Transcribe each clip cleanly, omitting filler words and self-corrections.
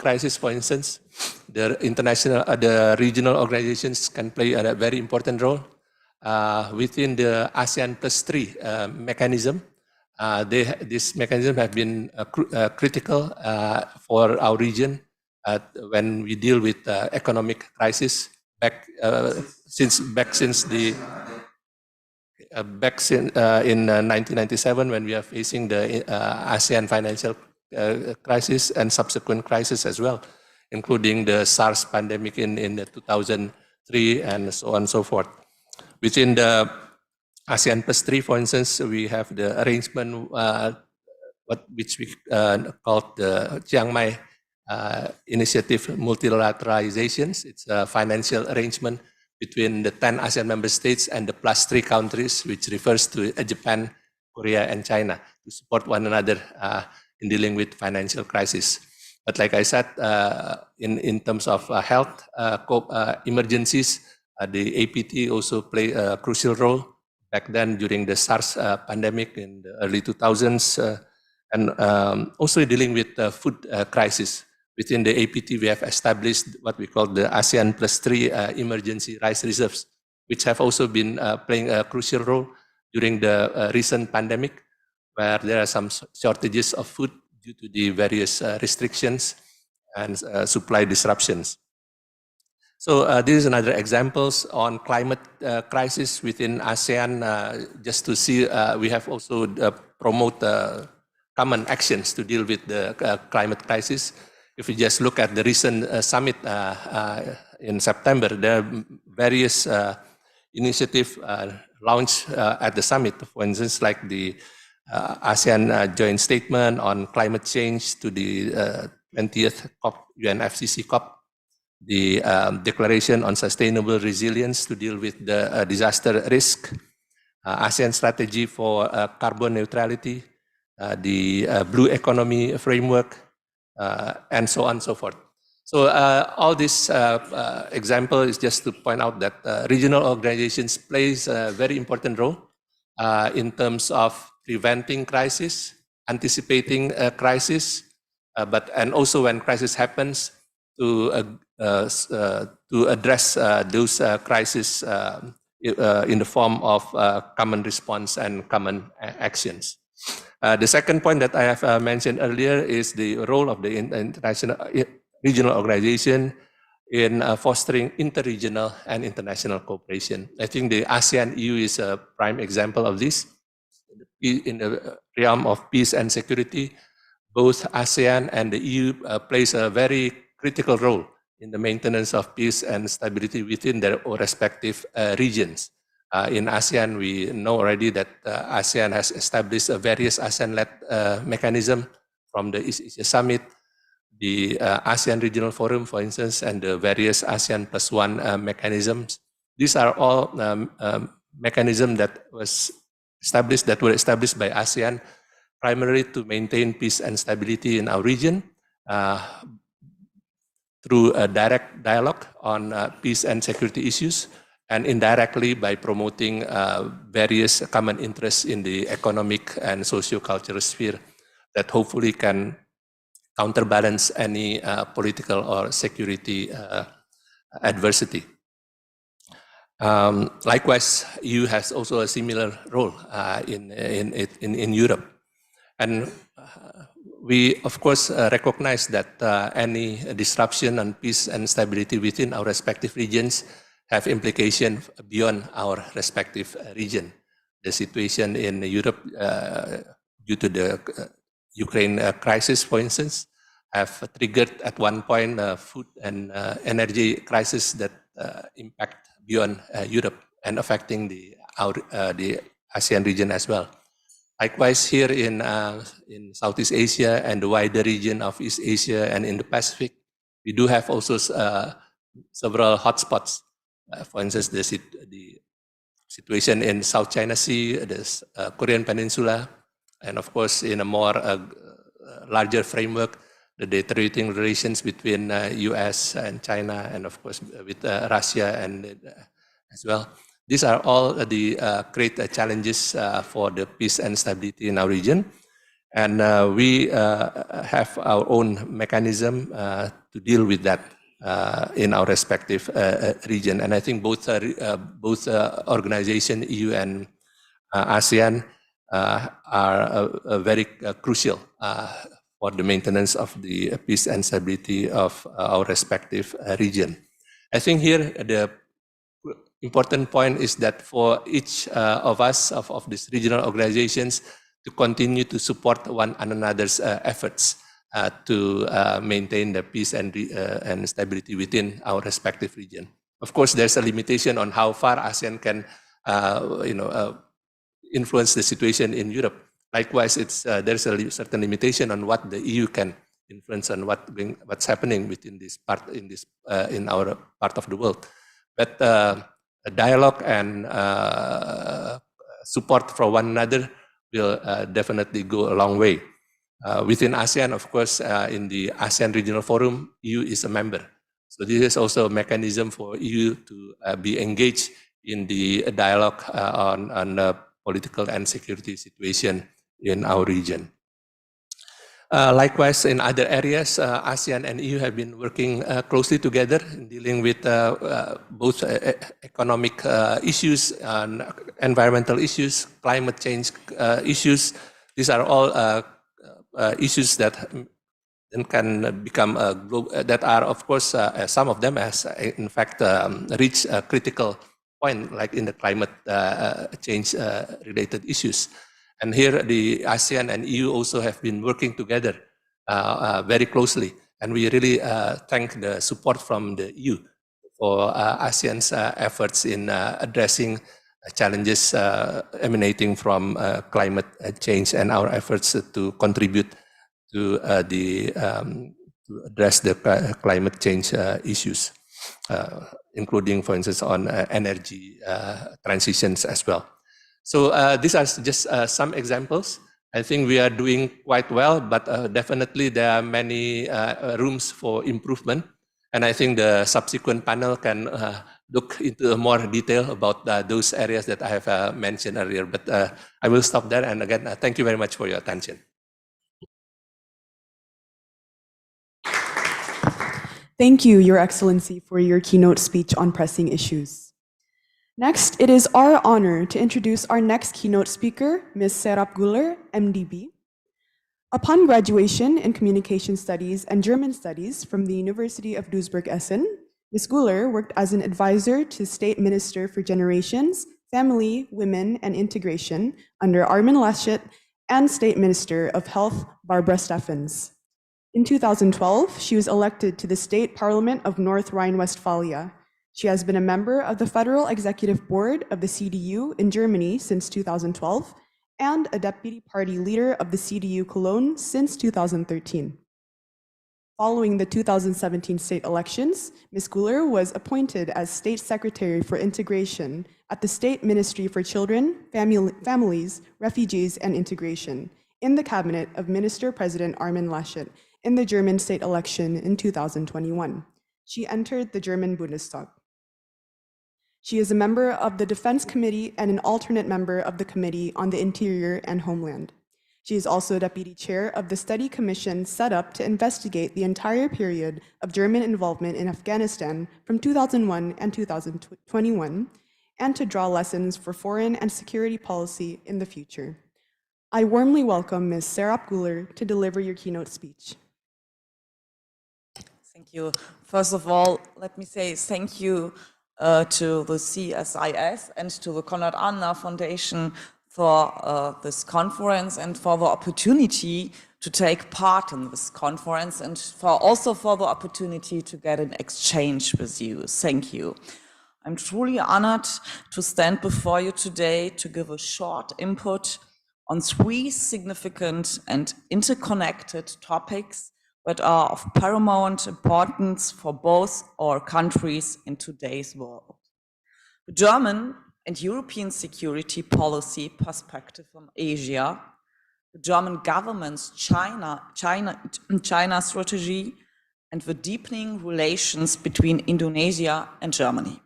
crisis, for instance, the regional organizations can play a very important role. Within the ASEAN +3 mechanism, this mechanism have been critical for our region when we deal with economic crisis in 1997, when we are facing the ASEAN financial crisis and subsequent crisis as well, including the SARS pandemic in 2003 and so on and so forth. Within the ASEAN +3, for instance, we have the arrangement which we called the Chiang Mai Initiative Multilateralizations. It's a financial arrangement between the 10 ASEAN member states and the +3 countries, which refers to Japan, Korea, and China, to support one another in dealing with financial crisis. But like I said, in terms of health emergencies, the APT also played a crucial role back then during the SARS pandemic in the early 2000s, and also dealing with the food crisis. Within the APT, we have established what we call the ASEAN +3 emergency rice reserves, which have also been playing a crucial role during the recent pandemic, where there are some shortages of food due to the various restrictions and supply disruptions. So this is another examples on climate crisis within ASEAN. Just to see, we have also promote common actions to deal with the climate crisis. If you just look at the recent summit in September, there are various initiatives launched at the summit. For instance, like the ASEAN joint statement on climate change to the 20th COP, UNFCCC COP, the declaration on sustainable resilience to deal with the disaster risk, ASEAN strategy for carbon neutrality, the blue economy framework, and so on and so forth. So all this example is just to point out that regional organizations plays a very important role in terms of preventing crisis, anticipating a crisis, and also when crisis happens, to address those crises in the form of common response and common actions. The second point that I have mentioned earlier is the role of the international regional organization in fostering interregional and international cooperation. I think the ASEAN-EU is a prime example of this. In the realm of peace and security, both ASEAN and the EU plays a very critical role in the maintenance of peace and stability within their respective regions. In ASEAN, we know already that ASEAN has established a various ASEAN-led mechanism, from the East Asia Summit, the ASEAN Regional Forum, for instance, and the various ASEAN +1 mechanisms. These are all mechanisms that were established by ASEAN primarily to maintain peace and stability in our region through a direct dialogue on peace and security issues, and indirectly by promoting various common interests in the economic and socio-cultural sphere that hopefully can counterbalance any political or security adversity. Likewise, EU has also a similar role in Europe. And we, of course, recognize that any disruption on peace and stability within our respective regions have implications beyond our respective region. The situation in Europe due to the Ukraine crisis, for instance, have triggered at one point food and energy crisis that impact beyond Europe and affecting the ASEAN region as well. Likewise, here in Southeast Asia and the wider region of East Asia and in the Pacific, we do have also several hotspots. For instance, the situation in South China Sea, the Korean Peninsula, and of course, in a more larger framework, the deteriorating relations between US and China, and of course with Russia and as well. These are all the great challenges for the peace and stability in our region. And we have our own mechanism to deal with that in our respective region. And I think both organizations, EU and ASEAN, are very crucial for the maintenance of the peace and stability of our respective region. I think here the important point is that for each of us, of these regional organizations, to continue to support one another's efforts to maintain the peace and stability within our respective region. Of course, there's a limitation on how far ASEAN can influence the situation in Europe. Likewise, there's a certain limitation on what the EU can influence on what's happening within this part in our part of the world. But dialogue and support for one another will definitely go a long way. Within ASEAN, of course, in the ASEAN Regional Forum, EU is a member. So this is also a mechanism for EU to be engaged in the dialogue on the political and security situation in our region. Likewise, in other areas, ASEAN and EU have been working closely together in dealing with both economic issues and environmental issues, climate change issues. These are all issues that can become that are, of course, some of them has in fact reached a critical point, like in the climate change related issues. And here the ASEAN and EU also have been working together very closely. And we really thank the support from the EU for ASEAN's efforts in addressing challenges emanating from climate change and our efforts to contribute to address the climate change issues, including, for instance, on energy transitions as well. So these are just some examples. I think we are doing quite well, but definitely there are many rooms for improvement. And I think the subsequent panel can look into more detail about those areas that I have mentioned earlier. But I will stop there. And again, thank you very much for your attention. Thank you, Your Excellency, for your keynote speech on pressing issues. Next, it is our honor to introduce our next keynote speaker, Ms. Serap Güler, MDB. Upon graduation in Communication Studies and German Studies from the University of Duisburg-Essen, Ms. Güler worked as an advisor to State Minister for Generations, Family, Women, and Integration under Armin Laschet and State Minister of Health, Barbara Steffens. In 2012, she was elected to the State Parliament of North Rhine-Westphalia. She has been a member of the Federal Executive Board of the CDU in Germany since 2012 and a deputy party leader of the CDU Cologne since 2013. Following the 2017 state elections, Ms. Güler was appointed as State Secretary for Integration at the State Ministry for Children, Families, Refugees, and Integration in the cabinet of Minister-President Armin Laschet in the German state election in 2021. She entered the German Bundestag. She is a member of the Defense Committee and an alternate member of the Committee on the Interior and Homeland. She is also deputy chair of the study commission set up to investigate the entire period of German involvement in Afghanistan from 2001 and 2021, and to draw lessons for foreign and security policy in the future. I warmly welcome Ms. Serap Güler to deliver your keynote speech. Thank you. First of all, let me say thank you to the KAS-CSIS and to the Konrad-Adenauer Foundation for this conference and for the opportunity to take part in this conference and also for the opportunity to get an exchange with you. Thank you. I'm truly honored to stand before you today to give a short input on three significant and interconnected topics that are of paramount importance for both our countries in today's world. The German and European security policy perspective on Asia, the German government's China strategy, and the deepening relations between Indonesia and Germany.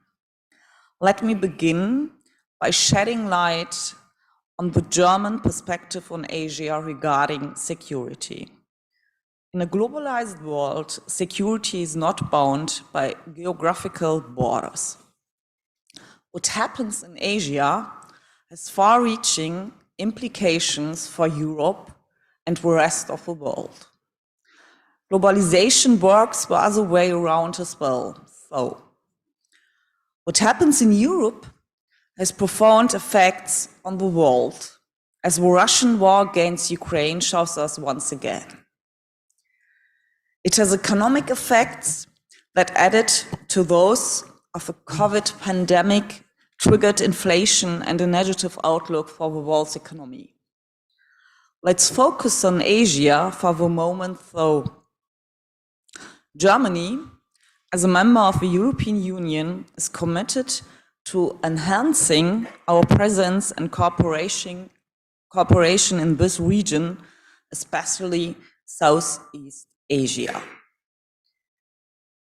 Let me begin by shedding light on the German perspective on Asia regarding security. In a globalized world, security is not bound by geographical borders. What happens in Asia has far-reaching implications for Europe and the rest of the world. Globalization works the other way around as well. So, what happens in Europe has profound effects on the world, as the Russian war against Ukraine shows us once again. It has economic effects that, added to those of the COVID pandemic, triggered inflation and a negative outlook for the world's economy. Let's focus on Asia for the moment, though. Germany, as a member of the European Union, is committed to enhancing our presence and cooperation in this region, especially Southeast Asia.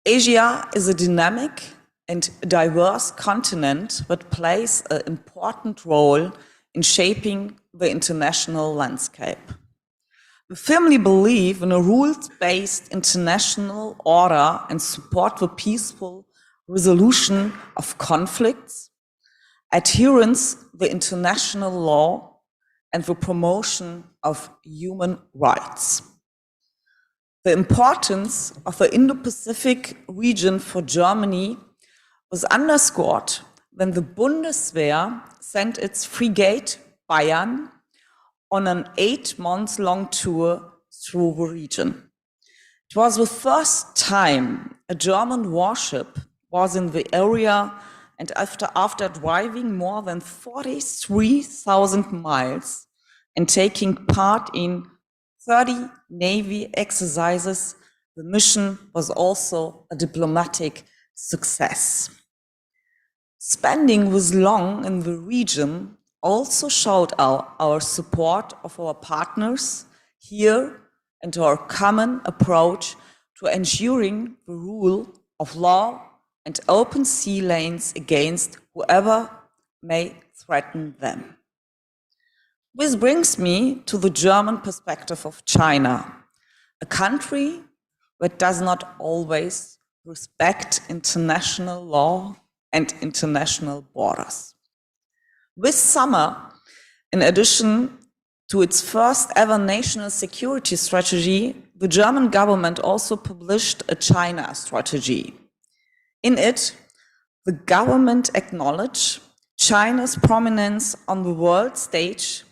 Asia is a dynamic and diverse continent that plays an important role in shaping the international landscape. We firmly believe in a rules-based international order and support the peaceful resolution of conflicts, adherence to the international law, and the promotion of human rights. The importance of the Indo-Pacific region for Germany was underscored when the Bundeswehr sent its frigate Bayern on an 8-month-long tour through the region. It was the first time a German warship was in the area, and after driving more than 43,000 miles and taking part in 30 Navy exercises, the mission was also a diplomatic success. Spending this long in the region also showed our support of our partners here and our common approach to ensuring the rule of law and open sea lanes against whoever may threaten them. This brings me to the German perspective of China, a country that does not always respect international law and international borders. This summer, in addition to its first ever national security strategy, the German government also published a China strategy. In it, the government acknowledged China's prominence on the world stage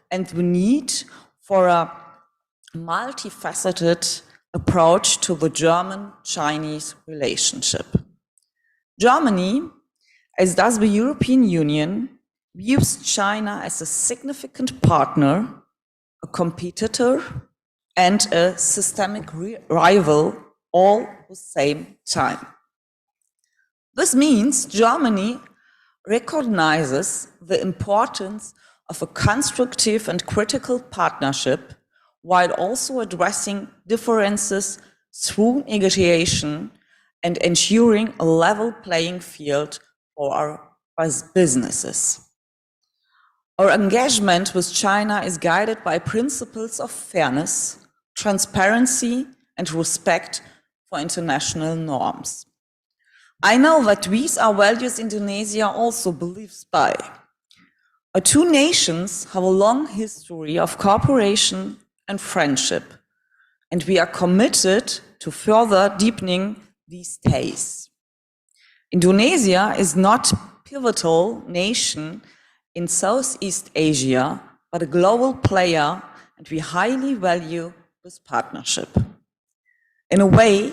and the need for a multifaceted approach to the German-Chinese relationship. Germany, as does the European Union, views China as a significant partner, a competitor, and a systemic rival all at the same time. This means Germany recognizes the importance of a constructive and critical partnership while also addressing differences through negotiation and ensuring a level playing field for our businesses. Our engagement with China is guided by principles of fairness, transparency, and respect for international norms. I know that these are values Indonesia also believes by. Our two nations have a long history of cooperation and friendship, and we are committed to further deepening these ties. Indonesia is not a pivotal nation in Southeast Asia, but a global player, and we highly value this partnership. In a way,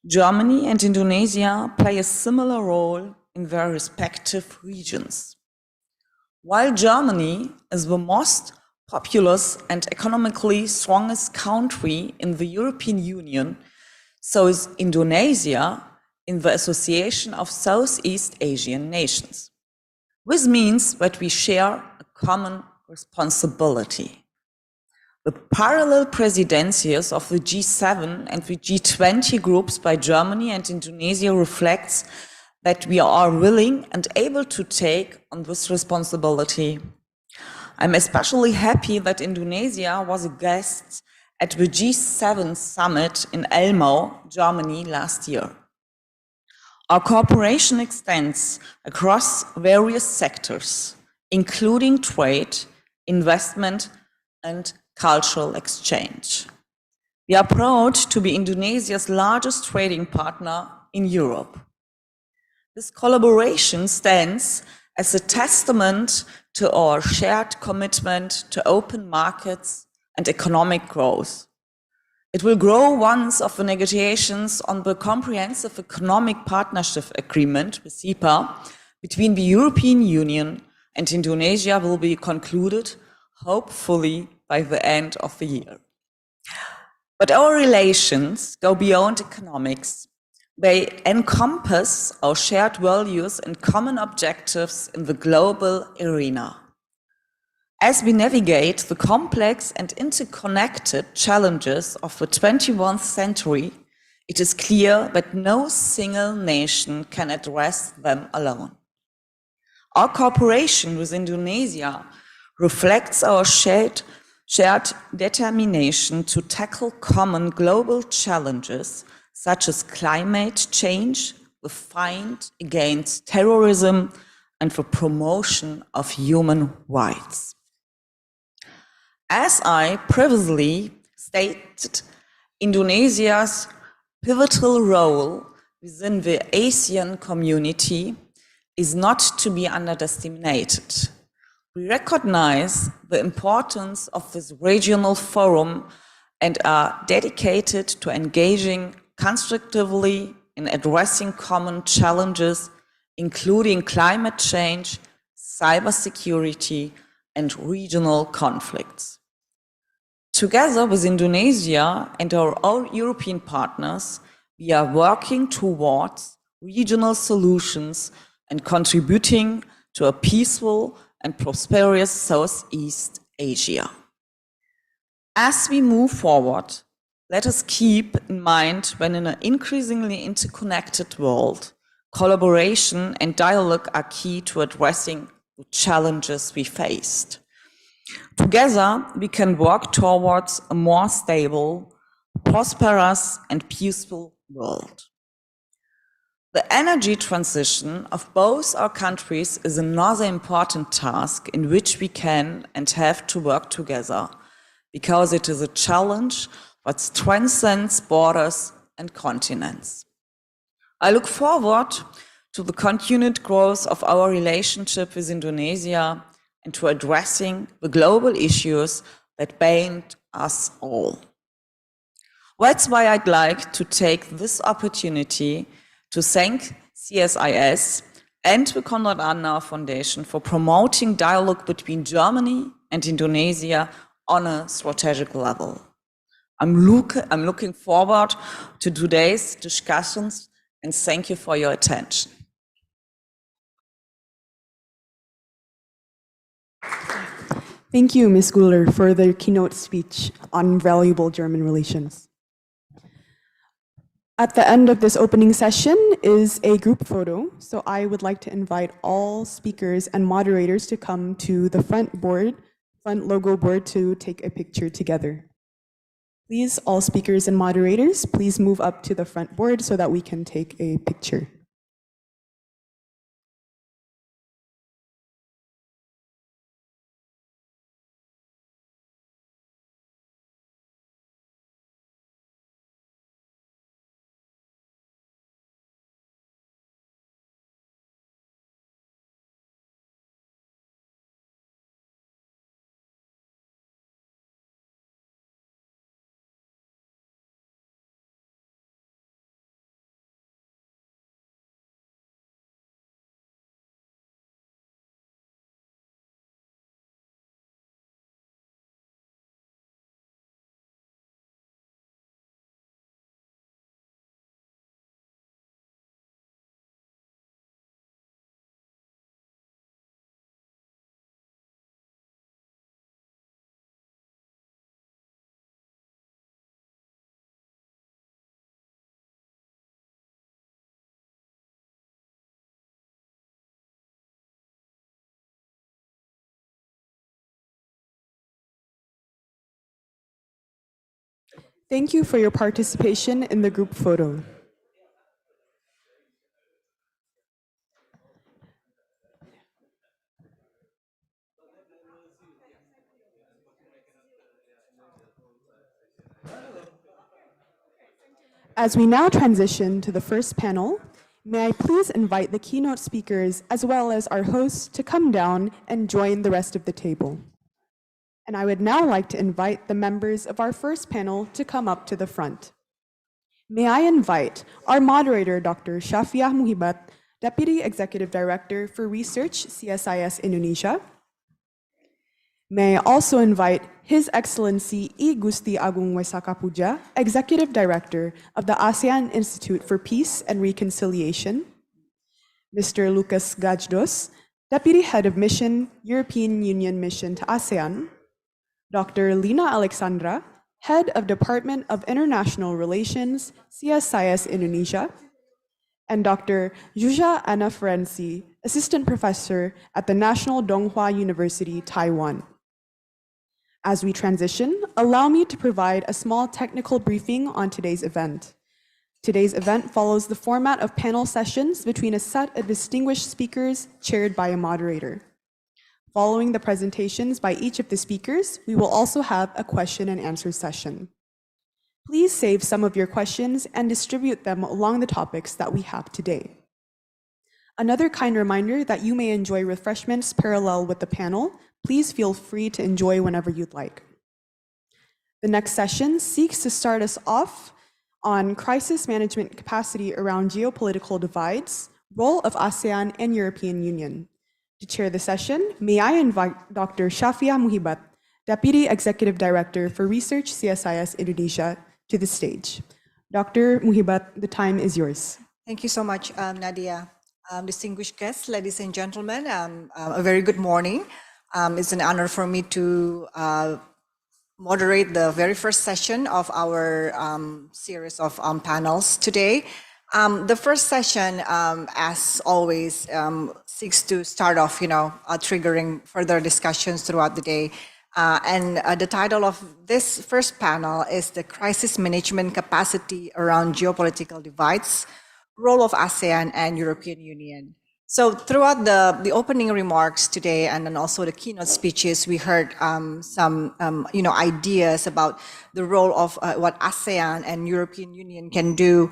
Germany and Indonesia play a similar role in their respective regions. While Germany is the most populous and economically strongest country in the European Union, so is Indonesia in the Association of Southeast Asian Nations. This means that we share a common responsibility. The parallel presidencies of the G7 and the G20 groups by Germany and Indonesia reflects that we are willing and able to take on this responsibility. I'm especially happy that Indonesia was a guest at the G7 summit in Elmau, Germany last year. Our cooperation extends across various sectors, including trade, investment, and cultural exchange. We are proud to be Indonesia's largest trading partner in Europe. This collaboration stands as a testament to our shared commitment to open markets and economic growth. It will grow once of the negotiations on the Comprehensive Economic Partnership Agreement, the CEPA, between the European Union and Indonesia will be concluded, hopefully by the end of the year. But our relations go beyond economics. They encompass our shared values and common objectives in the global arena. As we navigate the complex and interconnected challenges of the 21st century, it is clear that no single nation can address them alone. Our cooperation with Indonesia reflects our shared determination to tackle common global challenges such as climate change, the fight against terrorism, and the promotion of human rights. As I previously stated, Indonesia's pivotal role within the ASEAN community is not to be underestimated. We recognize the importance of this regional forum and are dedicated to engaging constructively in addressing common challenges, including climate change, cybersecurity, and regional conflicts. Together with Indonesia and our European partners, we are working towards regional solutions and contributing to a peaceful and prosperous Southeast Asia. As we move forward, let us keep in mind that in an increasingly interconnected world, collaboration and dialogue are key to addressing the challenges we faced. Together, we can work towards a more stable, prosperous, and peaceful world. The energy transition of both our countries is another important task in which we can and have to work together, because it is a challenge that transcends borders and continents. I look forward to the continued growth of our relationship with Indonesia and to addressing the global issues that bind us all. That's why I'd like to take this opportunity to thank CSIS and the Konrad-Adenauer Foundation for promoting dialogue between Germany and Indonesia on a strategic level. I'm looking forward to today's discussions and thank you for your attention. Thank you, Ms. Güler, for the keynote speech on valuable German relations. At the end of this opening session is a group photo, so I would like to invite all speakers and moderators to come to the front logo board to take a picture together. Please, all speakers and moderators, please move up to the front board so that we can take a picture. Thank you for your participation in the group photo. As we now transition to the first panel, may I please invite the keynote speakers as well as our hosts to come down and join the rest of the table. And I would now like to invite the members of our first panel to come up to the front. May I invite our moderator, Dr. Shafiah Muhibat, Deputy Executive Director for Research, CSIS Indonesia. May I also invite His Excellency I Gusti Agung Wesaka Puja, Executive Director of the ASEAN Institute for Peace and Reconciliation. Mr. Lukas Gajdos, Deputy Head of Mission, European Union Mission to ASEAN. Dr. Lina Alexandra, Head of Department of International Relations, CSIS Indonesia, and Dr. Zsuzsa Ferenczy, Assistant Professor at the National Donghua University, Taiwan. As we transition, allow me to provide a small technical briefing on today's event. Today's event follows the format of panel sessions between a set of distinguished speakers chaired by a moderator. Following the presentations by each of the speakers, we will also have a question and answer session. Please save some of your questions and distribute them along the topics that we have today. Another kind reminder that you may enjoy refreshments parallel with the panel. Please feel free to enjoy whenever you'd like. The next session seeks to start us off on crisis management capacity around geopolitical divides, role of ASEAN and European Union. To chair the session, may I invite Dr. Shafiah Muhibat, Deputy Executive Director for Research, CSIS Indonesia, to the stage. Dr. Muhibat, the time is yours. Thank you so much, Nadia. Distinguished guests, ladies and gentlemen, a very good morning. It's an honor for me to moderate the very first session of our series of panels today. The first session, as always, seeks to start off, triggering further discussions throughout the day. And the title of this first panel is the Crisis Management Capacity Around Geopolitical Divides, Role of ASEAN and European Union. So throughout the opening remarks today, and then also the keynote speeches, we heard some ideas about the role of what ASEAN and European Union can do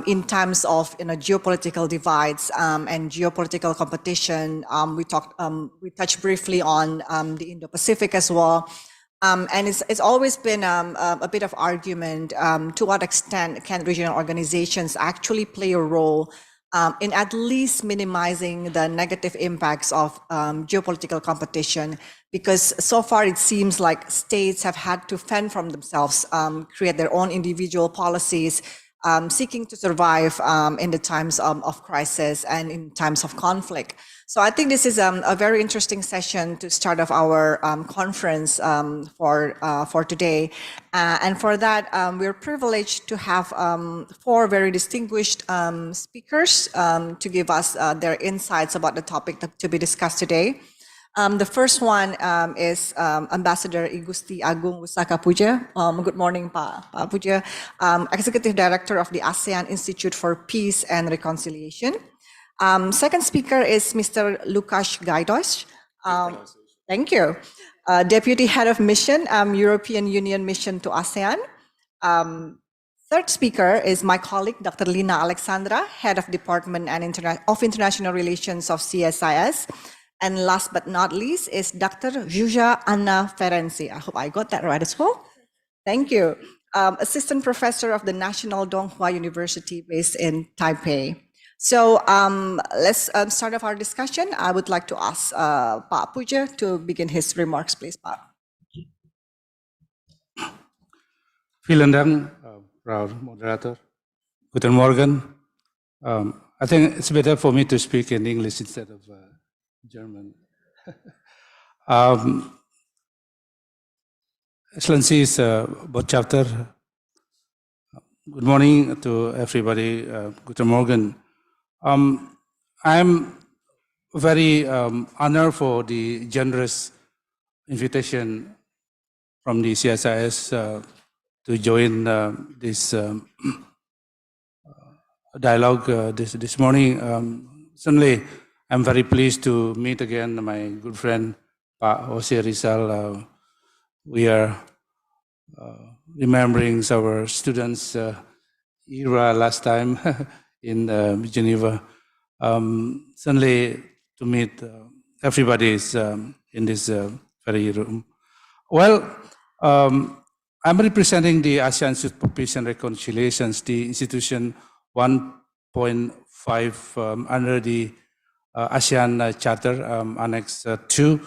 in times of geopolitical divides and geopolitical competition. We touched briefly on the Indo-Pacific as well. And it's always been a bit of argument to what extent can regional organizations actually play a role in at least minimizing the negative impacts of geopolitical competition, because so far it seems like states have had to fend from themselves, create their own individual policies, seeking to survive in the times of crisis and in times of conflict. So I think this is a very interesting session to start off our conference for today. And for that, we're privileged to have 4 very distinguished speakers to give us their insights about the topic to be discussed today. The first one is Ambassador I Gusti Agung Wesaka Puja. Good morning, Pak Puja, Executive Director of the ASEAN Institute for Peace and Reconciliation. Second speaker is Mr. Lukas Gajdos. Thank you. Deputy Head of Mission, European Union Mission to ASEAN. Third speaker is my colleague, Dr. Lina Alexandra, Head of Department of International Relations of CSIS. And last but not least is Dr. Zsuzsa Ferenczy. I hope I got that right as well. Thank you. Assistant Professor of the National Donghua University based in Taipei. So let's start off our discussion. I would like to ask Pak Puja to begin his remarks, please, Pak. Vielen Dank, Frau Moderator. Guten Morgen. I think it's better for me to speak in English instead of German. Excellencies, both chapter. Good morning to everybody. Guten Morgen. I'm very honored for the generous invitation from the CSIS to to join this dialogue this morning. Certainly, I'm very pleased to meet again my good friend, Jose Rizal. We are remembering our students' era last time in Geneva. Certainly, to meet everybody is in this very room. Well, I'm representing the ASEAN Institute for Peace and Reconciliations, the institution 1.5 under the ASEAN Charter, Annex 2.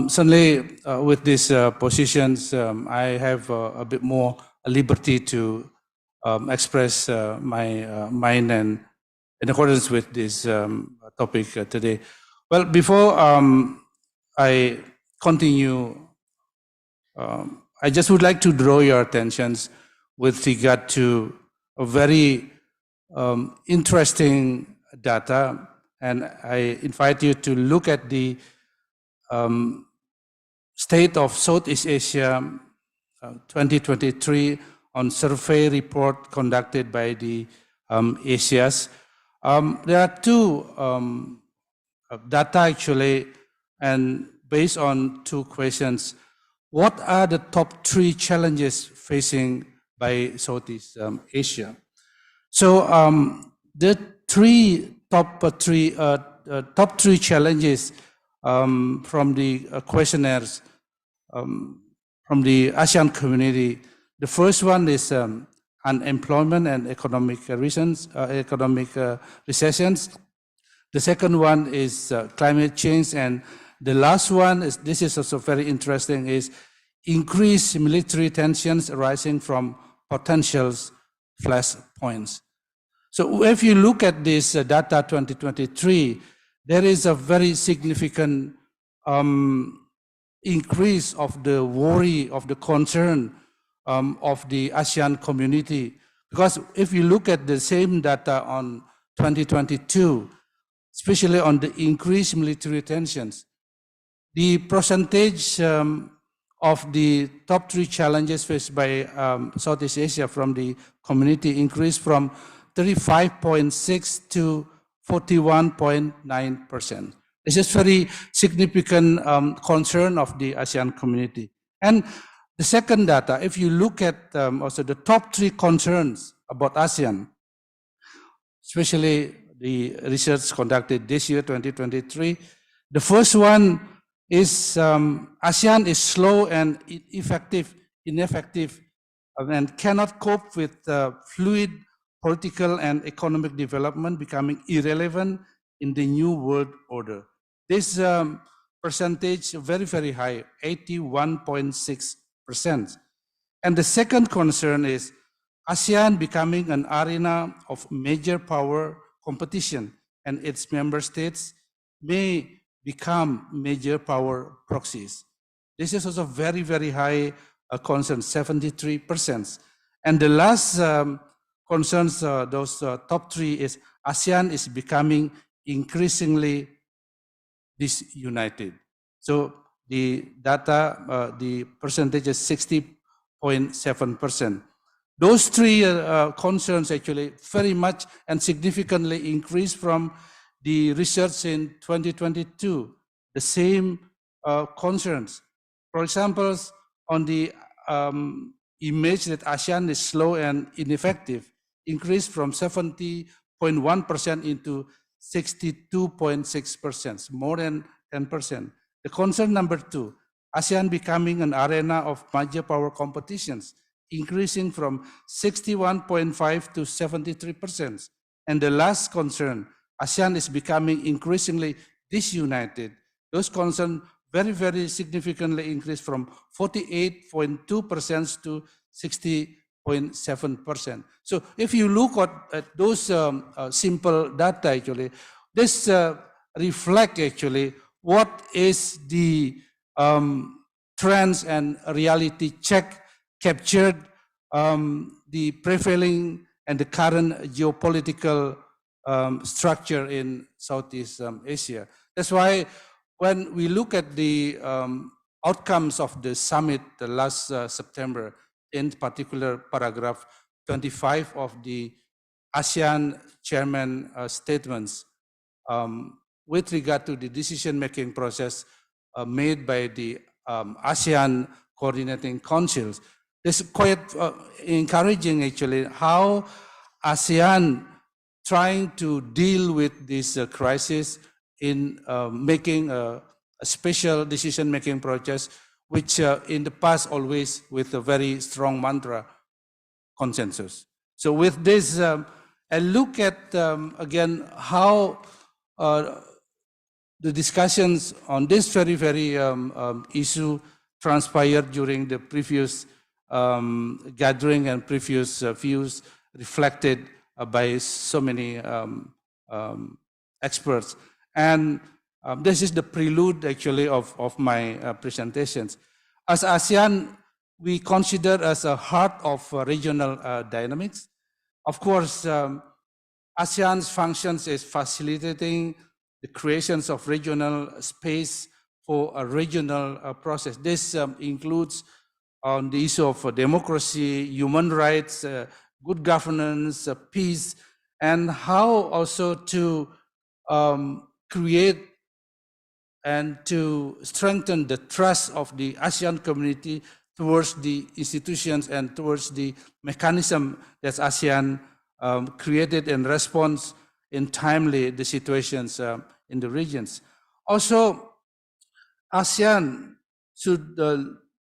Certainly, with these positions, I have a bit more liberty to express my mind and in accordance with this topic today. Well, before I continue, I just would like to draw your attentions with regard to a very interesting data, and I invite you to look at the State of Southeast Asia 2023 on survey report conducted by the ASIAS. There are two data actually, and based on two questions. What are the top three challenges facing by Southeast Asia? So the top three challenges from the questionnaires from the ASEAN community. The first one is unemployment and economic recessions. The second one is climate change, and the last one is, this is also very interesting, is increased military tensions arising from potential flashpoints. So if you look at this data 2023, there is a very significant increase of the worry, of the concern of the ASEAN community. Because if you look at the same data on 2022, especially on the increased military tensions, the percentage of the top three challenges faced by Southeast Asia from the community increased from 35.6 to 41.9%. This is very significant concern of the ASEAN community. And the second data, if you look at also the top three concerns about ASEAN, especially the research conducted this year, 2023, the first one is ASEAN is slow and ineffective, and cannot cope with fluid political and economic development becoming irrelevant in the new world order. This percentage very, very high, 81.6%. And the second concern is ASEAN becoming an arena of major power competition, and its member states may become major power proxies. This is also very, very high concern, 73%. And the last concerns, those top three, is ASEAN is becoming increasingly disunited. So the data, the percentage is 60.7%. Those three concerns actually very much and significantly increased from the research in 2022, the same concerns. For example, on the image that ASEAN is slow and ineffective, increased from 70.1% into 62.6%, more than 10%. The concern number two, ASEAN becoming an arena of major power competitions, increasing from 61.5% to 73%. And the last concern, ASEAN is becoming increasingly disunited. Those concerns very, very significantly increased from 48.2% to 60.7%. So if you look at those simple data, actually, this reflect actually what is the trends and reality check captured the prevailing and the current geopolitical structure in Southeast Asia. That's why when we look at the outcomes of the summit last September, in particular paragraph 25 of the ASEAN chairman statements with regard to the decision-making process made by the ASEAN coordinating councils. It's quite encouraging actually how ASEAN trying to deal with this crisis in making a special decision-making process, which in the past always with a very strong mantra, consensus. So with this, I look at again how the discussions on this very issue transpired during the previous gathering and previous views reflected by so many experts. And this is the prelude actually of my presentations. As ASEAN, we consider as a heart of regional dynamics. Of course, ASEAN's functions is facilitating the creations of regional space for a regional process. This includes on the issue of democracy, human rights, good governance, peace, and how also to create and to strengthen the trust of the ASEAN community towards the institutions and towards the mechanism that ASEAN created in response in timely the situations in the regions. Also, ASEAN should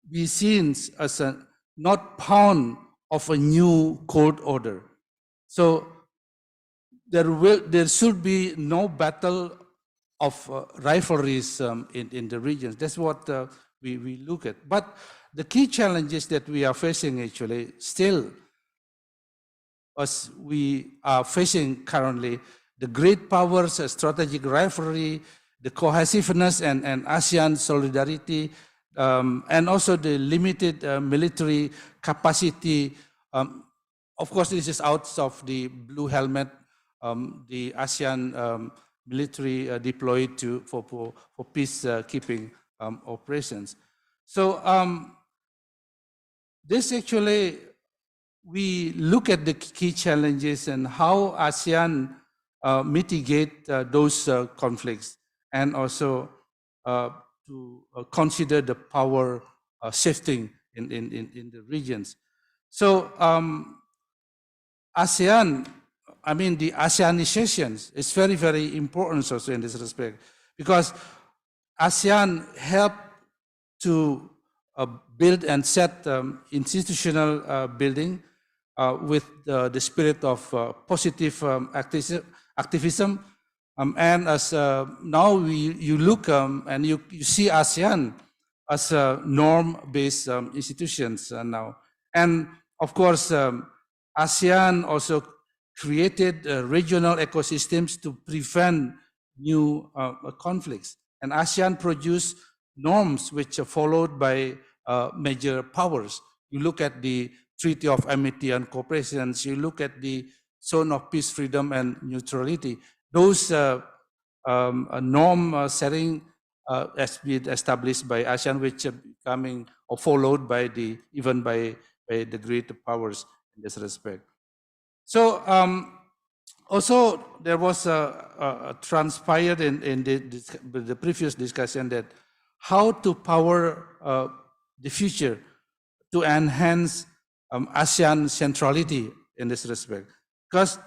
be seen as a not pawn of a new cold order. So there should be no battle of rivalries in the regions. That's what we look at. But the key challenges that we are facing actually still, as we are facing currently, the great powers, strategic rivalry, the cohesiveness and ASEAN solidarity, and also the limited military capacity. Of course, this is out of the blue helmet, the ASEAN military deployed for peacekeeping operations. So this actually, we look at the key challenges and how ASEAN mitigate those conflicts, and also to consider the power shifting in the regions. So ASEAN, I mean the ASEANization is very important also in this respect, because ASEAN helped to build and set institutional building with the spirit of positive activism. And as now you look and you see ASEAN as norm-based institutions now. And of course, ASEAN also created regional ecosystems to prevent new conflicts. And ASEAN produced norms which are followed by major powers. You look at the Treaty of Amity and Cooperation, you look at the Zone of Peace, Freedom and Neutrality. Those norm setting has been established by ASEAN, which are becoming or followed by even by the great powers in this respect. So also there was transpired in the previous discussion that how to power the future to enhance ASEAN centrality in this respect, because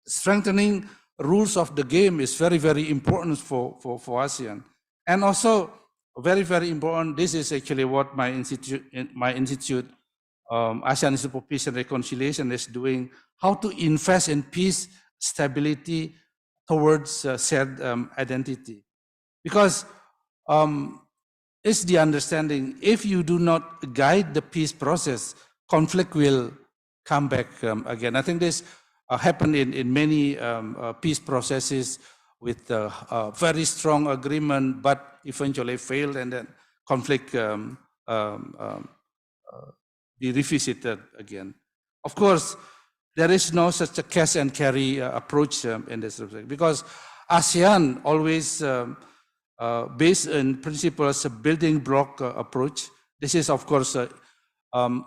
strengthening rules of the game is very important for ASEAN. And also very important, this is actually what my institute ASEAN Institute for Peace and Reconciliation is doing, how to invest in peace, stability towards shared identity. Because it's the understanding, if you do not guide the peace process, conflict will come back again. I think this happened in many peace processes with very strong agreement, but eventually failed, and then conflict be revisited again. Of course, there is no such a cash and carry approach in this respect, because ASEAN always based in principles a building block approach. This is of course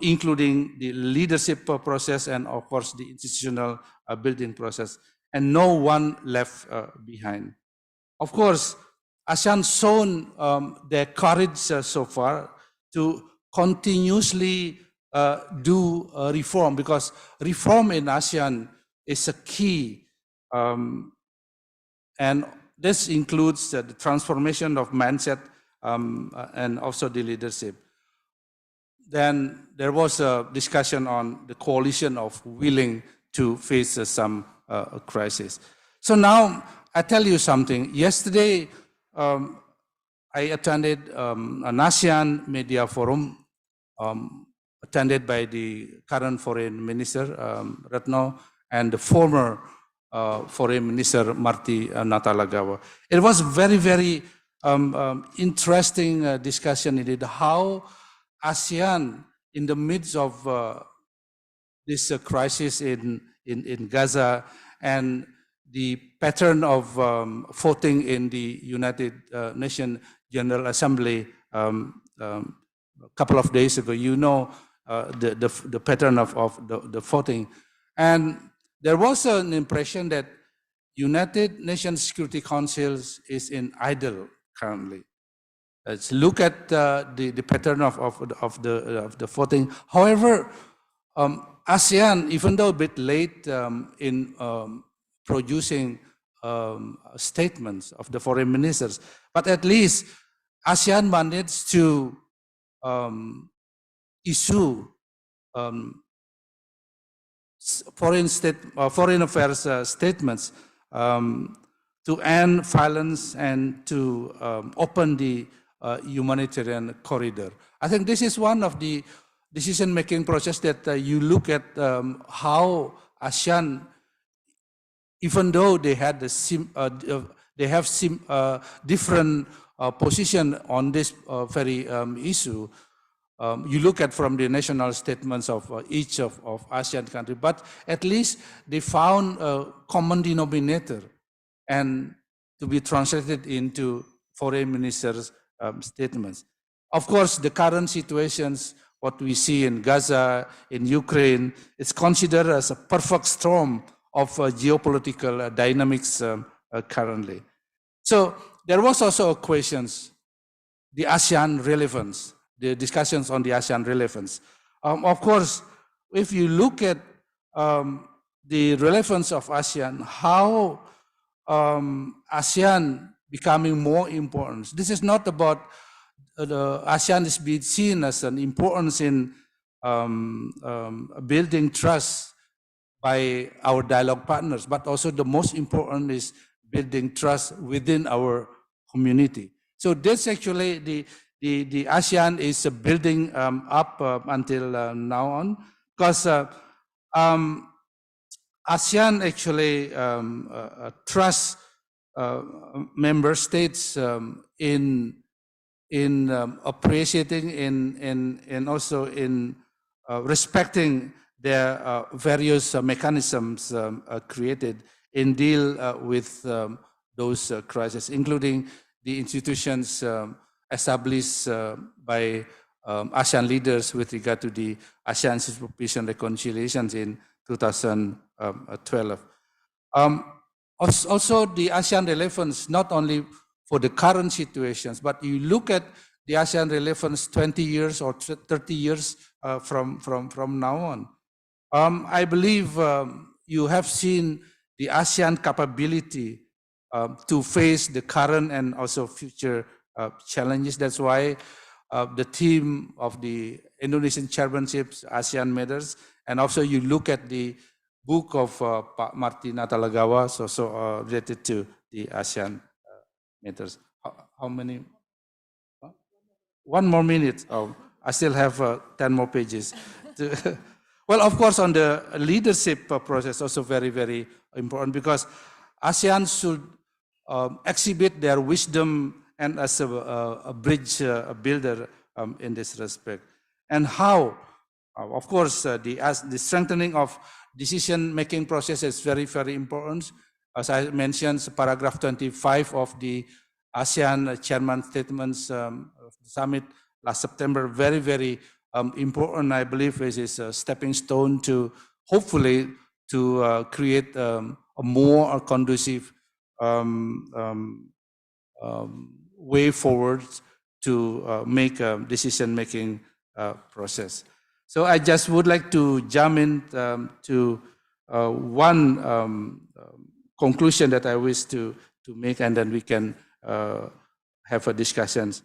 including the leadership process and of course the institutional building process, and no one left behind. Of course, ASEAN shown their courage so far to continuously do reform, because reform in ASEAN is a key, and this includes the transformation of mindset and also the leadership. Then there was a discussion on the coalition of willing to face some crisis. So now I tell you something. Yesterday, I attended an ASEAN media forum attended by the current foreign minister, Retno, and the former foreign minister, Marty Natalegawa. It was very, very interesting discussion indeed, how ASEAN, in the midst of this crisis in Gaza and the pattern of voting in the United Nations General Assembly a couple of days ago, you know the pattern of the voting. And there was an impression that United Nations Security Council is in idle currently. Let's look at the pattern of the voting. However, ASEAN, even though a bit late in producing statements of the foreign ministers, but at least ASEAN managed to issue foreign affairs statements to end violence and to open the humanitarian corridor. I think this is one of the decision-making process that you look at how ASEAN, even though they had different position on this very issue. You look at from the national statements of each of ASEAN countries, but at least they found a common denominator and to be translated into foreign ministers' statements. Of course, the current situations, what we see in Gaza, in Ukraine, it's considered as a perfect storm of geopolitical dynamics currently. So there was also questions, the ASEAN relevance, the discussions on the ASEAN relevance. Of course, if you look at the relevance of ASEAN, how ASEAN becoming more important. This is not about the ASEAN is being seen as an importance in building trust by our dialogue partners, but also the most important is building trust within our community. So that's actually the ASEAN is building up until now on, because ASEAN actually trusts member states in appreciating and also in respecting their various mechanisms created in deal with those crises, including the institutions established by ASEAN leaders with regard to the ASEAN Peace and Reconciliation in 2012. Also, the ASEAN relevance, not only for the current situations, but you look at the ASEAN relevance 20 years or 30 years from now on. I believe you have seen the ASEAN capability to face the current and also future challenges. That's why the theme of the Indonesian chairmanships, ASEAN Matters, and also you look at the book of Pak Marty Natalegawa, also related to the ASEAN Matters. How many? 1 more minute. Oh, I still have 10 more pages. Well, of course, on the leadership process, also very, very important, because ASEAN should exhibit their wisdom and as a bridge builder in this respect. And how? Of course, the strengthening of decision-making process is very, very important. As I mentioned, paragraph 25 of the ASEAN chairman statements summit last September, very, very important, I believe, is a stepping stone to hopefully to create a more conducive way forward to make a decision-making process. So I just would like to jump in to one conclusion that I wish to make, and then we can have a discussions.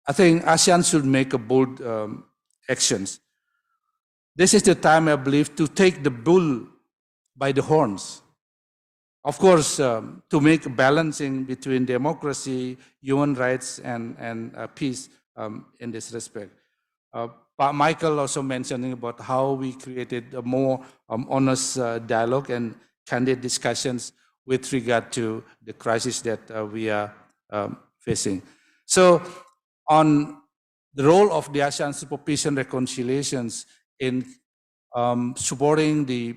I think ASEAN should make a bold actions. This is the time, I believe, to take the bull by the horns. Of course, to make a balancing between democracy, human rights, and peace in this respect. Pak Michael also mentioning about how we created a more honest dialogue and candid discussions with regard to the crisis that we are facing. So, on the role of the ASEAN Supervision Reconciliations in supporting the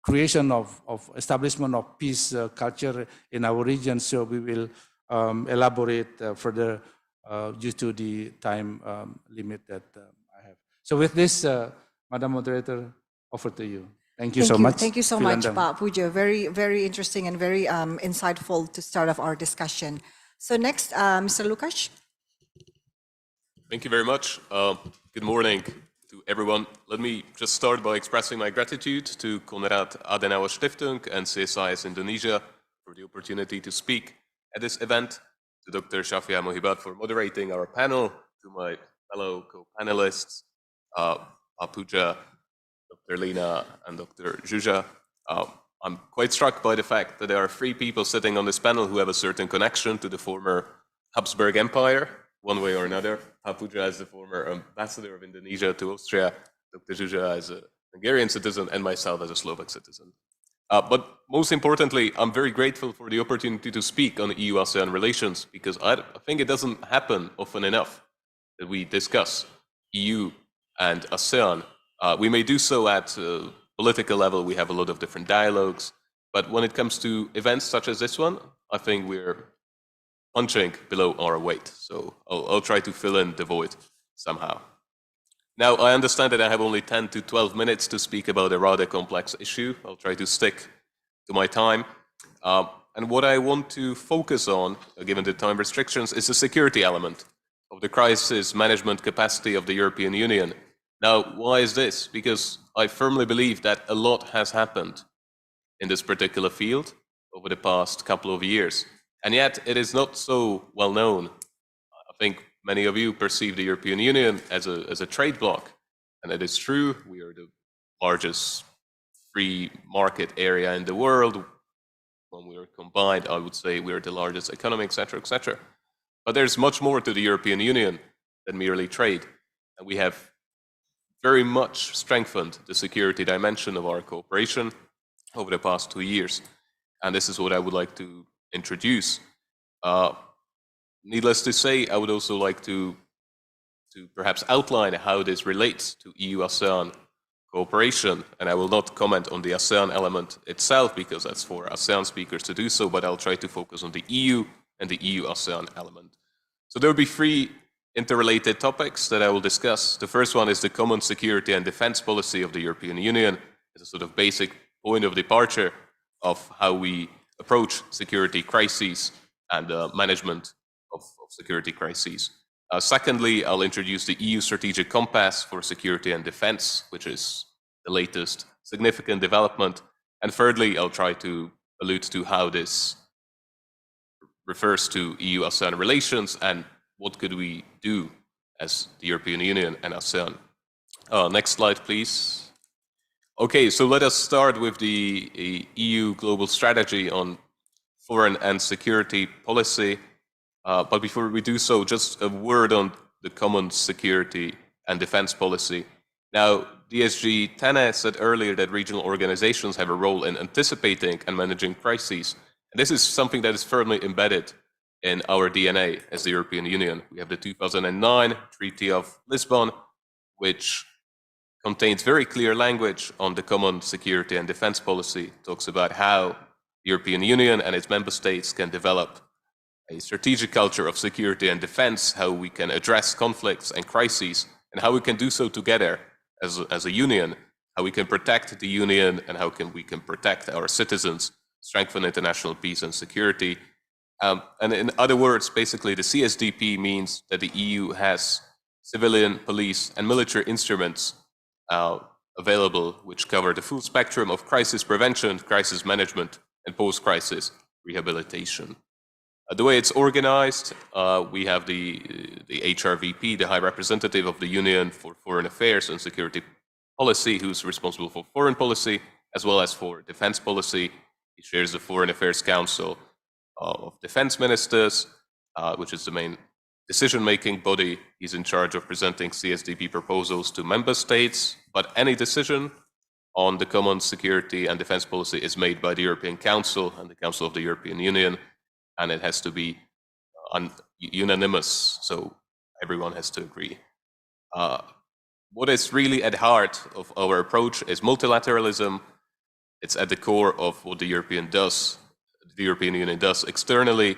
creation of establishment of peace culture in our region. So we will elaborate further due to the time limit that I have. So with this, Madam Moderator, over to you. Thank you so much. Thank you so much, Pak Puja. Very, very interesting and very insightful to start off our discussion. So next, Mr. Lukas. Thank you very much. Good morning to everyone. Let me just start by expressing my gratitude to Konrad-Adenauer-Stiftung and KAS-CSIS Indonesia for the opportunity to speak at this event, to Dr. Shafia Mohibat for moderating our panel, to my fellow co-panelists, Puja, Dr. Lina, and Dr. Zsuzsa. I'm quite struck by the fact that there are 3 people sitting on this panel who have a certain connection to the former Habsburg Empire, one way or another. Puja as the former ambassador of Indonesia to Austria, Dr. Zsuzsa as a Hungarian citizen, and myself as a Slovak citizen. But most importantly, I'm very grateful for the opportunity to speak on EU-ASEAN relations, because I think it doesn't happen often enough that we discuss EU and ASEAN. We may do so at political level, we have a lot of different dialogues, but when it comes to events such as this one, I think we're punching below our weight. So I'll try to fill in the void somehow. Now, I understand that I have only 10 to 12 minutes to speak about a rather complex issue. I'll try to stick to my time. And what I want to focus on, given the time restrictions, is the security element of the crisis management capacity of the European Union. Now, why is this? Because I firmly believe that a lot has happened in this particular field over the past couple of years. And yet, it is not so well known. I think many of you perceive the European Union as a trade bloc, and it is true. We are the largest free market area in the world. When we are combined, I would say we are the largest economy, etc., etc. But there's much more to the European Union than merely trade, and we have very much strengthened the security dimension of our cooperation over the past 2 years, and this is what I would like to introduce. Needless to say, I would also like to perhaps outline how this relates to EU-ASEAN cooperation, and I will not comment on the ASEAN element itself because that's for ASEAN speakers to do so, but I'll try to focus on the EU and the EU-ASEAN element. So there will be 3 interrelated topics that I will discuss. The first one is the common security and defense policy of the European Union. It's a sort of basic point of departure of how we approach security crises and management of security crises. Secondly, I'll introduce the EU Strategic Compass for Security and Defense, which is the latest significant development. And thirdly, I'll try to allude to how this refers to EU-ASEAN relations and what could we do as the European Union and ASEAN. Next slide, please. Okay, so let us start with the EU global strategy on foreign and security policy. But before we do so, just a word on the common security and defense policy. Now, DSG Tene said earlier that regional organizations have a role in anticipating and managing crises. And this is something that is firmly embedded in our DNA as the European Union. We have the 2009 Treaty of Lisbon, which contains very clear language on the common security and defense policy. It talks about how the European Union and its member states can develop a strategic culture of security and defense, how we can address conflicts and crises, and how we can do so together as a union, how we can protect the union, and how we can protect our citizens, strengthen international peace and security. And in other words, basically, the CSDP means that the EU has civilian, police, and military instruments available, which cover the full spectrum of crisis prevention, crisis management, and post-crisis rehabilitation. The way it's organized, we have the HRVP, the High Representative of the Union for Foreign Affairs and Security Policy, who's responsible for foreign policy, as well as for defense policy. He chairs the Foreign Affairs Council of Defense Ministers, which is the main decision-making body. He's in charge of presenting CSDP proposals to member states, but any decision on the common security and defense policy is made by the European Council and the Council of the European Union, and it has to be unanimous, so everyone has to agree. What is really at heart of our approach is multilateralism. It's at the core of what the European Union does externally.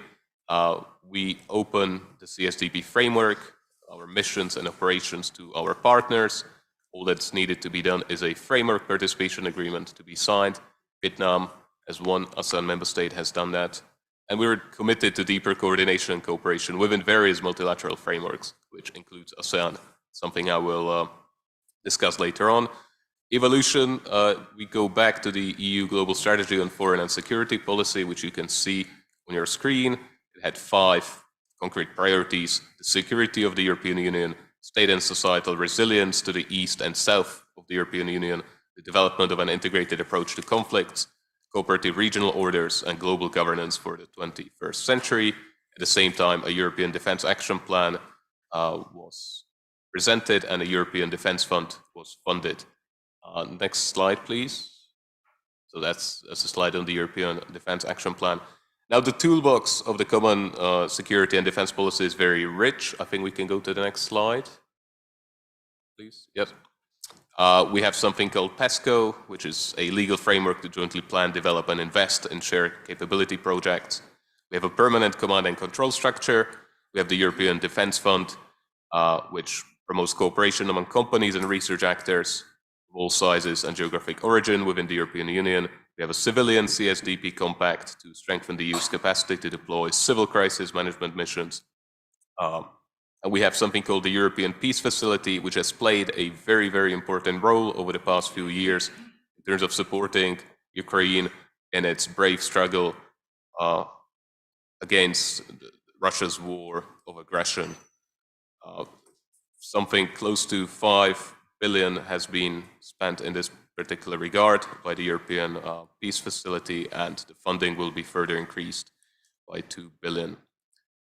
We open the CSDP framework, our missions and operations to our partners. All that's needed to be done is a framework participation agreement to be signed. Vietnam, as one ASEAN member state, has done that. And we're committed to deeper coordination and cooperation within various multilateral frameworks, which includes ASEAN, something I will discuss later on. Evolution, we go back to the EU Global Strategy on Foreign and Security Policy, which you can see on your screen. It had 5 concrete priorities: the security of the European Union, state and societal resilience to the east and south of the European Union, the development of an integrated approach to conflicts, cooperative regional orders, and global governance for the 21st century. At the same time, a European Defence Action Plan was presented and a European Defence Fund was funded. Next slide, please. So that's a slide on the European Defence Action Plan. Now, the toolbox of the common security and defense policy is very rich. I think we can go to the next slide, please. Yes. We have something called PESCO, which is a legal framework to jointly plan, develop, and invest in shared capability projects. We have a permanent command and control structure. We have the European Defence Fund, which promotes cooperation among companies and research actors of all sizes and geographic origin within the European Union. We have a civilian CSDP compact to strengthen the EU's capacity to deploy civil crisis management missions. And we have something called the European Peace Facility, which has played a very, very important role over the past few years in terms of supporting Ukraine in its brave struggle against Russia's war of aggression. Something close to 5 billion has been spent in this particular regard by the European Peace Facility, and the funding will be further increased by 2 billion.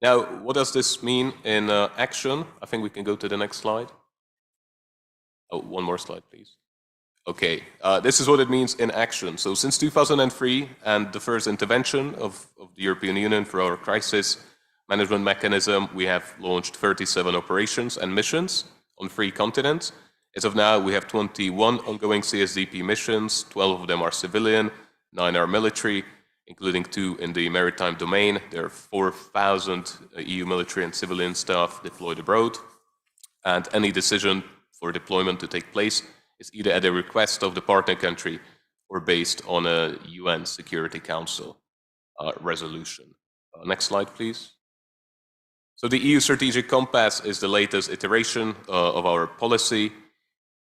Now, what does this mean in action? I think we can go to the next slide. Oh, one more slide, please. Okay, this is what it means in action. So since 2003 and the first intervention of the European Union for our crisis management mechanism, we have launched 37 operations and missions on 3 continents. As of now, we have 21 ongoing CSDP missions. 12 of them are civilian, 9 are military, including 2 in the maritime domain. There are 4,000 EU military and civilian staff deployed abroad. And any decision for deployment to take place is either at the request of the partner country or based on a UN Security Council resolution. Next slide, please. So the EU Strategic Compass is the latest iteration of our policy.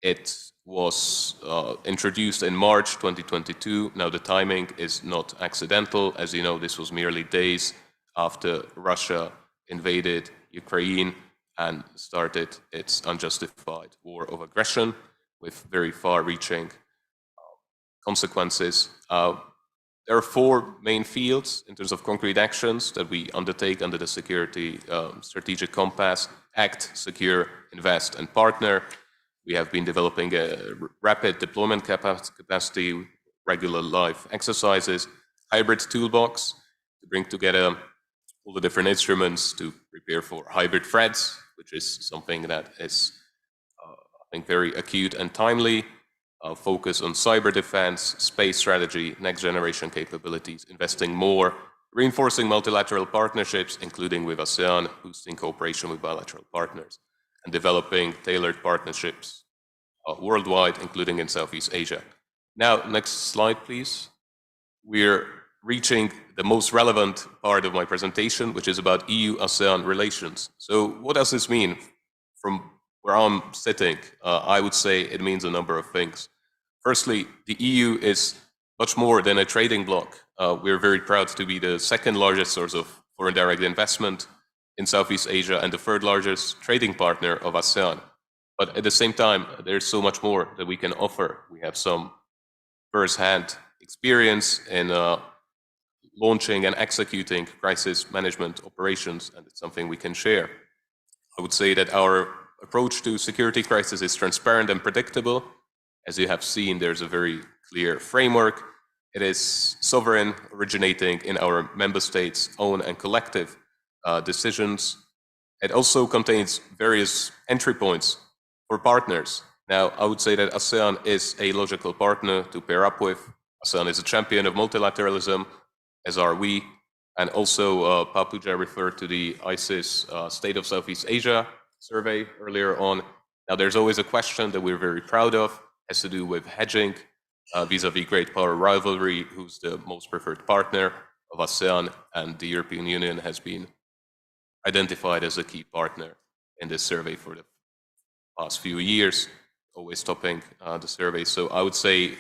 It was introduced in March 2022. Now, the timing is not accidental. As you know, this was merely days after Russia invaded Ukraine and started its unjustified war of aggression with very far-reaching consequences. There are 4 main fields in terms of concrete actions that we undertake under the Security Strategic Compass: act, secure, invest, and partner. We have been developing a rapid deployment capacity, regular live exercises, hybrid toolbox to bring together all the different instruments to prepare for hybrid threats, which is something that is, I think, very acute and timely. Focus on cyber defense, space strategy, next generation capabilities, investing more, reinforcing multilateral partnerships, including with ASEAN, boosting cooperation with bilateral partners. and developing tailored partnerships worldwide, including in Southeast Asia. Now, next slide, please. We're reaching the most relevant part of my presentation, which is about EU-ASEAN relations. So what does this mean? From where I'm sitting, I would say it means a number of things. Firstly, the EU is much more than a trading bloc. We're very proud to be the second largest source of foreign direct investment in Southeast Asia and the third largest trading partner of ASEAN. But at the same time, there's so much more that we can offer. We have some first-hand experience in launching and executing crisis management operations, and it's something we can share. I would say that our approach to security crisis is transparent and predictable. As you have seen, there's a very clear framework. It is sovereign, originating in our member states' own and collective decisions. It also contains various entry points for partners. Now, I would say that ASEAN is a logical partner to pair up with. ASEAN is a champion of multilateralism, as are we. And also, Puja referred to the ISIS State of Southeast Asia survey earlier on. Now, there's always a question that we're very proud of, has to do with hedging vis-a-vis great power rivalry, who's the most preferred partner of ASEAN, and the European Union has been identified as a key partner in this survey for the past few years, always topping the survey. So I would say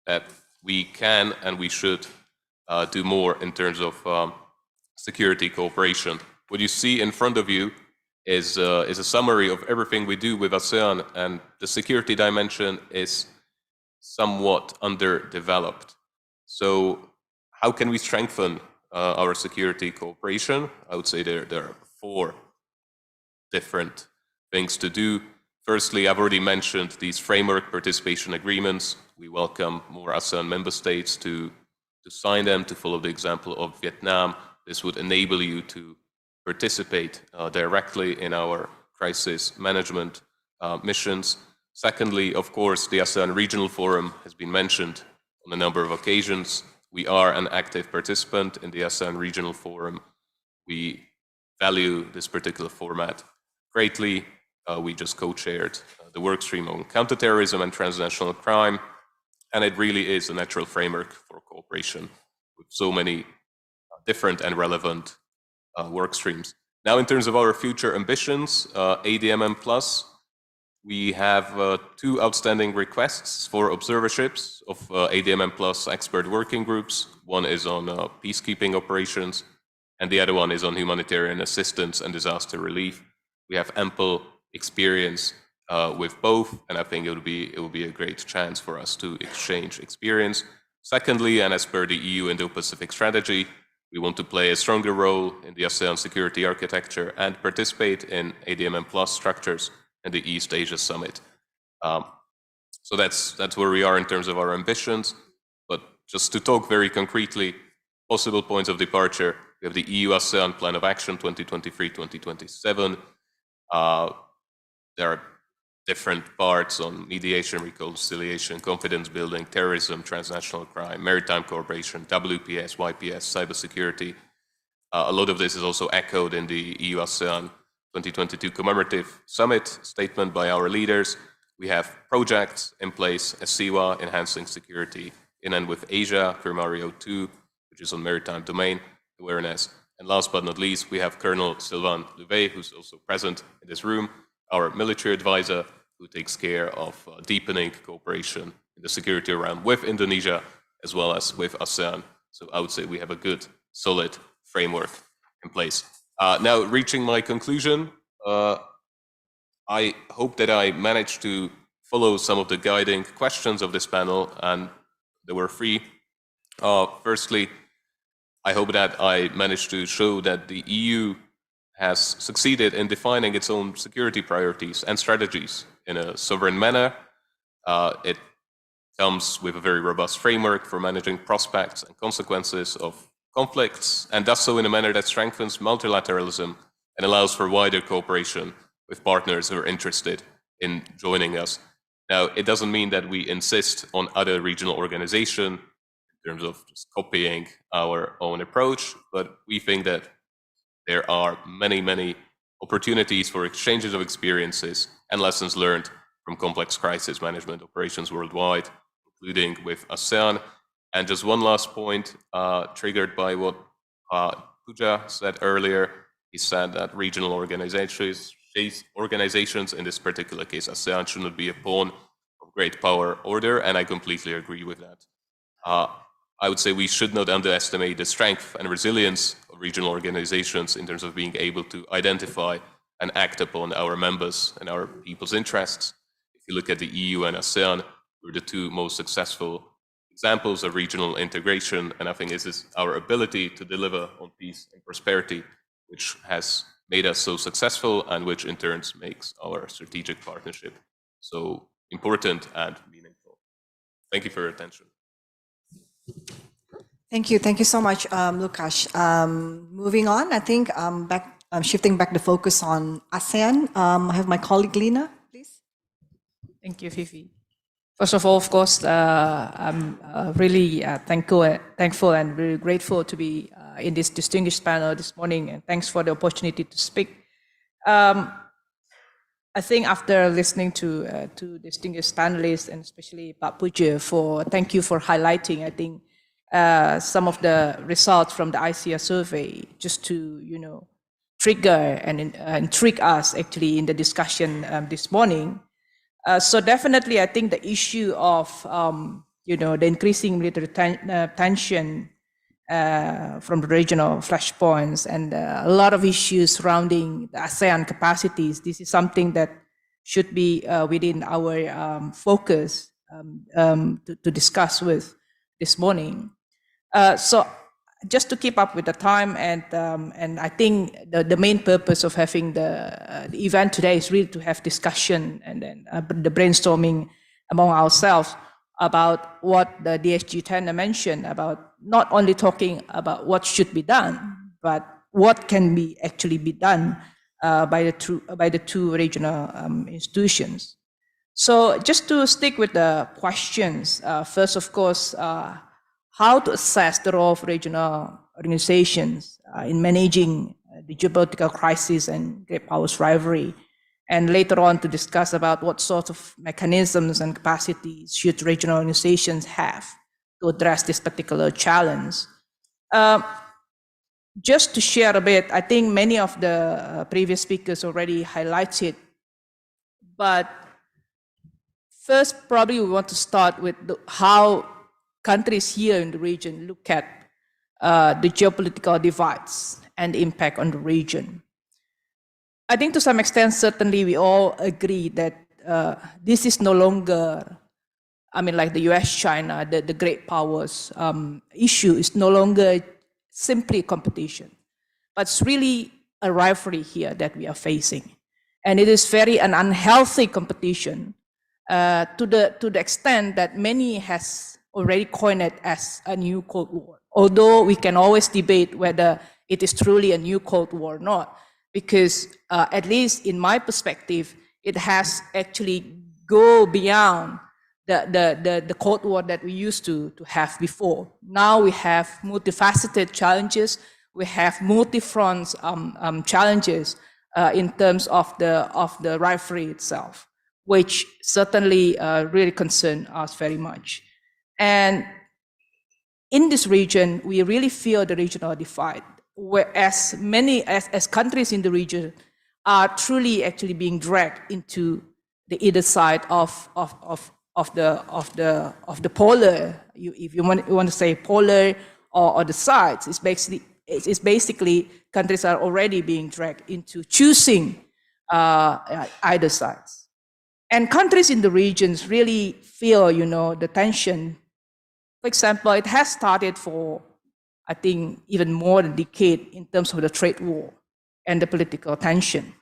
that we can and we should do more in terms of security cooperation. What you see in front of you is a summary of everything we do with ASEAN, and the security dimension is somewhat underdeveloped. So how can we strengthen our security cooperation? I would say there are 4 different things to do. Firstly, I've already mentioned these framework participation agreements. We welcome more ASEAN member states to sign them, to follow the example of Vietnam. This would enable you to participate directly in our crisis management missions. Secondly, of course, the ASEAN Regional Forum has been mentioned on a number of occasions. We are an active participant in the ASEAN Regional Forum. We value this particular format greatly. We just co-chaired the workstream on counterterrorism and transnational crime, and it really is a natural framework for cooperation with so many different and relevant work streams. Now, in terms of our future ambitions, ADMM+, we have 2 outstanding requests for observerships of ADMM+ expert working groups. One is on peacekeeping operations, and the other one is on humanitarian assistance and disaster relief. We have ample experience with both, and I think it will be a great chance for us to exchange experience. Secondly, and as per the EU Indo-Pacific strategy, we want to play a stronger role in the ASEAN security architecture and participate in ADMM+ structures and the East Asia Summit. So that's where we are in terms of our ambitions. But just to talk very concretely, possible points of departure, we have the EU-ASEAN Plan of Action 2023-2027. There are different parts on mediation, reconciliation, confidence building, terrorism, transnational crime, maritime cooperation, WPS, YPS, cybersecurity. A lot of this is also echoed in the EU-ASEAN 2022 commemorative summit statement by our leaders. We have projects in place, SIWA, enhancing security in and with Asia, Primario 2, which is on maritime domain awareness. And last but not least, we have Colonel Sylvain Louvet, who's also present in this room, our military advisor, who takes care of deepening cooperation in the security realm with Indonesia, as well as with ASEAN. So I would say we have a good, solid framework in place. Now, reaching my conclusion, I hope that I managed to follow some of the guiding questions of this panel, and there were 3. Firstly, I hope that I managed to show that the EU has succeeded in defining its own security priorities and strategies in a sovereign manner. It comes with a very robust framework for managing prospects and consequences of conflicts, and does so in a manner that strengthens multilateralism and allows for wider cooperation with partners who are interested in joining us. Now, it doesn't mean that we insist on other regional organizations in terms of just copying our own approach, but we think that there are many opportunities for exchanges of experiences and lessons learned from complex crisis management operations worldwide, including with ASEAN. And just one last point, triggered by what Puja said earlier. He said that regional organizations, in this particular case ASEAN, should not be a pawn of great power order, and I completely agree with that. I would say we should not underestimate the strength and resilience of regional organizations in terms of being able to identify and act upon our members and our people's interests. If you look at the EU and ASEAN, we're the two most successful examples of regional integration, and I think this is our ability to deliver on peace and prosperity, which has made us so successful and which in turn makes our strategic partnership so important and meaningful. Thank you for your attention. Thank you so much, Lukas. Moving on, I think shifting back the focus on ASEAN. I have my colleague Lina, please. Thank you, Fifi. First of all, of course, I'm really thankful and very grateful to be in this distinguished panel this morning, and thanks for the opportunity to speak. I think after listening to distinguished panelists, and especially Pak Puja, thank you for highlighting, I think, some of the results from the ICR survey, just to, trigger and intrigue us actually in the discussion this morning. So definitely, I think the issue of, the increasing military tension from the regional flashpoints and a lot of issues surrounding the ASEAN capacities, this is something that should be within our focus to discuss with this morning. So just to keep up with the time, and I think the main purpose of having the event today is really to have discussion and then the brainstorming among ourselves about what the DSG Tene mentioned about not only talking about what should be done, but what can actually be done by the two regional institutions. So just to stick with the questions, first, of course, how to assess the role of regional organizations in managing the geopolitical crisis and great powers rivalry, and later on to discuss about what sort of mechanisms and capacities should regional organizations have to address this particular challenge. Just to share a bit, I think many of the previous speakers already highlighted, but first probably we want to start with how countries here in the region look at the geopolitical divides and impact on the region. I think to some extent, certainly we all agree that this is no longer, like the US, China, the great powers issue is no longer simply competition, but it's really a rivalry here that we are facing. And it is very an unhealthy competition to the extent that many has already coined it as a new Cold War. Although we can always debate whether it is truly a new Cold War or not, because at least in my perspective, it has actually go beyond the Cold War that we used to have before. Now we have multifaceted challenges. We have multi-front challenges in terms of the rivalry itself, which certainly really concern us very much. And in this region, we really feel the regional divide, whereas many as countries in the region are truly actually being dragged into the either side of the polar, if you want to say polar or the sides. It's basically countries are already being dragged into choosing either sides, and countries in the regions really feel the tension. For example, it has started for, I think, even more than a decade in terms of the trade war and the political tension.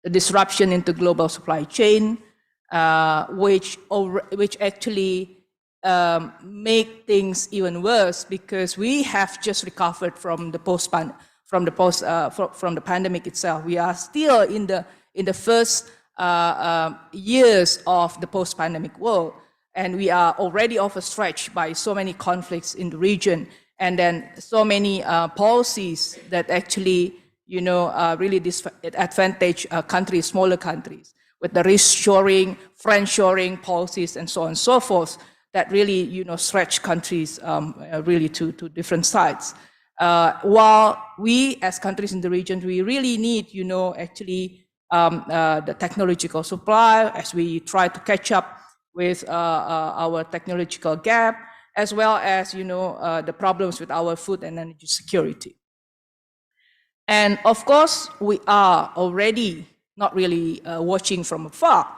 The disruption into global supply chain, which actually make things even worse because we have just recovered from the pandemic itself. We are still in the first years of the post-pandemic world. And we are already overstretched by so many conflicts in the region, and then so many policies that actually, really disadvantaged countries, smaller countries, with the reshoring, friendshoring policies, and so on and so forth, that really, stretch countries really to different sides. While we, as countries in the region, we really need, actually the technological supply as we try to catch up with our technological gap, as well as, the problems with our food and energy security. And of course, we are already not really watching from afar,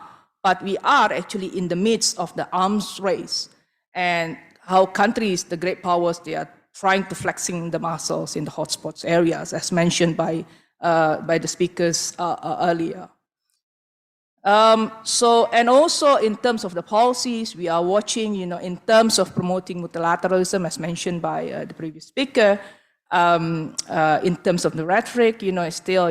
but we are actually in the midst of the arms race and how countries, the great powers, they are trying to flexing the muscles in the hotspots areas, as mentioned by the speakers earlier. And also in terms of the policies, we are watching, in terms of promoting multilateralism, as mentioned by the previous speaker, in terms of the rhetoric, still,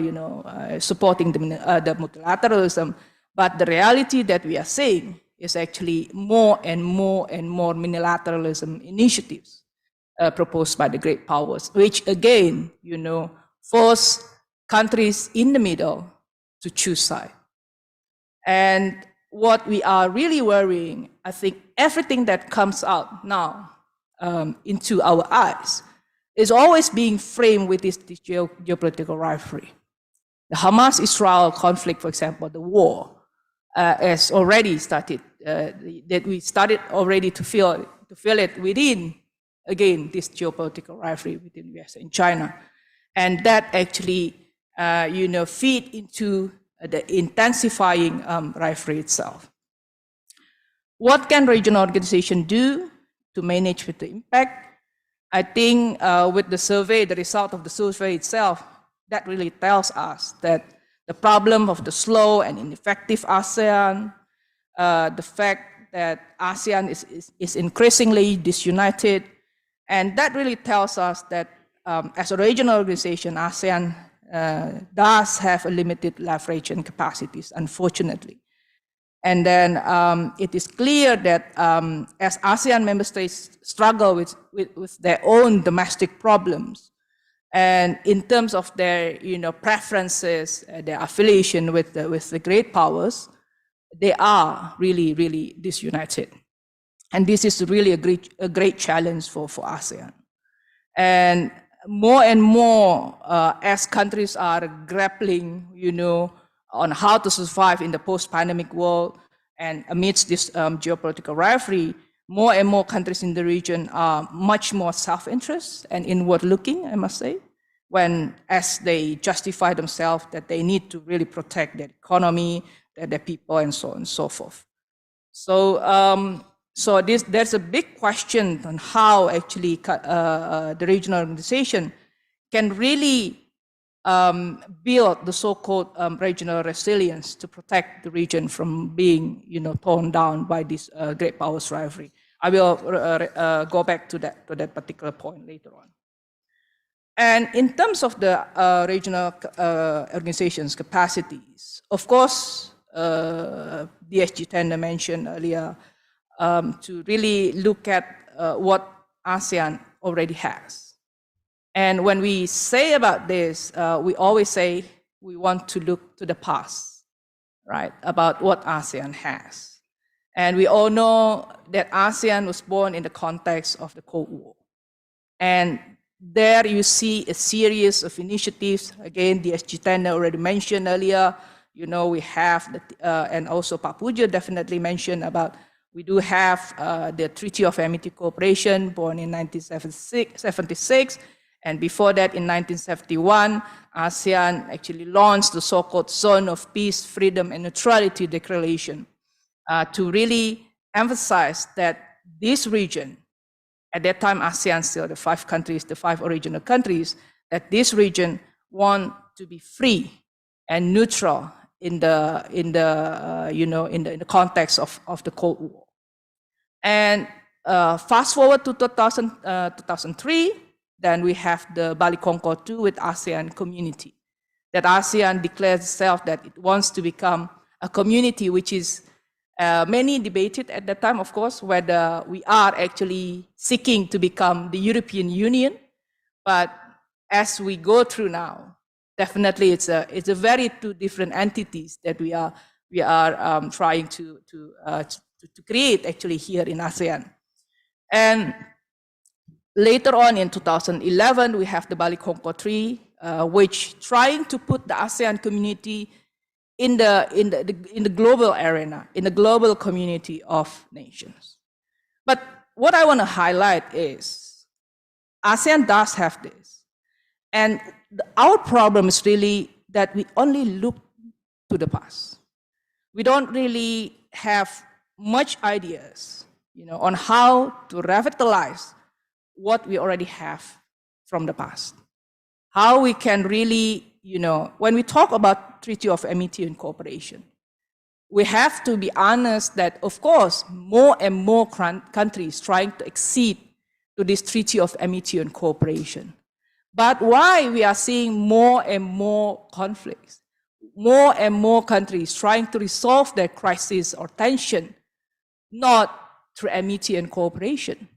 supporting the multilateralism. But the reality that we are seeing is actually more and more and more unilateralism initiatives proposed by the great powers, which again, force countries in the middle to choose side. And what we are really worrying, I think everything that comes out now into our eyes is always being framed with this geopolitical rivalry. The Hamas-Israel conflict, for example, the war, has already started, that we started already to feel it within, again, this geopolitical rivalry within the US and China. And that actually, feed into the intensifying rivalry itself. What can regional organizations do to manage with the impact? I think with the survey, the result of the survey itself, that really tells us that the problem of the slow and ineffective ASEAN, the fact that ASEAN is increasingly disunited, and that really tells us that as a regional organization, ASEAN does have a limited leverage and capacities, unfortunately. And then it is clear that as ASEAN member states struggle with their own domestic problems, and in terms of their preferences, their affiliation with the great powers, they are really, really disunited. And this is really a great challenge for ASEAN. And more, as countries are grappling, on how to survive in the post-pandemic world and amidst this geopolitical rivalry, more and more countries in the region are much more self-interest and inward-looking, I must say, as they justify themselves that they need to really protect their economy, their people, and so on and so forth. So, there's a big question on how actually the regional organization can really build the so-called regional resilience to protect the region from being, torn down by this great powers rivalry. I will go back to that particular point later on. And in terms of the regional organizations' capacities, of course, DSG Tene mentioned earlier to really look at what ASEAN already has. And when we say about this, we always say we want to look to the past, right, about what ASEAN has. And we all know that ASEAN was born in the context of the Cold War. And there you see a series of initiatives. Again, the DSG Tene already mentioned earlier. We have, and also Puja definitely mentioned about, we do have the Treaty of Amity Cooperation, born in 1976. And before that, in 1971, ASEAN actually launched the so-called Zone of Peace, Freedom, and Neutrality Declaration to really emphasize that this region, at that time, ASEAN still the 5 countries, the 5 original countries, that this region want to be free and neutral in the context of the Cold War. And fast forward to 2003, then we have the Bali Concord II with ASEAN community. That ASEAN declares itself that it wants to become a community, which is many debated at that time, of course, whether we are actually seeking to become the European Union. But as we go through now, definitely it's a very two different entities that we are trying to create actually here in ASEAN. And later on in 2011, we have the Bali Concord 3, which trying to put the ASEAN community in the global arena, in the global community of nations. But what I want to highlight is ASEAN does have this. And our problem is really that we only look to the past. We don't really have much ideas, on how to revitalize what we already have from the past. How we can really, when we talk about Treaty of Amity and Cooperation, we have to be honest that, of course, more and more countries trying to accede to this Treaty of Amity and Cooperation. But why we are seeing more and more conflicts, more and more countries trying to resolve their crisis or tension, not through amity and cooperation?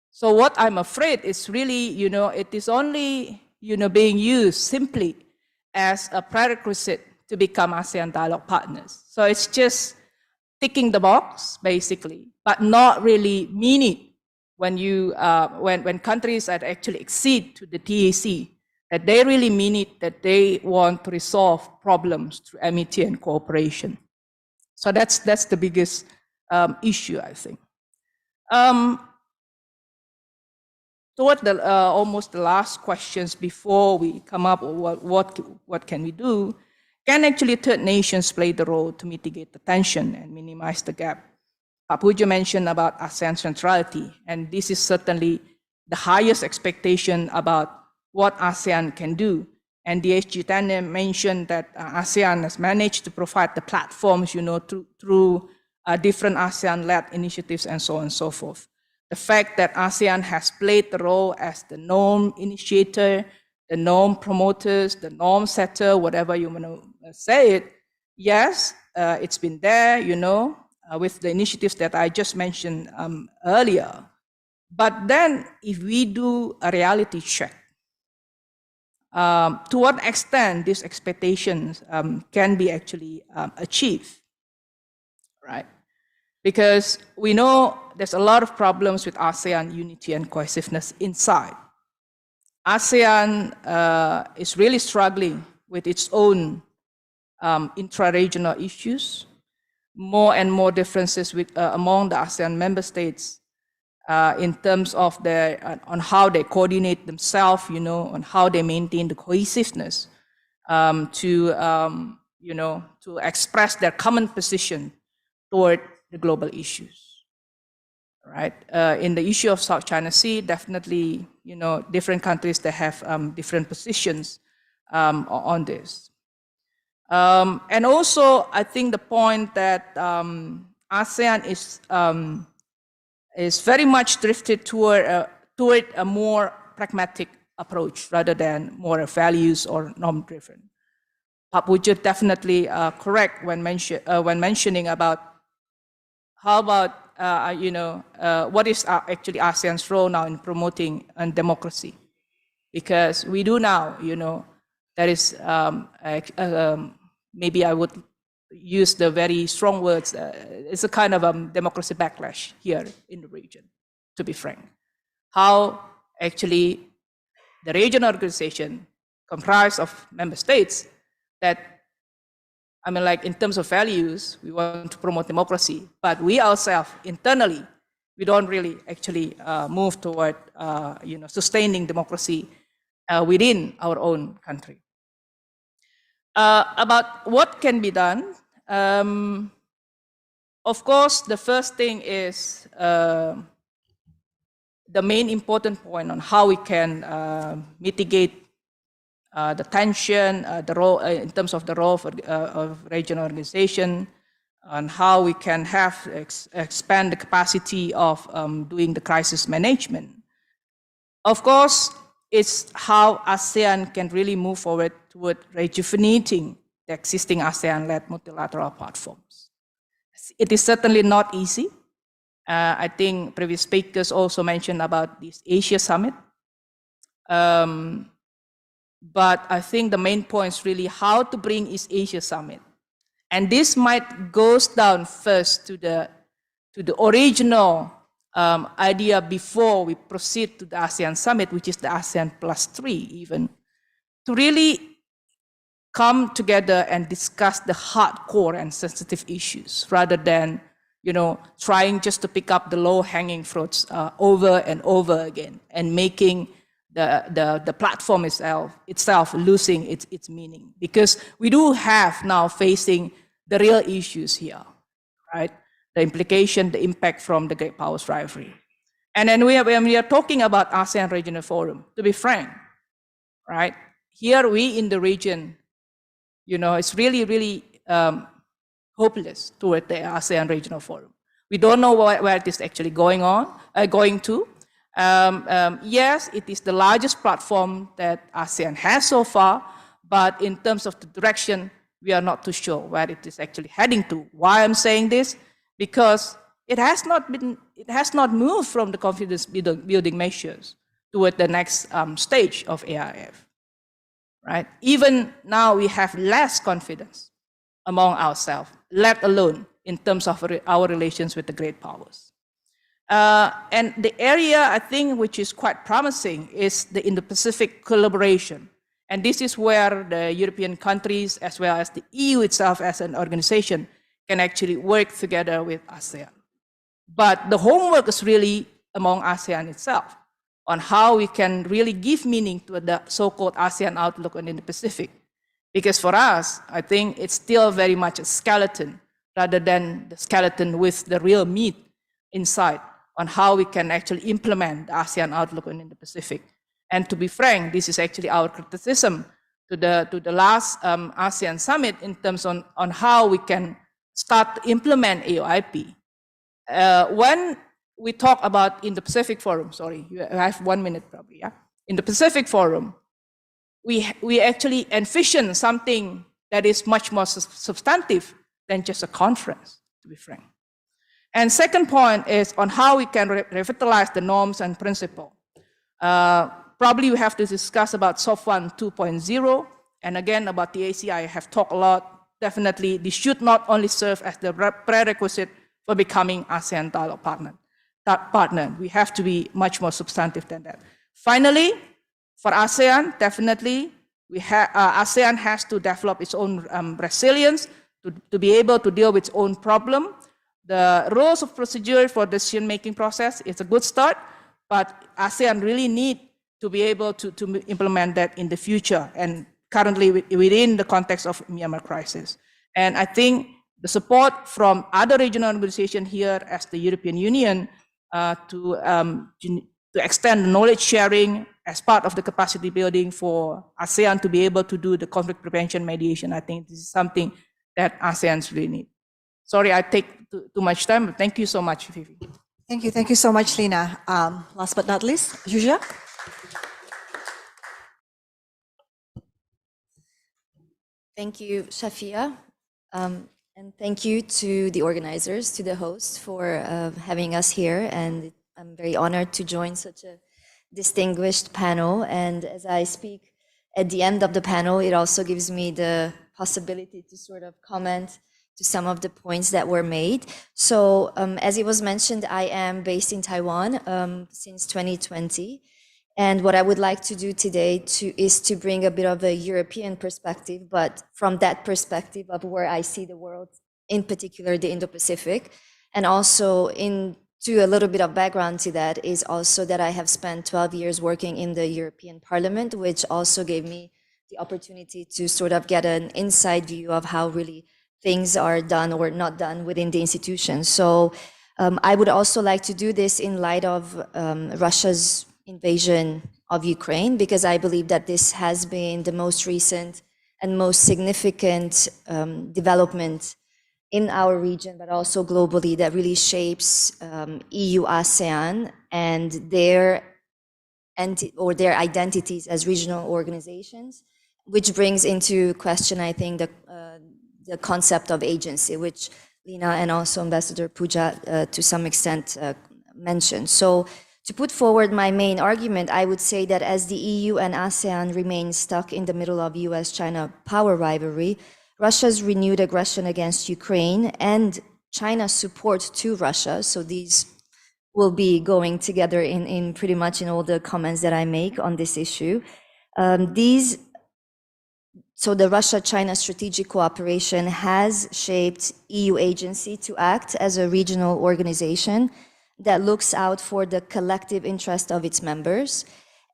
So what I'm afraid is really, it is only, being used simply as a prerequisite to become ASEAN dialogue partners. So it's just ticking the box, basically, but not really mean it when when countries that actually accede to the TAC, that they really mean it, that they want to resolve problems through amity and cooperation. So that's the biggest issue, I think. Toward the almost the last questions before we come up with what can we do, can actually third nations play the role to mitigate the tension and minimize the gap? Puja mentioned about ASEAN centrality, and this is certainly the highest expectation about what ASEAN can do. And DSG Tene mentioned that ASEAN has managed to provide the platforms, through different ASEAN-led initiatives and so on and so forth. The fact that ASEAN has played the role as the norm initiator, the norm promoters, the norm setter, whatever you want to say it, yes, it's been there, with the initiatives that I just mentioned earlier. But then if we do a reality check, to what extent these expectations can be actually achieved, right? Because we know there's a lot of problems with ASEAN unity and cohesiveness inside. ASEAN is really struggling with its own intra-regional issues, more and more differences among the ASEAN member states in terms of on how they coordinate themselves, on how they maintain the cohesiveness to express their common position toward the global issues, right? In the issue of South China Sea, definitely, different countries that have different positions on this. And also, I think the point that ASEAN is very much drifted toward a more pragmatic approach rather than more values or norm-driven. Puja definitely correct when mentioning about how about what is actually ASEAN's role now in promoting democracy, because we do now, there is maybe I would use the very strong words. It's a kind of democracy backlash here in the region, to be frank. How actually the regional organization comprised of member states that, in terms of values, we want to promote democracy, but we ourselves internally, we don't really actually move toward, sustaining democracy within our own country. About what can be done, of course, the first thing is the main important point on how we can mitigate the tension, the role in terms of the role of regional organization, and how we can expand the capacity of doing the crisis management. Of course, it's how ASEAN can really move forward toward rejuvenating the existing ASEAN-led multilateral platforms. It is certainly not easy. I think previous speakers also mentioned about this Asia Summit. but I think the main point is really how to bring East Asia Summit. And this might goes down first to the original idea before we proceed to the ASEAN Summit, which is the ASEAN +3 even, to really come together and discuss the hardcore and sensitive issues rather than, trying just to pick up the low-hanging fruits over and over again and making the platform itself losing its meaning. Because we do have now facing the real issues here, right? The implication, the impact from the great powers rivalry. And then when we are talking about ASEAN Regional Forum, to be frank, right? Here we in the region, it's really, really hopeless toward the ASEAN Regional Forum. We don't know where it is actually going to. Yes, it is the largest platform that ASEAN has so far, but in terms of the direction, we are not too sure where it is actually heading to. Why I'm saying this? Because it has not moved from the confidence building measures toward the next stage of ARF, right? Even now we have less confidence among ourselves, let alone in terms of our relations with the great powers. And the area I think which is quite promising is the Indo-Pacific collaboration. And this is where the European countries, as well as the EU itself as an organization, can actually work together with ASEAN. But the homework is really among ASEAN itself on how we can really give meaning to the so-called ASEAN outlook on Indo-Pacific. Because for us, I think it's still very much a skeleton rather than the skeleton with the real meat inside on how we can actually implement the ASEAN outlook on Indo-Pacific. And to be frank, this is actually our criticism to the last ASEAN summit in terms on how we can start to implement AOIP. When we talk about in the Pacific Forum, sorry, I have 1 minute probably, yeah? In the Pacific Forum, we actually envision something that is much more substantive than just a conference, to be frank. And second point is on how we can revitalize the norms and principles. Probably we have to discuss about SOF1 2.0, and again about the ACI, I have talked a lot. Definitely, this should not only serve as the prerequisite for becoming ASEAN dialogue partner. We have to be much more substantive than that. Finally, for ASEAN, definitely, ASEAN has to develop its own resilience to be able to deal with its own problem. The rules of procedure for decision-making process is a good start, but ASEAN really need to be able to implement that in the future and currently within the context of Myanmar crisis. And I think the support from other regional organizations here as the European Union to extend knowledge sharing as part of the capacity building for ASEAN to be able to do the conflict prevention mediation. I think this is something that ASEANs really need. Sorry, I take too much time, but thank you so much, Vivi. Thank you so much, Lina. Last but not least, Zsuzsa. Thank you, Shafia. And thank you to the organizers, to the host for having us here. And I'm very honored to join such a distinguished panel. And as I speak at the end of the panel, it also gives me the possibility to sort of comment to some of the points that were made. So as it was mentioned, I am based in Taiwan since 2020. And what I would like to do today is to bring a bit of a European perspective, but from that perspective of where I see the world, in particular the Indo-Pacific. And also into a little bit of background to that is also that I have spent 12 years working in the European Parliament, which also gave me the opportunity to sort of get an inside view of how really things are done or not done within the institutions. So I would also like to do this in light of Russia's invasion of Ukraine, because I believe that this has been the most recent and most significant development in our region, but also globally, that really shapes EU-ASEAN and their identities as regional organizations, which brings into question, I think, the concept of agency, which Lina and also Ambassador Puja to some extent mentioned. So To put forward my main argument, I would say that as the EU and ASEAN remain stuck in the middle of US-China power rivalry, Russia's renewed aggression against Ukraine and China's support to Russia, so these will be going together in pretty much in all the comments that I make on this issue. So the Russia-China strategic cooperation has shaped EU agency to act as a regional organization that looks out for the collective interest of its members,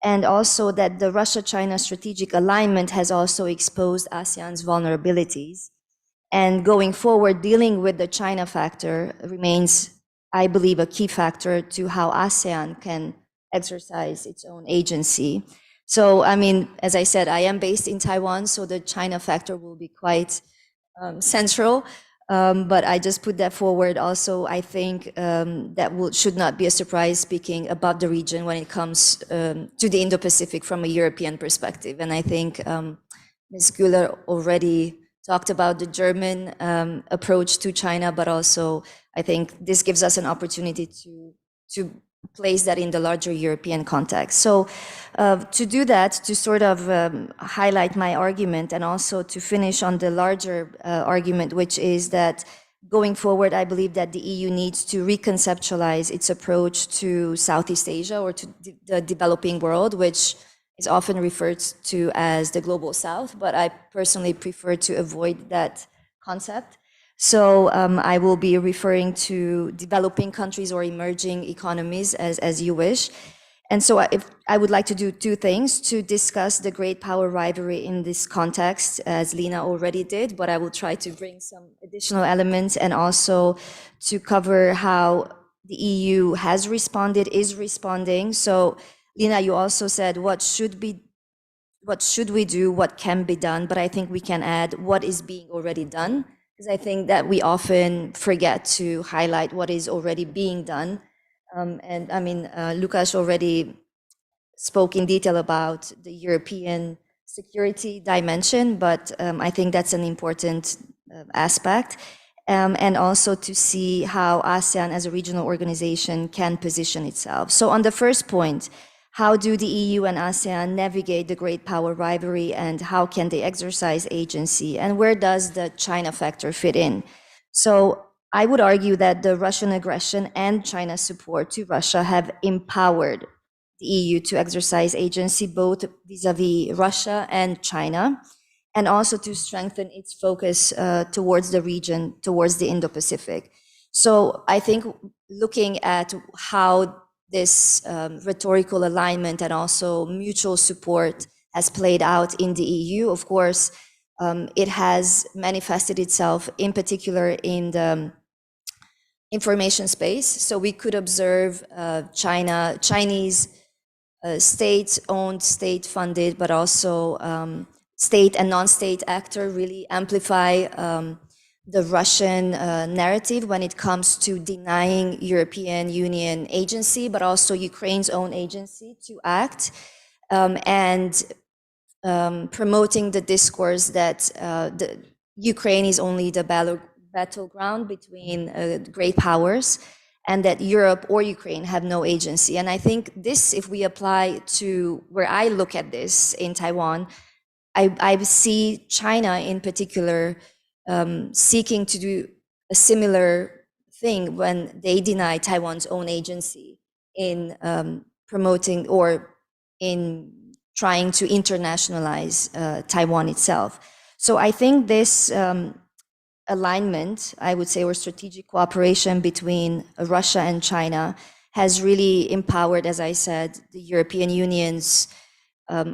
and also that the Russia-China strategic alignment has also exposed ASEAN's vulnerabilities. And going forward, dealing with the China factor remains, I believe, a key factor to how ASEAN can exercise its own agency. So, I mean, as I said, I am based in Taiwan, so the China factor will be quite central. But I just put that forward. Also, I think that should not be a surprise speaking about the region when it comes to the Indo-Pacific from a European perspective. And I think Ms. Güler already talked about the German approach to China, but also I think this gives us an opportunity to place that in the larger European context. So to do that, to sort of highlight my argument and also to finish on the larger argument, which is that going forward, I believe that the EU needs to reconceptualize its approach to Southeast Asia or to the developing world, which is often referred to as the global South, but I personally prefer to avoid that concept. So I will be referring to developing countries or emerging economies as you wish. And so I would like to do two things: to discuss the great power rivalry in this context, as Lina already did, but I will try to bring some additional elements, and also to cover how the EU has responded, is responding. So Lina, you also said what should we do, what can be done, but I think we can add what is being already done, because I think that we often forget to highlight what is already being done. And I mean, Lukas already spoke in detail about the European security dimension, but I think that's an important aspect. And also to see how ASEAN as a regional organization can position itself. So on the first point, how do the EU and ASEAN navigate the great power rivalry, and how can they exercise agency, and where does the China factor fit in? So I would argue that the Russian aggression and China's support to Russia have empowered the EU to exercise agency both vis-à-vis Russia and China, and also to strengthen its focus towards the region, towards the Indo-Pacific. So I think looking at how this rhetorical alignment and also mutual support has played out in the EU, of course, it has manifested itself in particular in the information space. So we could observe Chinese state-owned, state-funded, but also state and non-state actor really amplify the Russian narrative when it comes to denying European Union agency, but also Ukraine's own agency to act, and promoting the discourse that Ukraine is only the battleground between great powers, and that Europe or Ukraine have no agency. And I think this, if we apply to where I look at this in Taiwan, I see China in particular seeking to do a similar thing when they deny Taiwan's own agency in promoting or in trying to internationalize Taiwan itself. So I think this alignment, I would say, or strategic cooperation between Russia and China has really empowered, as I said, the European Union's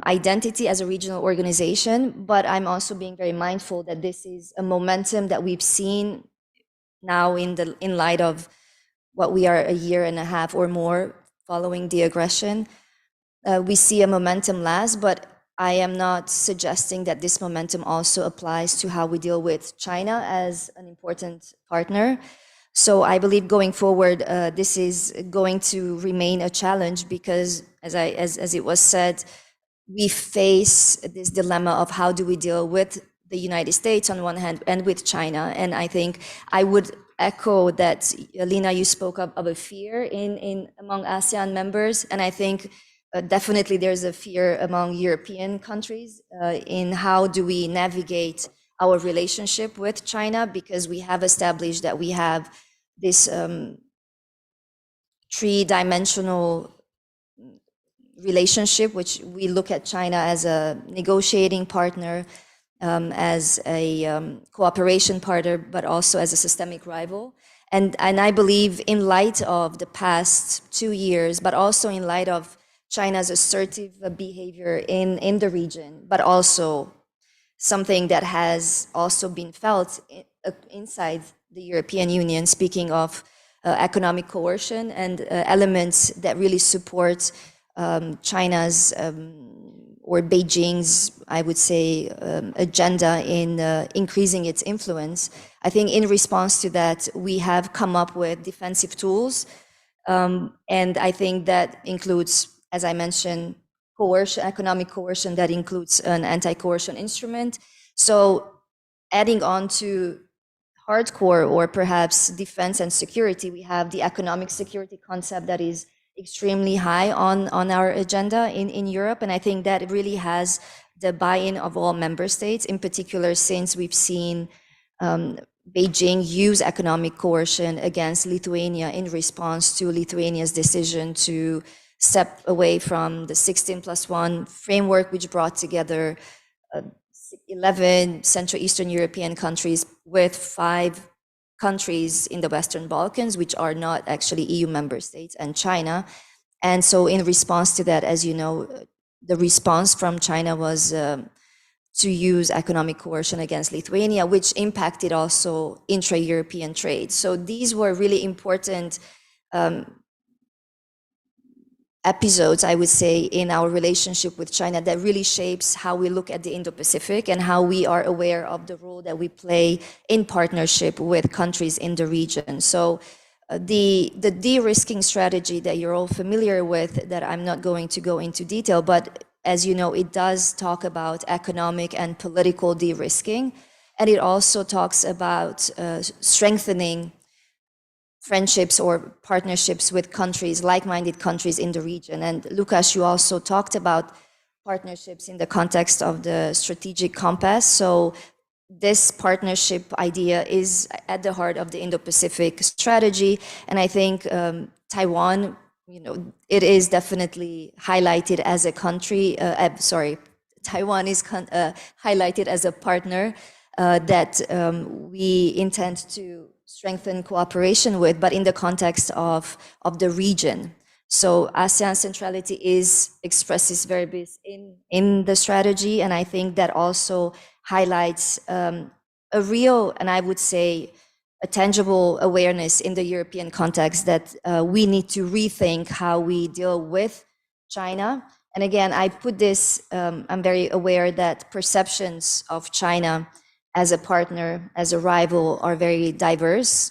identity as a regional organization, but I'm also being very mindful that this is a momentum that we've seen now in light of what we are a year and a half or more following the aggression. We see a momentum last, but I am not suggesting that this momentum also applies to how we deal with China as an important partner. So I believe going forward, this is going to remain a challenge because, as it was said, we face this dilemma of how do we deal with the United States on one hand and with China. And I think I would echo that, Lina, you spoke of a fear in among ASEAN members, and I think definitely there's a fear among European countries in how do we navigate our relationship with China, because we have established that we have this three-dimensional relationship, which we look at China as a negotiating partner, as a cooperation partner, but also as a systemic rival. And I believe in light of the past 2 years, but also in light of China's assertive behavior in the region, but also something that has also been felt inside the European Union, speaking of economic coercion and elements that really support China's or Beijing's, I would say, agenda in increasing its influence. I think in response to that, we have come up with defensive tools. And I think that includes, as I mentioned, coercion, economic coercion, that includes an anti-coercion instrument. So adding on to hardcore or perhaps defense and security, we have the economic security concept that is extremely high on our agenda in Europe. And I think that really has the buy-in of all member states, in particular, since we've seen Beijing use economic coercion against Lithuania in response to Lithuania's decision to step away from the 16+1 framework, which brought together 11 Central Eastern European countries with 5 countries in the Western Balkans, which are not actually EU member states, and China. And so in response to that, as you know, the response from China was to use economic coercion against Lithuania, which impacted also intra-European trade. So these were really important episodes, I would say, in our relationship with China that really shapes how we look at the Indo-Pacific and how we are aware of the role that we play in partnership with countries in the region. So the de-risking strategy that you're all familiar with, that I'm not going to go into detail, but as you know, it does talk about economic and political de-risking, and it also talks about strengthening friendships or partnerships with countries, like-minded countries in the region. And Lukas, you also talked about partnerships in the context of the strategic compass. So this partnership idea is at the heart of the Indo-Pacific strategy. And I think Taiwan, you know, it is definitely highlighted as a country, Taiwan is highlighted as a partner that we intend to strengthen cooperation with, but in the context of the region. So ASEAN centrality is expresses verbis in the strategy, and I think that also highlights a real, and I would say, a tangible awareness in the European context that we need to rethink how we deal with China. And again, I put this, I'm very aware that perceptions of China as a partner, as a rival, are very diverse,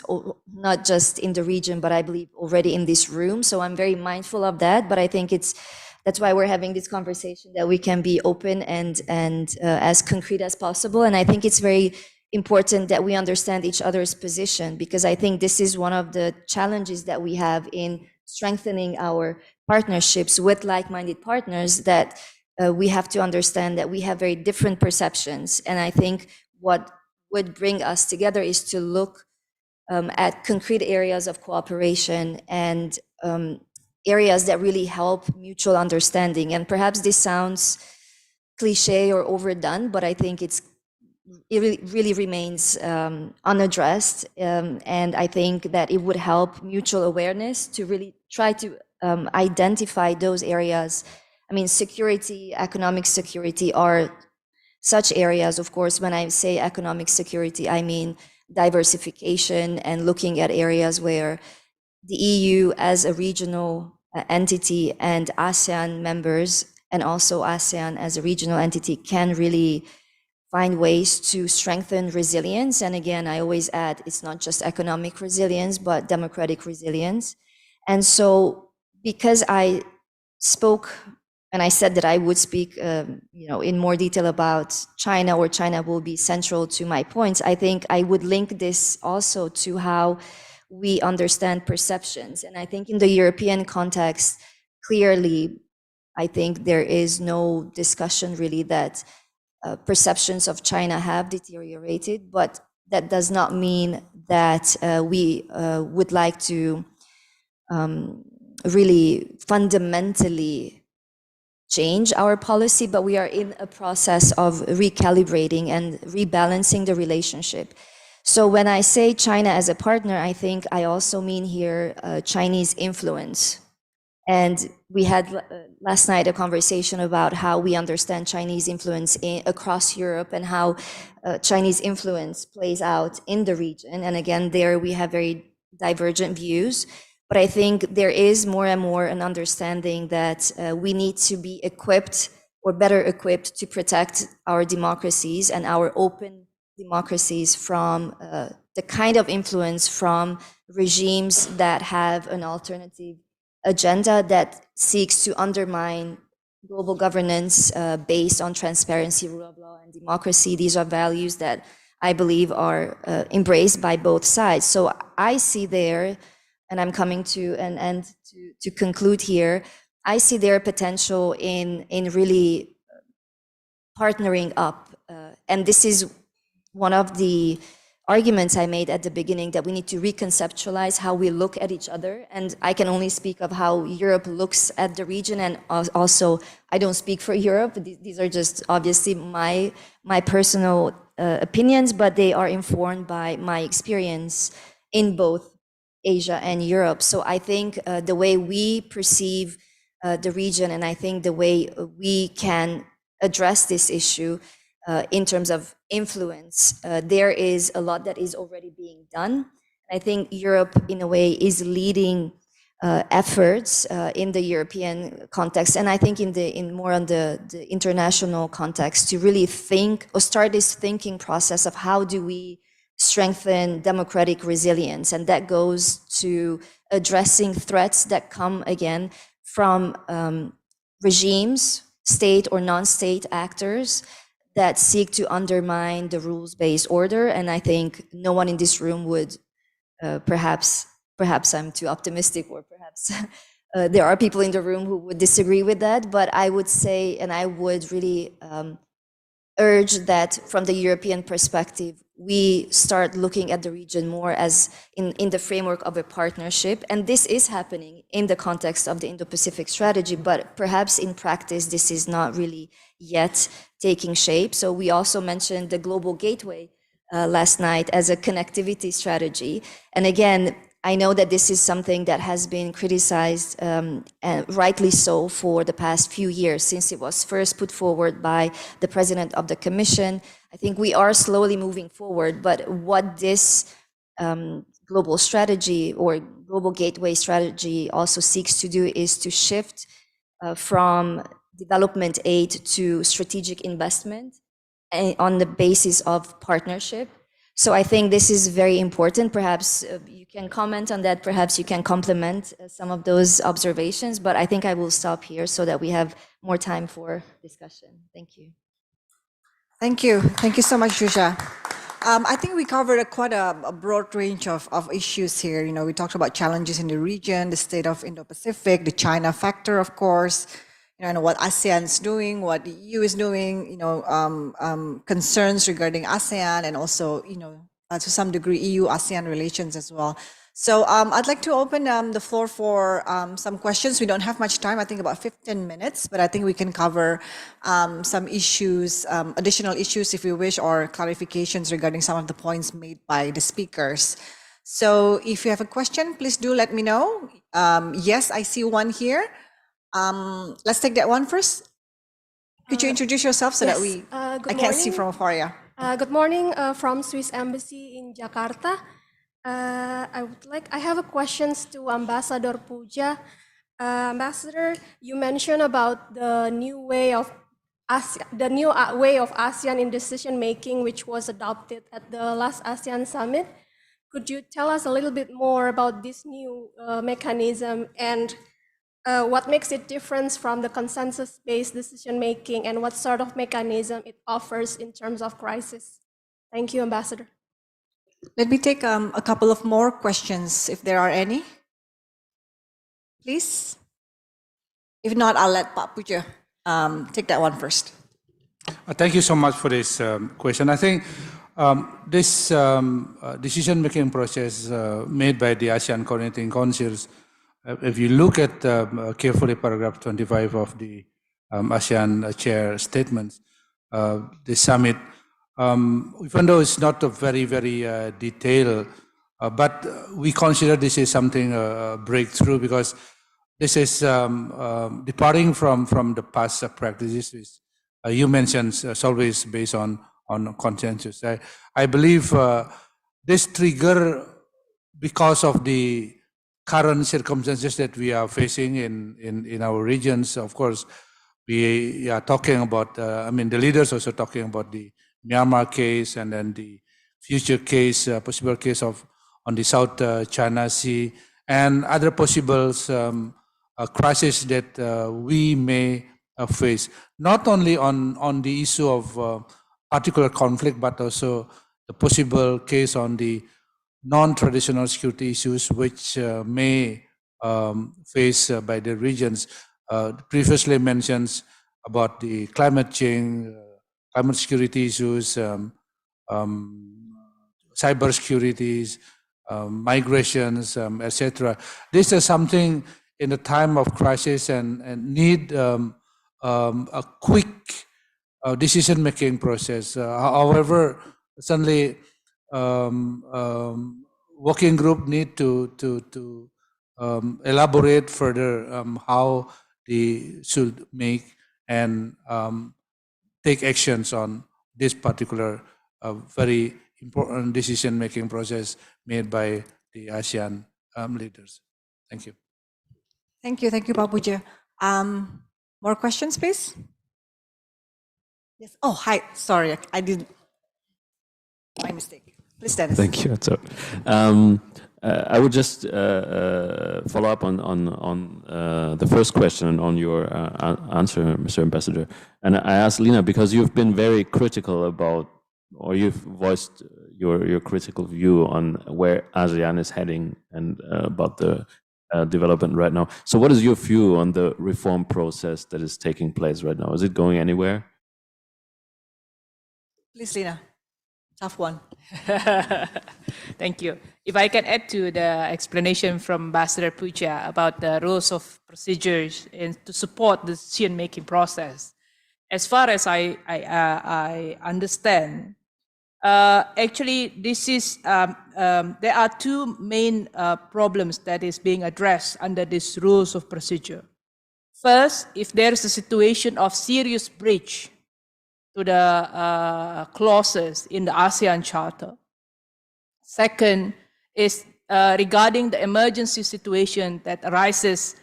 not just in the region, but I believe already in this room. So I'm very mindful of that, but I think that's why we're having this conversation, that we can be open and as concrete as possible. And I think it's very important that we understand each other's position, because I think this is one of the challenges that we have in strengthening our partnerships with like-minded partners, that we have to understand that we have very different perceptions. And I think what would bring us together is to look at concrete areas of cooperation and areas that really help mutual understanding. And perhaps this sounds cliche or overdone, but I think it really remains unaddressed. And I think that it would help mutual awareness to really try to identify those areas. I mean, security, economic security are such areas. Of course, when I say economic security, I mean diversification and looking at areas where the EU as a regional entity and ASEAN members, and also ASEAN as a regional entity, can really find ways to strengthen resilience. And again, I always add, it's not just economic resilience, but democratic resilience. And so because I spoke and I said that I would speak, in more detail about China, or China will be central to my points. I think I would link this also to how we understand perceptions. And I think in the European context, clearly, I think there is no discussion really that perceptions of China have deteriorated, but that does not mean that we would like to really fundamentally change our policy, but we are in a process of recalibrating and rebalancing the relationship. So when I say China as a partner, I think I also mean here Chinese influence. And we had last night a conversation about how we understand Chinese influence across Europe and how Chinese influence plays out in the region. And again, there we have very divergent views. But I think there is more and more an understanding that we need to be equipped, or better equipped, to protect our democracies and our open democracies from the kind of influence from regimes that have an alternative agenda that seeks to undermine global governance based on transparency, rule of law, and democracy. These are values that I believe are embraced by both sides. So I see there, and I'm coming to an end to conclude here, I see their potential in really partnering up. And this is one of the arguments I made at the beginning, that we need to reconceptualize how we look at each other. And I can only speak of how Europe looks at the region. And also, I don't speak for Europe. These are just obviously my personal opinions, but they are informed by my experience in both Asia and Europe. So I think the way we perceive the region, and I think the way we can address this issue in terms of influence, there is a lot that is already being done. I think Europe, in a way, is leading efforts in the European context, and I think in more on the international context, to really think or start this thinking process of how do we strengthen democratic resilience. And that goes to addressing threats that come, again, from regimes, state or non-state actors that seek to undermine the rules-based order. And I think no one in this room would, perhaps I'm too optimistic, or perhaps there are people in the room who would disagree with that, but I would say, and I would really urge that from the European perspective, we start looking at the region more as in the framework of a partnership. And this is happening in the context of the Indo-Pacific strategy, but perhaps in practice, this is not really yet taking shape. So we also mentioned the global gateway last night as a connectivity strategy. And again, I know that this is something that has been criticized, and rightly so, for the past few years since it was first put forward by the President of the Commission. I think we are slowly moving forward, but what this global strategy or global gateway strategy also seeks to do is to shift from development aid to strategic investment on the basis of partnership. So I think this is very important. Perhaps you can comment on that, perhaps you can complement some of those observations, but I think I will stop here so that we have more time for discussion. Thank you. Thank you. Thank you so much, Zsuzsa. I think we covered quite a broad range of issues here. You know, we talked about challenges in the region, the state of Indo-Pacific, the China factor, of course, you know, what ASEAN is doing, what the EU is doing, you know, concerns regarding ASEAN, and also, you know, to some degree, EU-ASEAN relations as well. So I'd like to open the floor for some questions. We don't have much time, I think about 15 minutes, but I think we can cover some issues, additional issues if you wish, or clarifications regarding some of the points made by the speakers. So if you have a question, please do let me know. Yes, I see one here. Let's take that one first. Could you introduce yourself so yes, that I can't see from afar, yeah. Good morning from Swiss Embassy in Jakarta. I have a questions to Ambassador Puja. Ambassador, you mentioned about the new way of ASEAN in decision making, which was adopted at the last ASEAN summit. Could you tell us a little bit more about this new mechanism, and what makes it different from the consensus-based decision-making, and what sort of mechanism it offers in terms of crisis? Thank you, Ambassador. Let me take a couple of more questions, if there are any. Please. If not, I'll let Pak Puja take that one first. Thank you so much for this question. I think this decision-making process made by the ASEAN Coordinating Councils, if you look at carefully paragraph 25 of the ASEAN chair statements, the summit, even though it's not a very, very detailed, but we consider this is something breakthrough, because this is departing from the past practices, which you mentioned is always based on consensus. I believe this trigger, because of the current circumstances that we are facing in our regions. Of course, we are talking about, I mean, the leaders also talking about the Myanmar case, and then the future case, possible case on the South China Sea, and other possible crisis that we may face, not only on the issue of particular conflict, but also the possible case on the non-traditional security issues which may face by the regions. Previously mentions about the climate change, climate security issues, cyber securities, migrations, etc. This is something in a time of crisis and need a quick decision-making process. However, certainly working group need to elaborate further how they should make and take actions on this particular very important decision-making process made by the ASEAN leaders. Thank you. Thank you, Pak Puja. More questions, please? Yes. Oh, hi. Sorry, I didn't. My mistake. Please, Denis. Thank you. So, I would just follow up on the first question on your answer, Mr. Ambassador. And I asked Lina, because you've been very critical about, or you've voiced your critical view on where ASEAN is heading and about the development right now. So what is your view on the reform process that is taking place right now? Is it going anywhere? Please, Lina. Tough one. Thank you. If I can add to the explanation from Ambassador Puja about the rules of procedures and to support the decision-making process, as far as I understand, actually this is there are two main problems that is being addressed under these rules of procedure. First, if there is a situation of serious breach to the clauses in the ASEAN Charter. Second is regarding the emergency situation that arises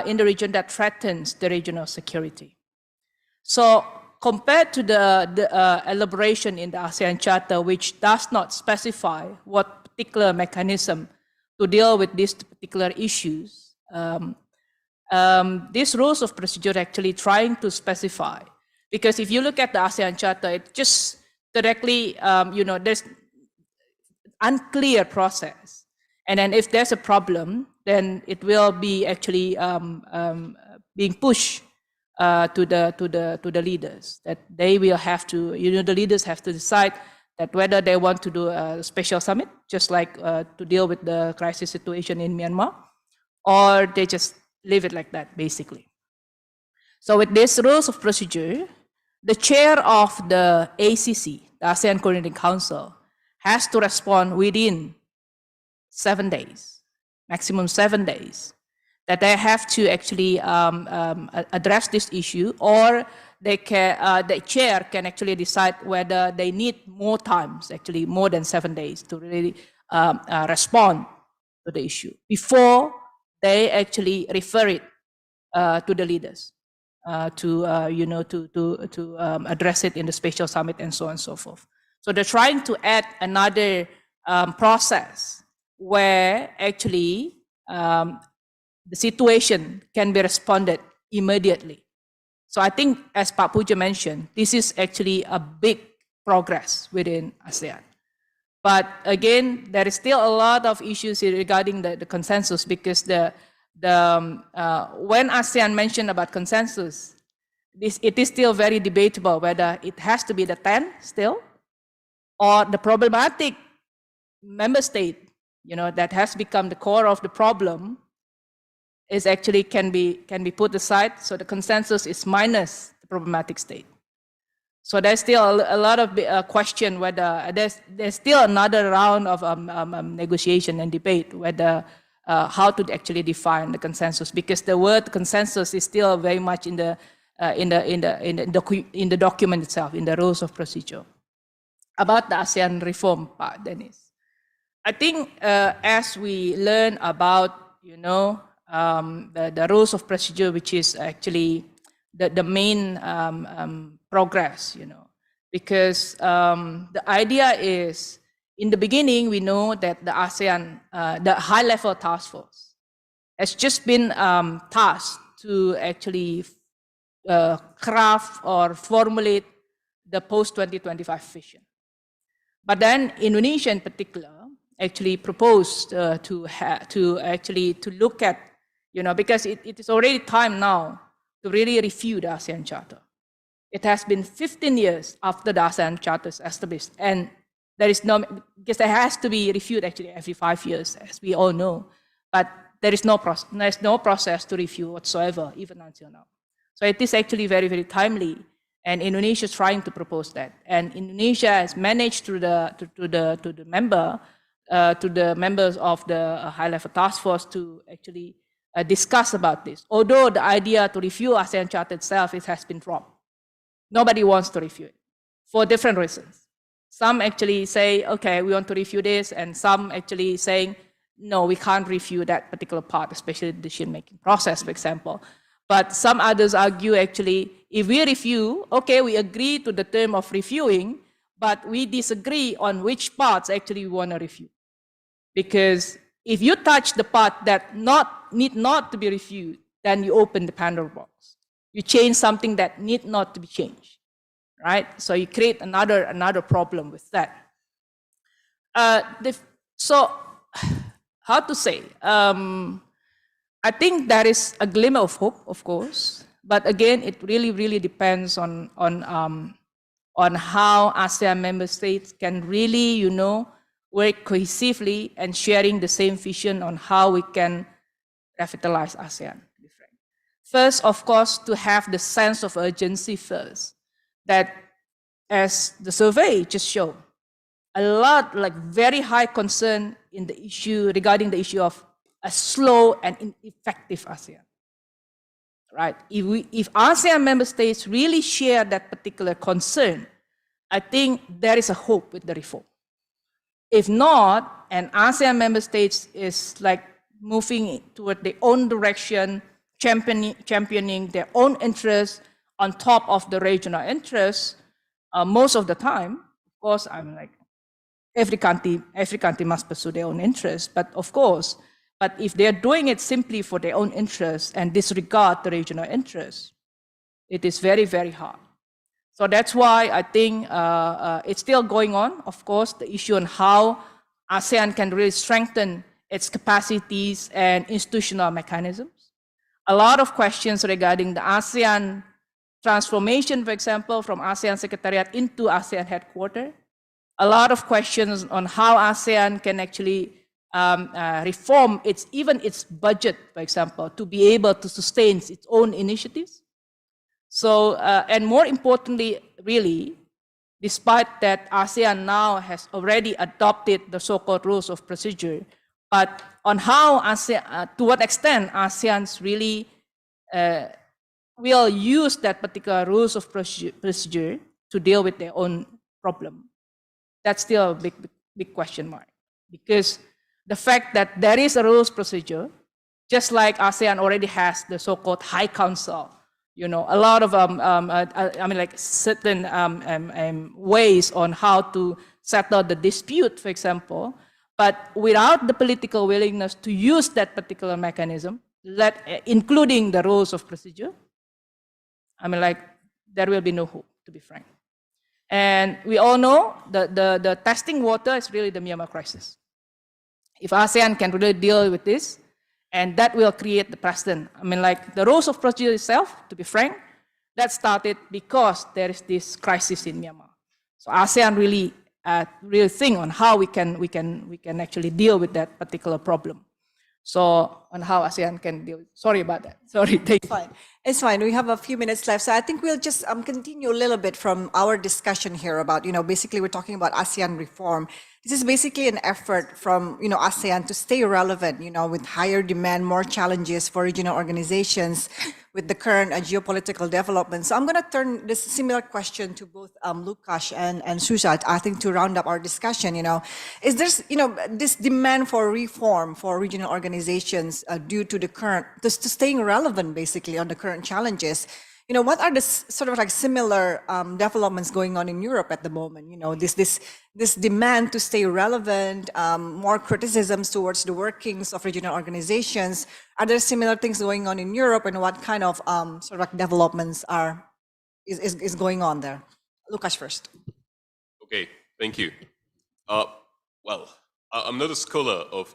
in the region that threatens the regional security. So compared to the elaboration in the ASEAN Charter, which does not specify what particular mechanism to deal with these particular issues, these rules of procedure actually trying to specify. Because if you look at the ASEAN Charter, it just directly, there's unclear process. And then if there's a problem, then it will be actually being pushed to the leaders. That they will have to, the leaders have to decide that whether they want to do a special summit, just like to deal with the crisis situation in Myanmar, or they just leave it like that, basically. So with these rules of procedure, the chair of the ACC, the ASEAN Coordinating Council, has to respond within 7 days, maximum 7 days, that they have to actually address this issue, or they can, the chair can actually decide whether they need more times, actually more than 7 days, to really respond to the issue before they actually refer it to the leaders. To address it in the special summit and so on and so forth. So they're trying to add another process where actually the situation can be responded immediately. So I think, as Pak Puja mentioned, this is actually a big progress within ASEAN. But again, there is still a lot of issues regarding the consensus, because when ASEAN mentioned about consensus, it is still very debatable whether it has to be the 10 still, or the problematic member state, that has become the core of the problem, is actually can be put aside. So the consensus is minus the problematic state. So there's still a lot of question whether there's still another round of negotiation and debate whether how to actually define the consensus, because the word consensus is still very much in the document itself, in the rules of procedure. About the ASEAN reform part, Denis, I think as we learn about the rules of procedure, which is actually the main progress, because the idea is, in the beginning, we know that the ASEAN, the high-level task force, has just been tasked to actually craft or formulate the post-2025 vision. But then Indonesia in particular actually proposed to look at, because it is already time now to really review the ASEAN Charter. It has been 15 years after the ASEAN Charter is established, and there is no, because it has to be reviewed actually every 5 years, as we all know, but there is no process to review whatsoever, even until now. So it is actually very, very timely, and Indonesia is trying to propose that, and Indonesia has managed to the members of the high-level task force to actually discuss about this. Although the idea to review ASEAN Charter itself has been dropped. Nobody wants to review it for different reasons. Some actually say, okay, we want to review this, and some actually saying, no, we can't review that particular part, especially the decision-making process, for example. But some others argue actually, if we review, okay, we agree to the term of reviewing, but we disagree on which parts actually we want to review. Because if you touch the part that need not to be reviewed, then you open the Pandora box. You change something that need not to be changed, right? So you create another problem with that. So how to say? I think there is a glimmer of hope, of course, but again, it really depends on how ASEAN member states can really, work cohesively and sharing the same vision on how we can revitalize ASEAN. First, of course, to have the sense of urgency first, that as the survey just showed, a lot, very high concern in the issue, regarding the issue of a slow and ineffective ASEAN, right? If ASEAN member states really share that particular concern, I think there is a hope with the reform. If not, and ASEAN member states is moving toward their own direction, championing their own interests on top of the regional interests, most of the time, of course, every country must pursue their own interests, but if they're doing it simply for their own interests and disregard the regional interests, it is very, very hard. So that's why I think it's still going on, of course, the issue on how ASEAN can really strengthen its capacities and institutional mechanisms. A lot of questions regarding the ASEAN transformation, for example, from ASEAN Secretariat into ASEAN headquarters. A lot of questions on how ASEAN can actually reform even its budget, for example, to be able to sustain its own initiatives. So, and more importantly, really, despite that ASEAN now has already adopted the so-called rules of procedure, but on how ASEAN, to what extent ASEAN's really will use that particular rules of procedure to deal with their own problem, that's still a big question mark. Because the fact that there is a rules procedure, just like ASEAN already has the so-called High Council, a lot of certain ways on how to settle the dispute, for example, but without the political willingness to use that particular mechanism, including the rules of procedure, I mean, like, there will be no hope, to be frank. And we all know the testing water is really the Myanmar crisis. If ASEAN can really deal with this, and that will create the precedent. I mean, like, the rules of procedure itself, to be frank, that started because there is this crisis in Myanmar. So ASEAN really think on how we can actually deal with that particular problem. So on how ASEAN can deal. Sorry about that. Sorry. It's fine. It's fine. We have a few minutes left, so I think we'll just continue a little bit from our discussion here about, basically we're talking about ASEAN reform. This is basically an effort from, ASEAN to stay relevant, with higher demand, more challenges for regional organizations with the current geopolitical developments. So I'm going to turn this similar question to both Lukas and Zsuzsa, I think, to round up our discussion. Is there, this demand for reform for regional organizations due to the current, to staying relevant basically on the current challenges? What are the sort of like similar developments going on in Europe at the moment? This demand to stay relevant, more criticisms towards the workings of regional organizations. Are there similar things going on in Europe, and what kind of sort of like developments is going on there? Lukas first. Okay, thank you. Well, I'm not a scholar of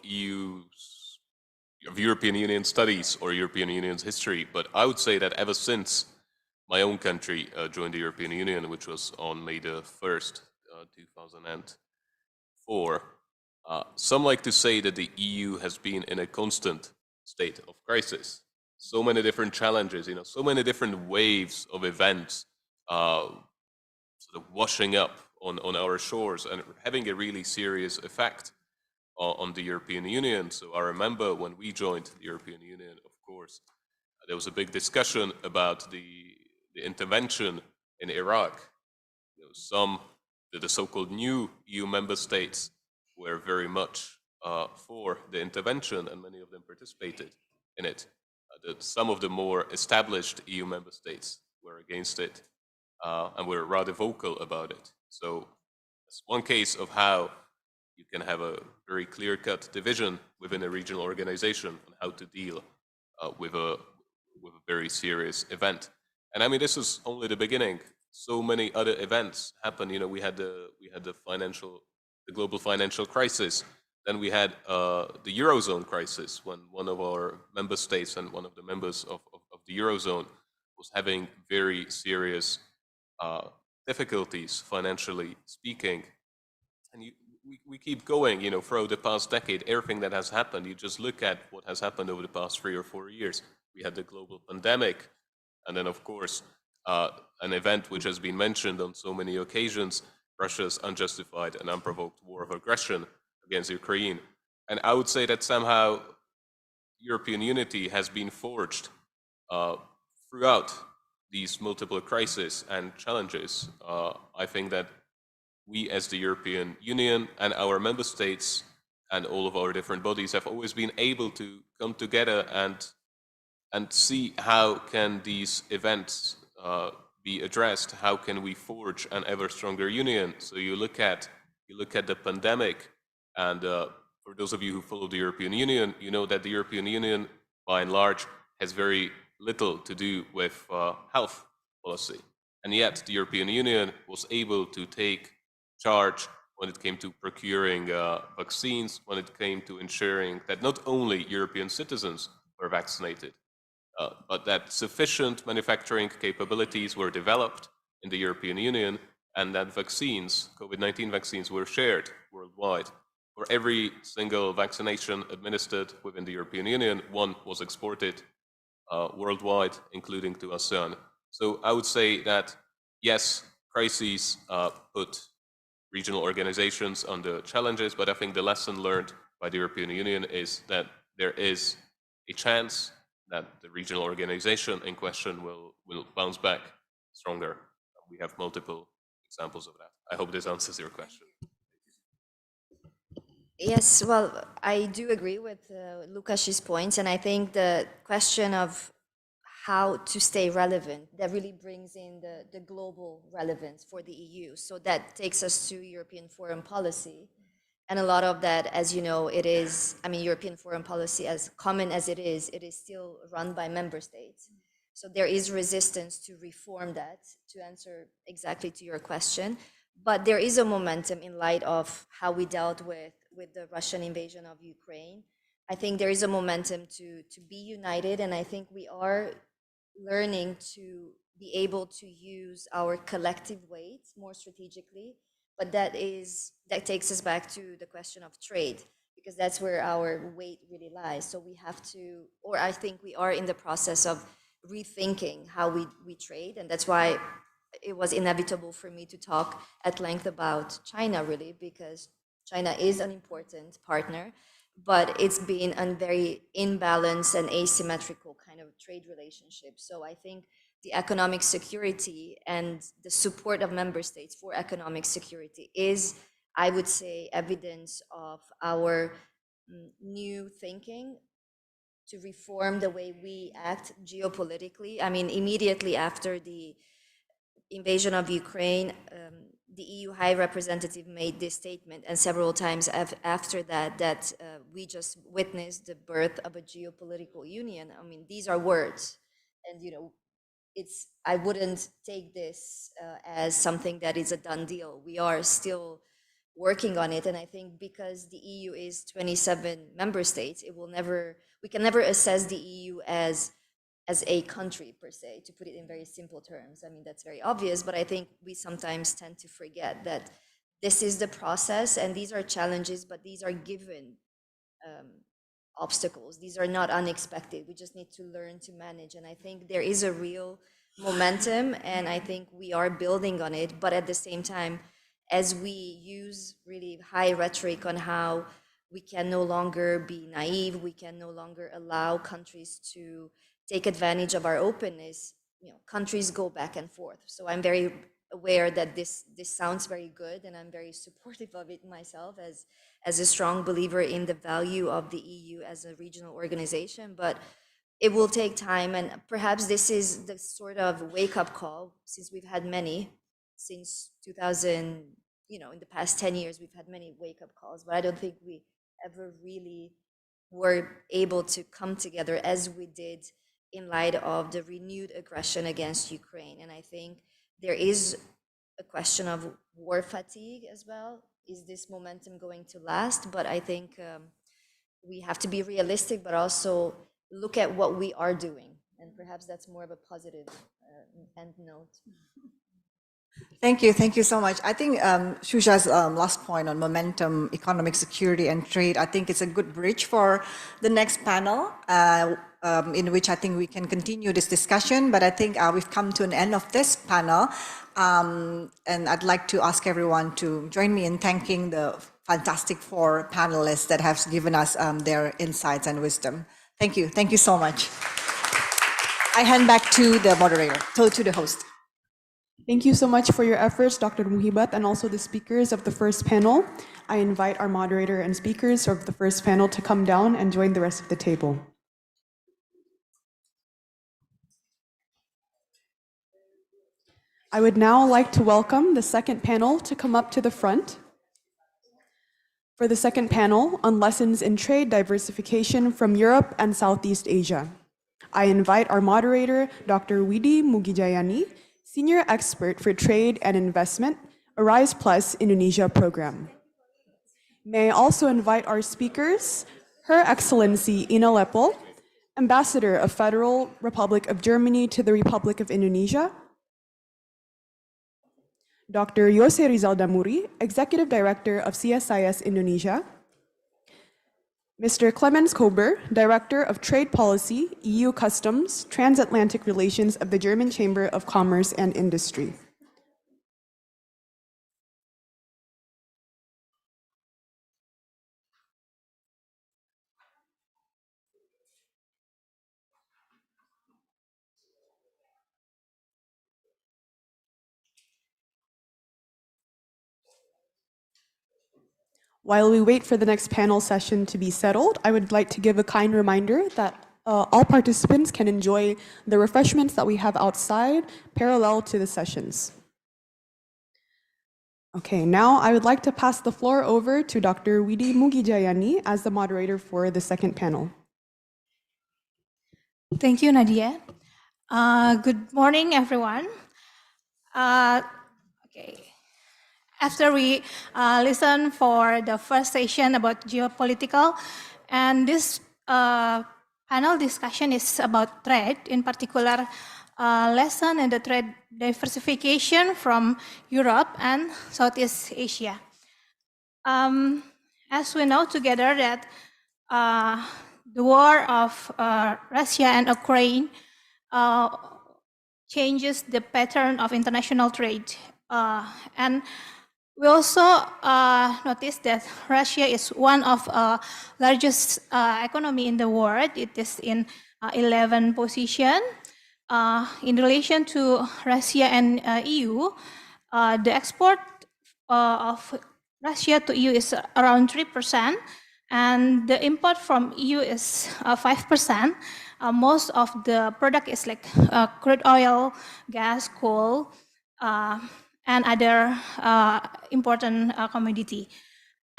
European Union studies or European Union's history, but I would say that ever since my own country joined the European Union, which was on May the 1st, 2004, some like to say that the EU has been in a constant state of crisis. So many different challenges, so many different waves of events sort of washing up on our shores and having a really serious effect on the European Union. So I remember when we joined the European Union, of course, there was a big discussion about the intervention in Iraq. The so-called new EU member states were very much for the intervention, and many of them participated in it. Some of the more established EU member states were against it and were rather vocal about it. So it's one case of how you can have a very clear-cut division within a regional organization on how to deal with a very serious event. And I mean, this is only the beginning. So many other events happened. We had the global financial crisis. Then we had the Eurozone crisis, when one of our member states and one of the members of the Eurozone was having very serious difficulties, financially speaking. And we keep going, throughout the past decade, everything that has happened. You just look at what has happened over the past 3 or 4 years. We had the global pandemic, and then, of course, an event which has been mentioned on so many occasions, Russia's unjustified and unprovoked war of aggression against Ukraine. And I would say that somehow European unity has been forged throughout these multiple crises and challenges. I think that we as the European Union and our member states and all of our different bodies have always been able to come together and see how can these events be addressed, how can we forge an ever stronger union. So you look at the pandemic, and for those of you who follow the European Union, you know that the European Union, by and large, has very little to do with health policy. And yet the European Union was able to take charge when it came to procuring vaccines, when it came to ensuring that not only European citizens were vaccinated, but that sufficient manufacturing capabilities were developed in the European Union, and that vaccines, COVID-19 vaccines, were shared worldwide. For every single vaccination administered within the European Union, one was exported worldwide, including to ASEAN. So I would say that, yes, crises put regional organizations under challenges, but I think the lesson learned by the European Union is that there is a chance that the regional organization in question will bounce back stronger. We have multiple examples of that. I hope this answers your question. Yes, well, I do agree with Lukas's points, and I think the question of how to stay relevant, that really brings in the global relevance for the EU. So that takes us to European foreign policy. And a lot of that, as you know, it is, I mean, European foreign policy, as common as it is still run by member states. So there is resistance to reform that, to answer exactly to your question. But there is a momentum in light of how we dealt with the Russian invasion of Ukraine. I think there is a momentum to be united, and I think we are learning to be able to use our collective weight more strategically. But that takes us back to the question of trade, because that's where our weight really lies. So we have to, or I think we are in the process of rethinking how we trade, and that's why it was inevitable for me to talk at length about China, really, because China is an important partner, but it's been a very imbalanced and asymmetrical kind of trade relationship. So I think the economic security and the support of member states for economic security is, I would say, evidence of our new thinking to reform the way we act geopolitically. I mean, immediately after the invasion of Ukraine, the EU High Representative made this statement, and several times after that, we just witnessed the birth of a geopolitical union. I mean, these are words, and I wouldn't take this as something that is a done deal. We are still working on it, and I think because the EU is 27 member states, we can never assess the EU as a country per se, to put it in very simple terms. I mean, that's very obvious, but I think we sometimes tend to forget that this is the process, and these are challenges, but these are given obstacles. These are not unexpected. We just need to learn to manage, and I think there is a real momentum, and I think we are building on it, but at the same time, as we use really high rhetoric on how we can no longer be naive, we can no longer allow countries to take advantage of our openness, countries go back and forth. So I'm very aware that this sounds very good, and I'm very supportive of it myself as a strong believer in the value of the EU as a regional organization, but it will take time, and perhaps this is the sort of wake-up call, since we've had many, since 2000, in the past 10 years, we've had many wake-up calls, but I don't think we ever really were able to come together as we did in light of the renewed aggression against Ukraine. And I think there is a question of war fatigue as well. Is this momentum going to last? But I think we have to be realistic, but also look at what we are doing. And perhaps that's more of a positive end note. Thank you so much. I think Zsuzsa's last point on momentum, economic security, and trade, I think it's a good bridge for the next panel, in which I think we can continue this discussion. But I think we've come to an end of this panel, and I'd like to ask everyone to join me in thanking the fantastic 4 panelists that have given us their insights and wisdom. Thank you so much. I hand back to the moderator, to the host. Thank you so much for your efforts, Dr. Muhibat, and also the speakers of the first panel. I invite our moderator and speakers of the first panel to come down and join the rest of the table. I would now like to welcome the second panel to come up to the front. For the second panel on lessons in trade diversification from Europe and Southeast Asia, I invite our moderator, Dr. Widi Mugijayani, Senior Expert for Trade and Investment, Arise Plus Indonesia Program. May I also invite our speakers, Her Excellency Ina Lepel, Ambassador of Federal Republic of Germany to the Republic of Indonesia, Dr. Yose Rizal Damuri, Executive Director of CSIS Indonesia, Mr. Clemens Kober, Director of Trade Policy, EU Customs, Transatlantic Relations of the German Chamber of Commerce and Industry. While we wait for the next panel session to be settled, I would like to give a kind reminder that all participants can enjoy the refreshments that we have outside parallel to the sessions. Okay, now I would like to pass the floor over to Dr. Widi Mugijayani as the moderator for the second panel. Thank you, Nadia. Good morning, everyone. Okay. After we listen for the first session about geopolitical, and this panel discussion is about trade, in particular lesson in the trade diversification from Europe and Southeast Asia. As we know together that the war of Russia and Ukraine changes the pattern of international trade. And we also noticed that Russia is one of largest economy in the world. It is in 11th position. In relation to Russia and EU, the export of Russia to EU is around 3%, and the import from EU is 5%. Most of the product is like crude oil, gas, coal, and other important commodity.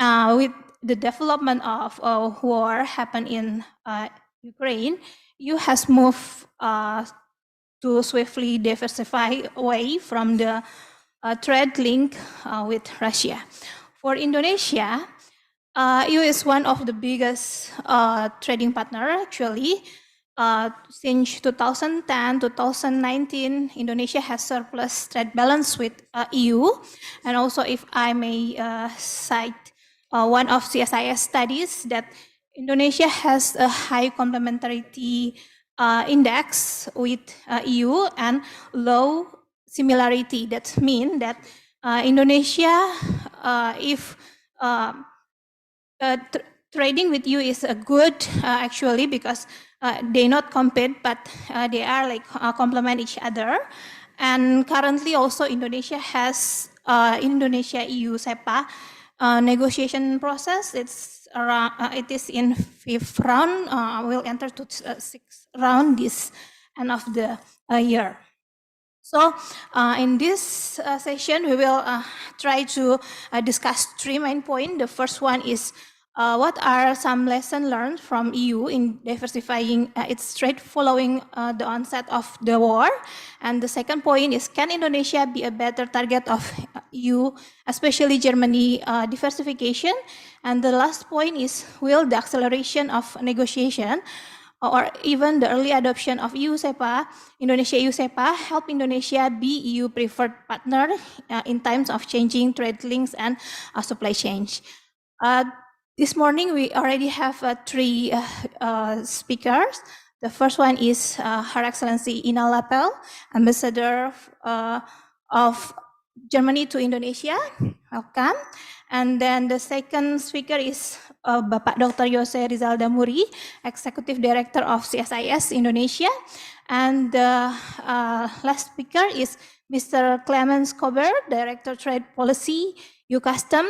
With the development of war happen in Ukraine, EU has moved to swiftly diversify away from the trade link with Russia. For Indonesia, EU is one of the biggest trading partner actually. Since 2010, 2019, Indonesia has surplus trade balance with EU. And also, if I may cite one of CSIS studies, that Indonesia has a high complementarity index with EU and low similarity. That means that Indonesia, if trading with you is a good actually, because they not compete, but they are like complement each other. And currently also Indonesia has Indonesia EU SEPA negotiation process. It's around, it is in 5th round. We'll enter to 6th round this end of the year. So in this session, we will try to discuss 3 main points. The first one is what are some lessons learned from EU in diversifying its trade following the onset of the war? And the second point is, can Indonesia be a better target of EU, especially Germany diversification? And the last point is, will the acceleration of negotiation or even the early adoption of EU SEPA, Indonesia EU SEPA, help Indonesia be EU preferred partner in times of changing trade links and supply chain? This morning, we already have 3 speakers. The first one is Her Excellency Ina Lapel, Ambassador of Germany to Indonesia. Welcome. And then the second speaker is Bapak Dr. Yose Rizal Damuri, Executive Director of CSIS Indonesia. And the last speaker is Mr. Clemens Kober, Director Trade Policy, EU Custom,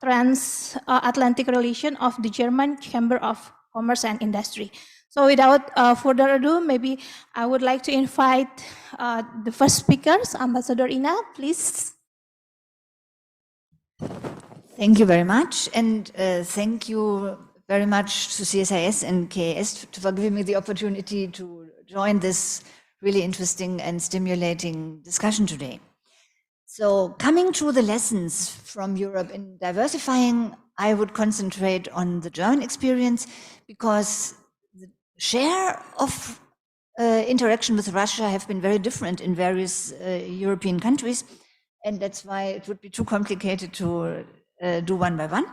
Transatlantic Relation of the German Chamber of Commerce and Industry. So without further ado, maybe I would like to invite the first speakers, Ambassador Ina, please. Thank you very much, and thank you very much to CSIS and KAS for giving me the opportunity to join this really interesting and stimulating discussion today. So coming to the lessons from Europe in diversifying, I would concentrate on the German experience, because the share of interaction with Russia have been very different in various European countries, and that's why it would be too complicated to do one by one.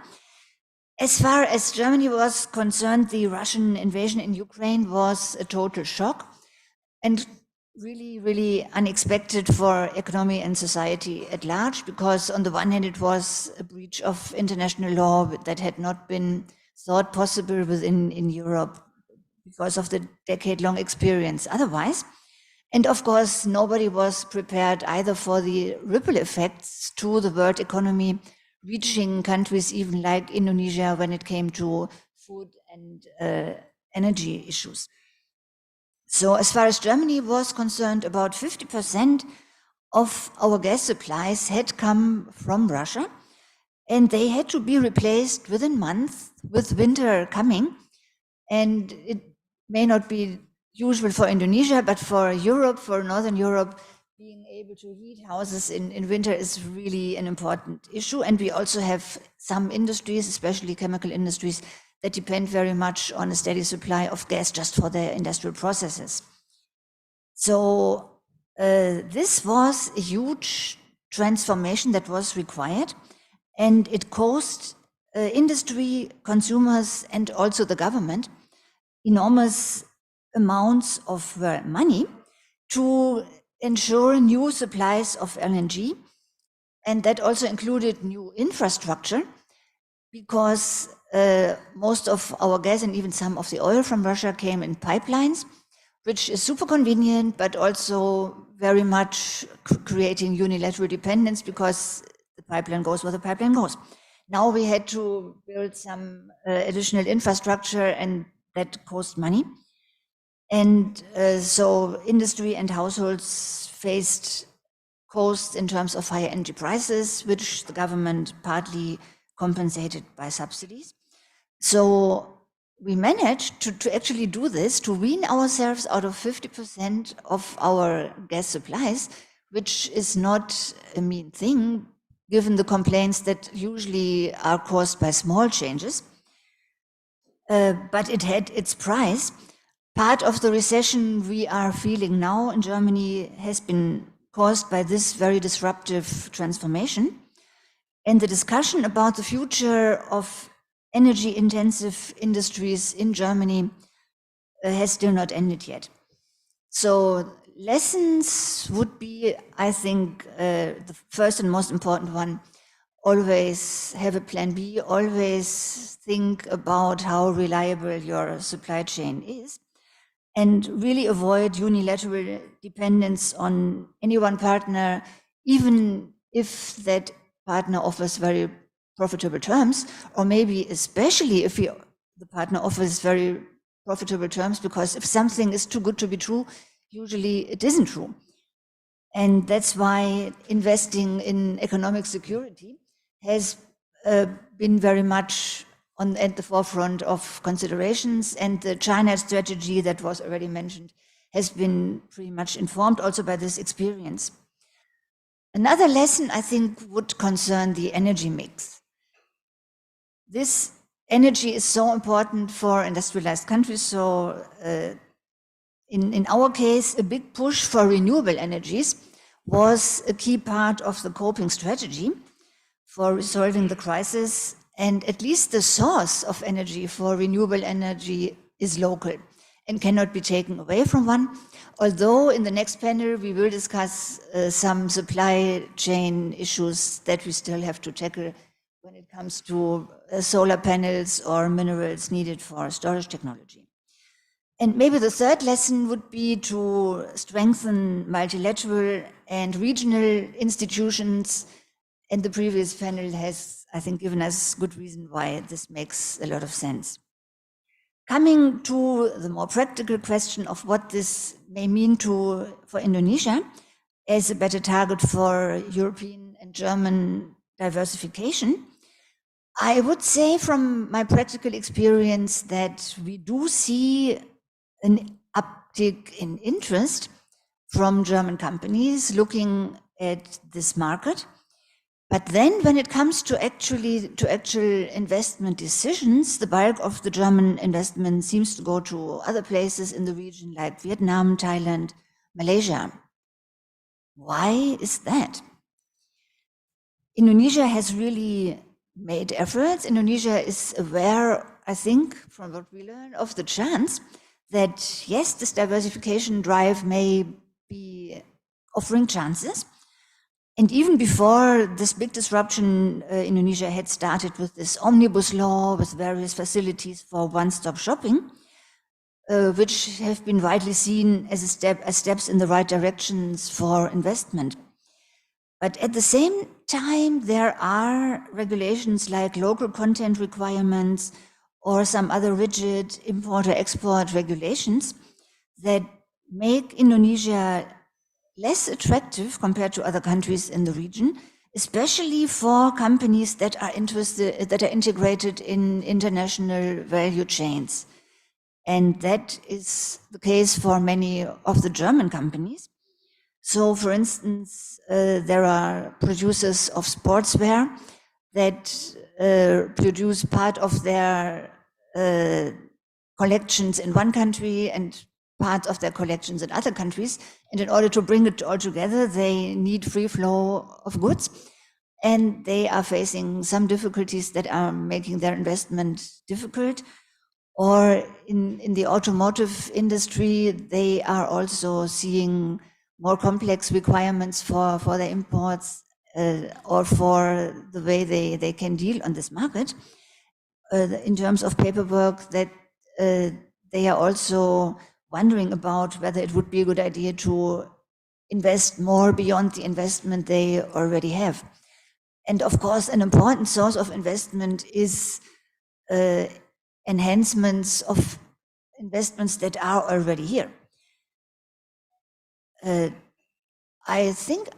As far as Germany was concerned, the Russian invasion in Ukraine was a total shock and really, really unexpected for economy and society at large, because on the one hand, it was a breach of international law that had not been thought possible within Europe because of the decade-long experience otherwise. And of course, nobody was prepared either for the ripple effects to the world economy, reaching countries even like Indonesia when it came to food and energy issues. So as far as Germany was concerned, about 50% of our gas supplies had come from Russia, and they had to be replaced within months with winter coming. And it may not be usual for Indonesia, but for Europe, for Northern Europe, being able to heat houses in winter is really an important issue. And we also have some industries, especially chemical industries, that depend very much on a steady supply of gas just for their industrial processes. So this was a huge transformation that was required, and it cost industry, consumers, and also the government enormous amounts of money to ensure new supplies of LNG. And that also included new infrastructure, because most of our gas and even some of the oil from Russia came in pipelines, which is super convenient, but also very much creating unilateral dependence, because the pipeline goes where the pipeline goes. Now we had to build some additional infrastructure, and that cost money. And so industry and households faced costs in terms of higher energy prices, which the government partly compensated by subsidies. So we managed to actually do this, to wean ourselves out of 50% of our gas supplies, which is not a mean thing, given the complaints that usually are caused by small changes. But it had its price. Part of the recession we are feeling now in Germany has been caused by this very disruptive transformation. And the discussion about the future of energy-intensive industries in Germany has still not ended yet. So lessons would be, I think, the first and most important one: always have a plan B, always think about how reliable your supply chain is, and really avoid unilateral dependence on any one partner, even if that partner offers very profitable terms, or maybe especially if the partner offers very profitable terms, because if something is too good to be true, usually it isn't true. And that's why investing in economic security has been very much at the forefront of considerations, and the China strategy that was already mentioned has been pretty much informed also by this experience. Another lesson, I think, would concern the energy mix. This energy is so important for industrialized countries. So in our case, a big push for renewable energies was a key part of the coping strategy for resolving the crisis. And at least the source of energy for renewable energy is local and cannot be taken away from one. Although in the next panel, we will discuss some supply chain issues that we still have to tackle when it comes to solar panels or minerals needed for storage technology. And maybe the third lesson would be to strengthen multilateral and regional institutions. And the previous panel has, I think, given us good reason why this makes a lot of sense. Coming to the more practical question of what this may mean for Indonesia as a better target for European and German diversification, I would say from my practical experience that we do see an uptick in interest from German companies looking at this market. But then when it comes to actual investment decisions, the bulk of the German investment seems to go to other places in the region like Vietnam, Thailand, Malaysia. Why is that? Indonesia has really made efforts. Indonesia is aware, I think, from what we learn, of the chance that, yes, this diversification drive may be offering chances. And even before this big disruption, Indonesia had started with this omnibus law with various facilities for one-stop shopping, which have been widely seen as steps in the right directions for investment. But at the same time, there are regulations like local content requirements or some other rigid import or export regulations that make Indonesia less attractive compared to other countries in the region, especially for companies that are integrated in international value chains. And that is the case for many of the German companies. So, for instance, there are producers of sportswear that produce part of their collections in one country and part of their collections in other countries. And in order to bring it all together, they need free flow of goods. And they are facing some difficulties that are making their investment difficult. Or in the automotive industry, they are also seeing more complex requirements for their imports or for the way they can deal on this market. In terms of paperwork, that they are also wondering about whether it would be a good idea to invest more beyond the investment they already have. And of course, an important source of investment is enhancements of investments that are already here. I think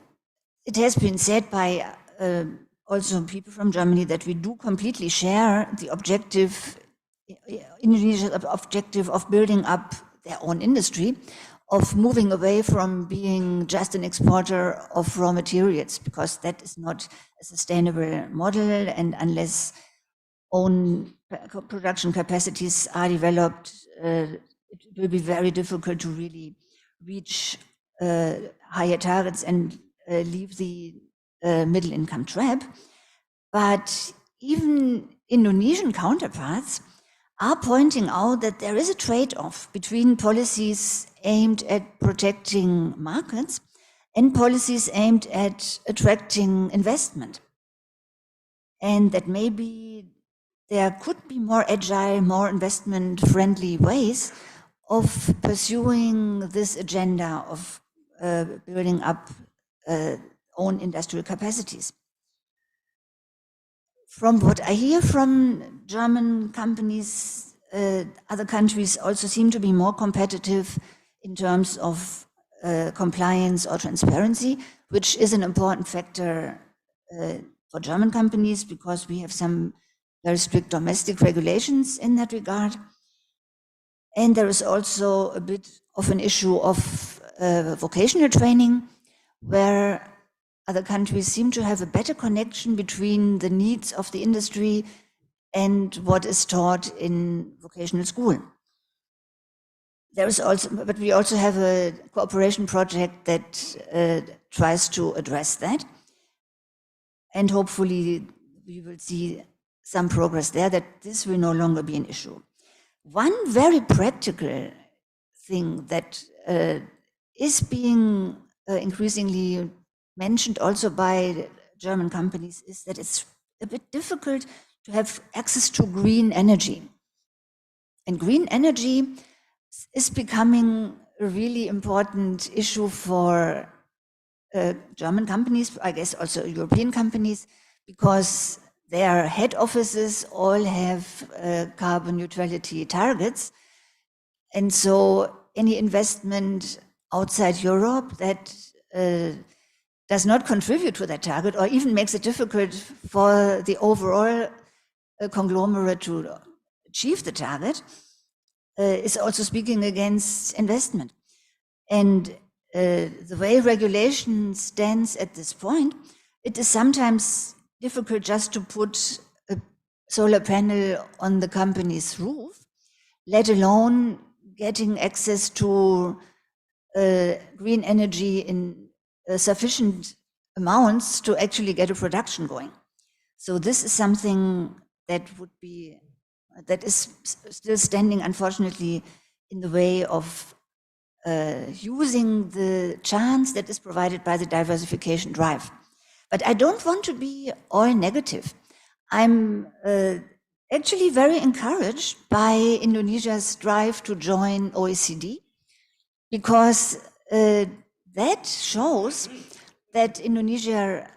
it has been said by also people from Germany that we do completely share the objective, Indonesia's objective of building up their own industry, of moving away from being just an exporter of raw materials, because that is not a sustainable model, and unless own production capacities are developed, it will be very difficult to really reach higher targets and leave the middle income trap. But even Indonesian counterparts are pointing out that there is a trade-off between policies aimed at protecting markets and policies aimed at attracting investment. And that maybe there could be more agile, more investment-friendly ways of pursuing this agenda of building up own industrial capacities. From what I hear from German companies, other countries also seem to be more competitive in terms of compliance or transparency, which is an important factor for German companies because we have some very strict domestic regulations in that regard. And there is also a bit of an issue of vocational training, where other countries seem to have a better connection between the needs of the industry and what is taught in vocational school. There is also, but we also have a cooperation project that tries to address that. And hopefully we will see some progress there, that this will no longer be an issue. One very practical thing that is being increasingly mentioned also by German companies is that it's a bit difficult to have access to green energy. And green energy is becoming a really important issue for German companies, I guess also European companies, because their head offices all have carbon neutrality targets. And so any investment outside Europe that does not contribute to that target, or even makes it difficult for the overall conglomerate to achieve the target, is also speaking against investment. And the way regulation stands at this point, it is sometimes difficult just to put a solar panel on the company's roof, let alone getting access to green energy in sufficient amounts to actually get a production going. So this is something that is still standing, unfortunately, in the way of using the chance that is provided by the diversification drive. But I don't want to be all negative. I'm actually very encouraged by Indonesia's drive to join OECD, because that shows that Indonesia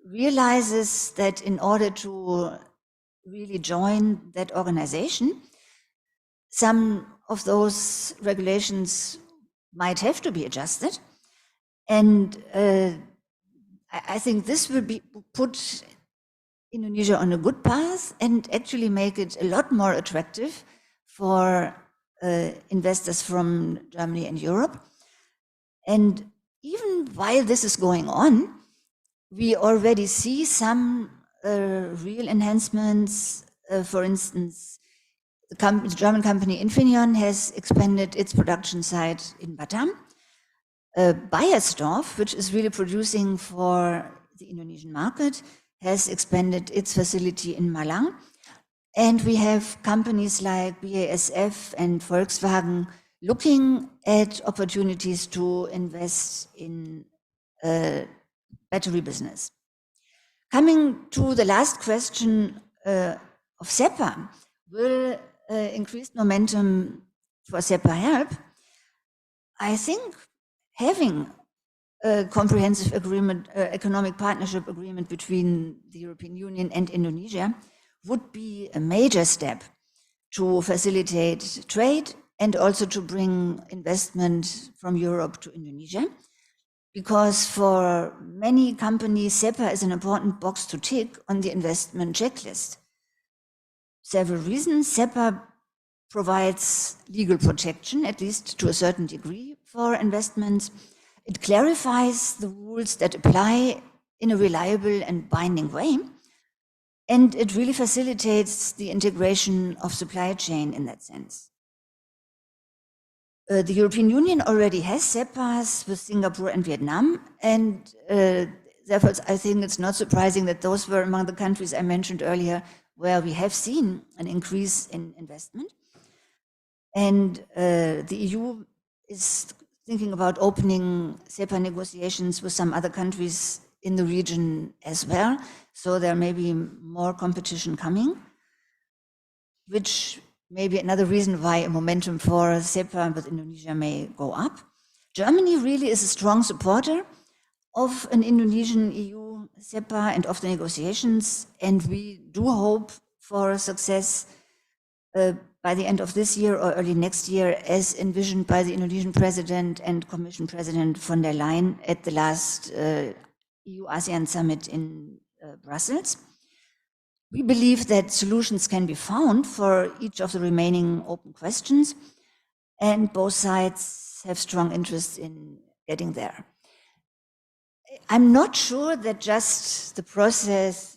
realizes that in order to really join that organization, some of those regulations might have to be adjusted. And I think this will put Indonesia on a good path and actually make it a lot more attractive for investors from Germany and Europe. And even while this is going on, we already see some real enhancements. For instance, the German company Infineon has expanded its production site in Batam. Beiersdorf, which is really producing for the Indonesian market, has expanded its facility in Malang. And we have companies like BASF and Volkswagen looking at opportunities to invest in battery business. Coming to the last question of SEPA, will increased momentum for SEPA help? I think having a comprehensive agreement, economic partnership agreement between the European Union and Indonesia would be a major step to facilitate trade and also to bring investment from Europe to Indonesia. Because for many companies, SEPA is an important box to tick on the investment checklist. Several reasons. SEPA provides legal protection, at least to a certain degree, for investments. It clarifies the rules that apply in a reliable and binding way. And it really facilitates the integration of supply chain in that sense. The European Union already has SEPAs with Singapore and Vietnam, and therefore I think it's not surprising that those were among the countries I mentioned earlier where we have seen an increase in investment. And the EU is thinking about opening SEPA negotiations with some other countries in the region as well. So there may be more competition coming, which may be another reason why a momentum for SEPA with Indonesia may go up. Germany really is a strong supporter of an Indonesian-EU SEPA and of the negotiations, and we do hope for success by the end of this year or early next year, as envisioned by the Indonesian President and Commission President von der Leyen at the last EU-ASEAN summit in Brussels. We believe that solutions can be found for each of the remaining open questions, and both sides have strong interest in getting there. I'm not sure that just the process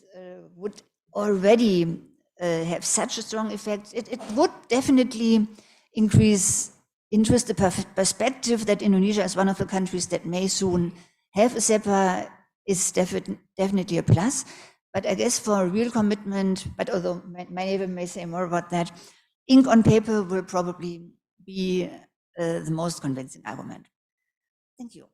would already have such a strong effect. It would definitely increase interest. The perspective that Indonesia is one of the countries that may soon have a SEPA is definitely a plus. But I guess for a real commitment, but although my neighbor may say more about that, ink on paper will probably be the most convincing argument. Thank you.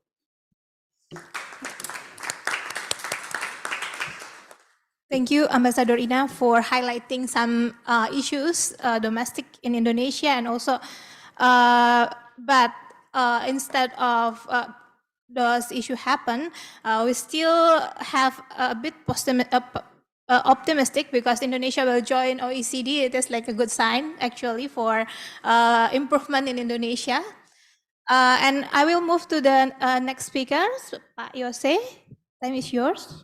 Thank you, Ambassador Ina, for highlighting some issues domestic in Indonesia, and also, but instead of those issues happen, we still have a bit optimistic because Indonesia will join OECD. It is like a good sign actually for improvement in Indonesia. And I will move to the next speakers. Pak Yose, time is yours.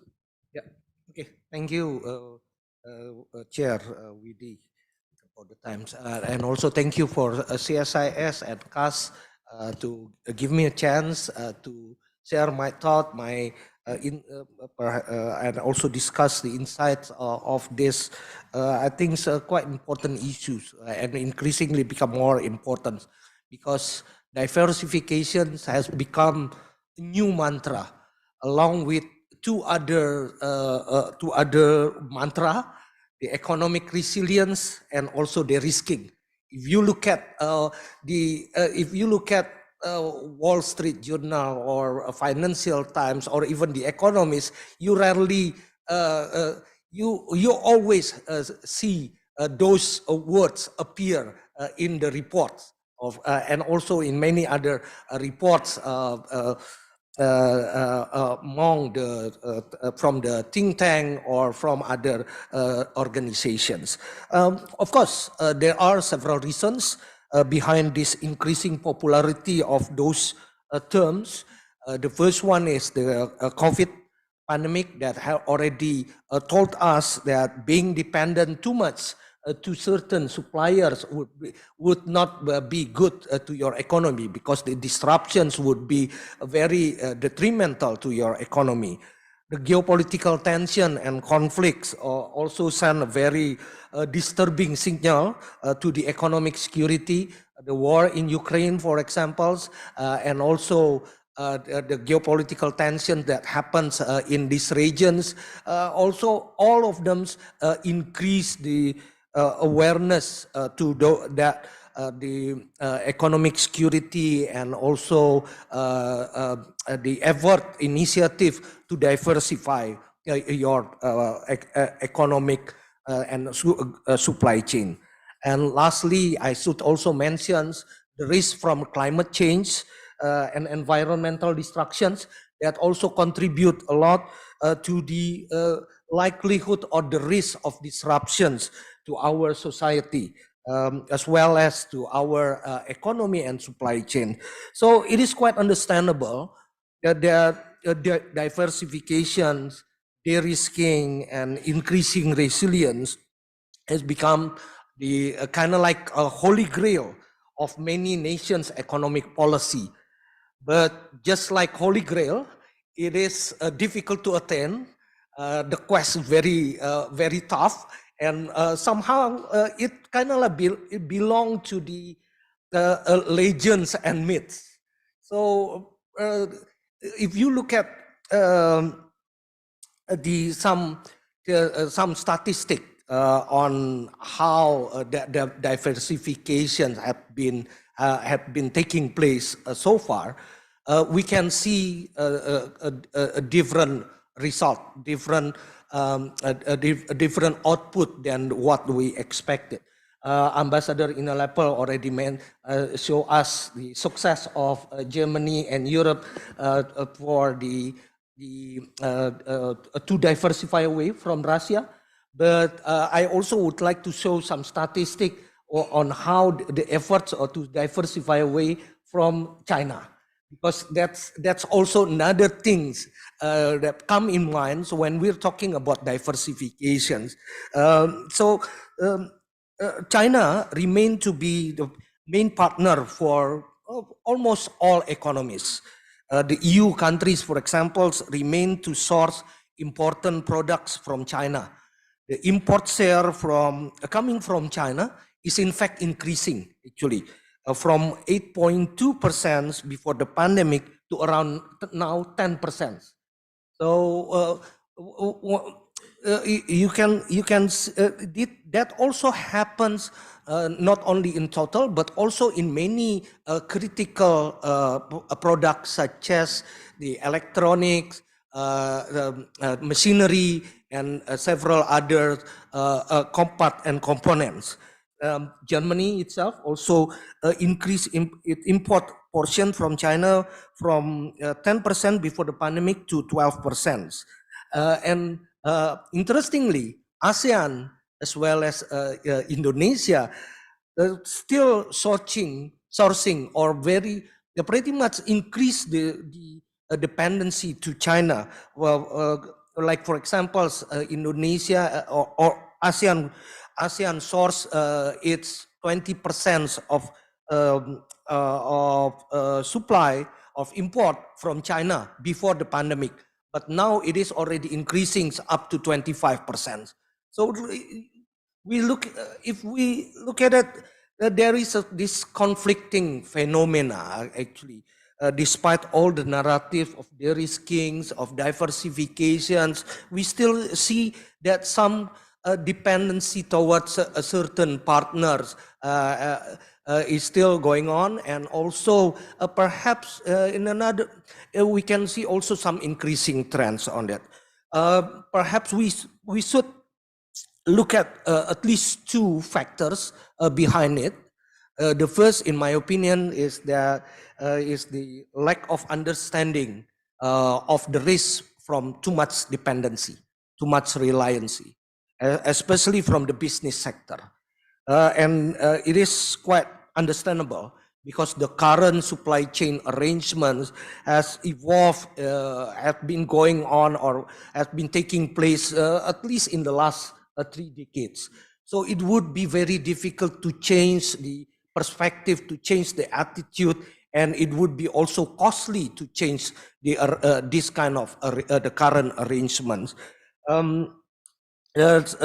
Yeah. Okay. Thank you, Chair Widi, for the times, and also thank you for CSIS and KAS to give me a chance to share my thought, and also discuss the insights of this. I think quite important issues, and increasingly become more important because diversification has become a new mantra, along with two other mantra: the economic resilience and also the risking. If you look at Wall Street Journal or Financial Times or even the Economist, you rarely you always see those words appear in the reports of and also in many other reports among from the think tank or from other organizations. Of course, there are several reasons behind this increasing popularity of those terms. The first one is the COVID pandemic that have already told us that being dependent too much to certain suppliers would not be good to your economy, because the disruptions would be very detrimental to your economy. The geopolitical tension and conflicts also send a very disturbing signal to the economic security. The war in Ukraine, for example, and also the geopolitical tension that happens in these regions. Also, all of them increase the awareness to that the economic security, and also the effort initiative to diversify your economic and supply chain. And lastly, I should also mention the risk from climate change and environmental destructions that also contribute a lot to the likelihood or the risk of disruptions to our society, as well as to our economy and supply chain. So it is quite understandable that the diversifications, de-risking, and increasing resilience has become the kind of like a holy grail of many nations' economic policy. But just like holy grail, it is difficult to attain. The quest is very tough, and somehow it kind of like it belong to the legends and myths. So if you look at some statistic on how the diversification have been taking place so far, we can see a different result, different output than what we expected. Ambassador Inalaipel already show us the success of Germany and Europe for to diversify away from Russia. But I also would like to show some statistic on how the efforts are to diversify away from China, because that's also another things that come in mind. So when we're talking about diversifications, China remain to be the main partner for almost all economies. The EU countries, for example, remain to source important products from China. The import share coming from China is in fact increasing, actually, from 8.2% before the pandemic to around now 10%. So that also happens not only in total, but also in many critical products such as the electronics, machinery, and several other components and components. Germany itself also increased its import portion from China from 10% before the pandemic to 12%. And interestingly, ASEAN as well as Indonesia still sourcing or pretty much increase the dependency to China. Well, like for example, Indonesia or ASEAN source its 20% of supply of import from China before the pandemic, but now it is already increasing up to 25%. So if we look at it, there is this conflicting phenomena actually. Despite all the narrative of de-riskings, of diversifications, we still see that some dependency towards a certain partners is still going on, and also perhaps in another, we can see also some increasing trends on that. Perhaps we should look at least two factors behind it. The first, in my opinion, is the lack of understanding of the risk from too much dependency, too much reliance, especially from the business sector. And it is quite understandable because the current supply chain arrangements has evolved, have been going on or has been taking place at least in the last 3 decades. So it would be very difficult to change the perspective, to change the attitude, and it would be also costly to change the this kind of the current arrangements.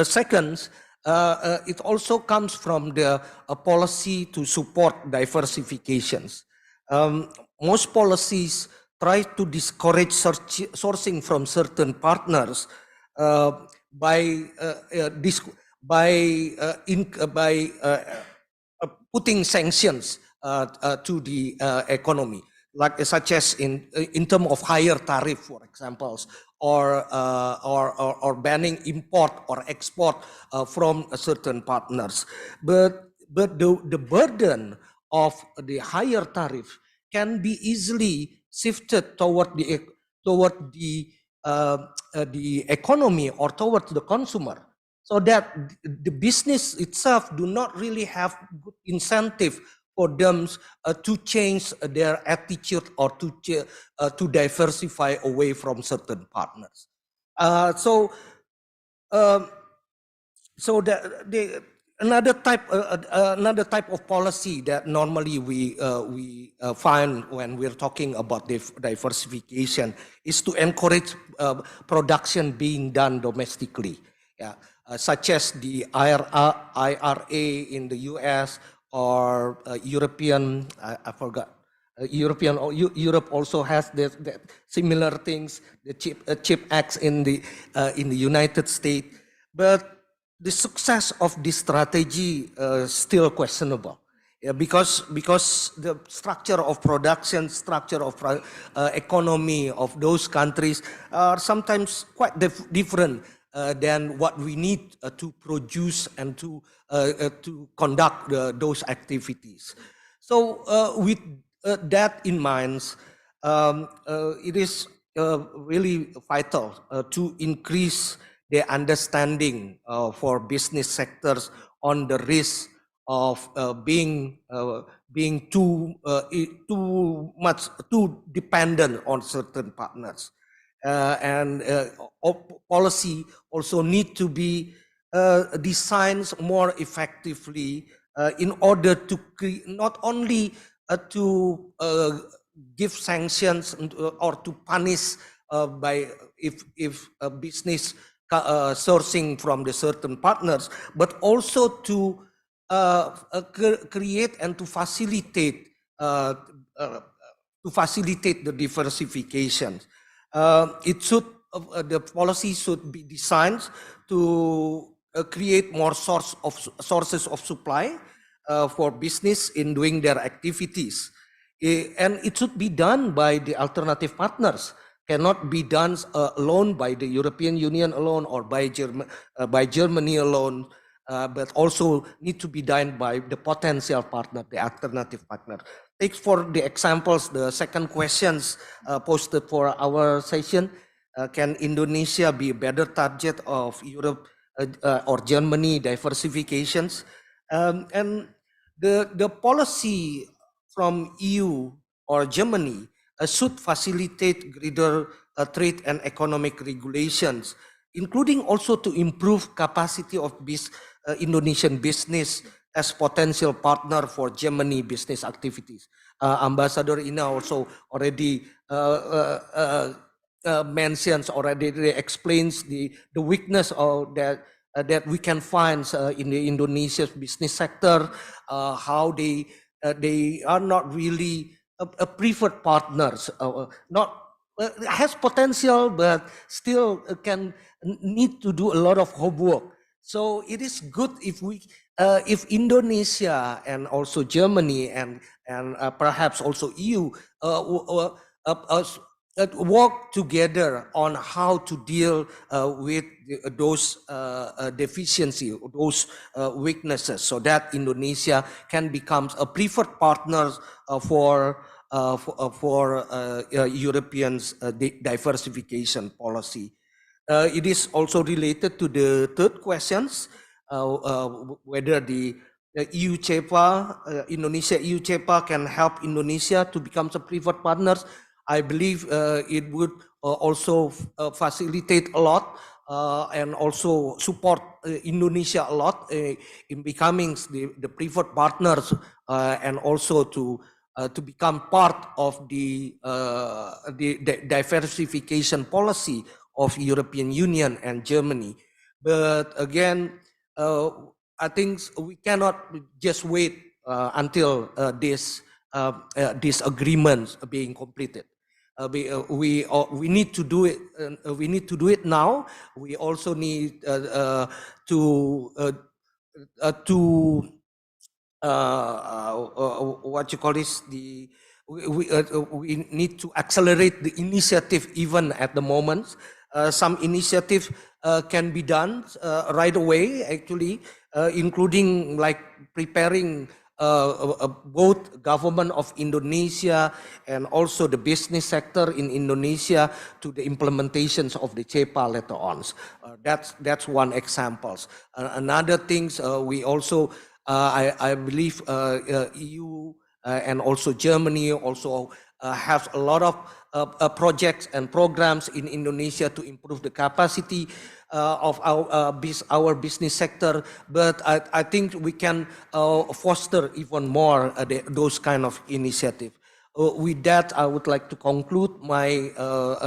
Second, it also comes from the policy to support diversifications. Most policies try to discourage sourcing from certain partners by putting sanctions to the economy, like such as in terms of higher tariff, for example, or banning import or export from certain partners. But the burden of the higher tariff can be easily shifted toward the economy or towards the consumer, so that the business itself do not really have good incentive for them to change their attitude or to diversify away from certain partners. So another type of policy that normally we find when we're talking about diversification is to encourage production being done domestically. Yeah. Such as the IRA in the US or European, I forgot. Europe also has the similar things, the chip acts in the United States, but the success of this strategy is still questionable. Yeah, because the structure of production, structure of economy of those countries are sometimes quite different than what we need to produce and to conduct those activities. So with that in mind, it is really vital to increase the understanding for business sectors on the risk of being too dependent on certain partners. And policy also need to be designed more effectively in order to not only to give sanctions or to punish by if a business sourcing from the certain partners, but also to create and to facilitate the diversification. The policy should be designed to create more sources of supply for business in doing their activities, and it should be done by the alternative partners. Cannot be done alone by the European Union alone or by Germany alone, but also need to be done by the potential partner, the alternative partner. Take for the examples, the second questions posted for our session. Can Indonesia be a better target of Europe or Germany diversifications? And the policy from EU or Germany should facilitate greater trade and economic regulations, including also to improve capacity of Indonesian business as potential partner for Germany business activities. Ambassador Ina also already mentions, already explains the weakness of that we can find in the Indonesia's business sector, how they are not really a preferred partners, has potential, but still need to do a lot of homework. So it is good if Indonesia and also Germany and perhaps also EU work together on how to deal with those deficiencies, those weaknesses, so that Indonesia can become a preferred partner for Europeans' diversification policy. It is also related to the third questions, whether the the EU CEPA, Indonesia EU CEPA can help Indonesia to become some preferred partners. I believe it would also facilitate a lot and also support Indonesia a lot in becoming the preferred partners and also to become part of the diversification policy of European Union and Germany. But again, I think we cannot just wait until these agreements are being completed. We need to do it. We need to do it now. We also need to what you call this, we need to accelerate the initiative even at the moment. Some initiative can be done right away, actually, including like preparing both government of Indonesia and also the business sector in Indonesia to the implementations of the CEPA later on. That's one example. Another things we also, I believe EU and also Germany also have a lot of projects and programs in Indonesia to improve the capacity of our business sector, but I think we can foster even more those kind of initiatives. With that, I would like to conclude my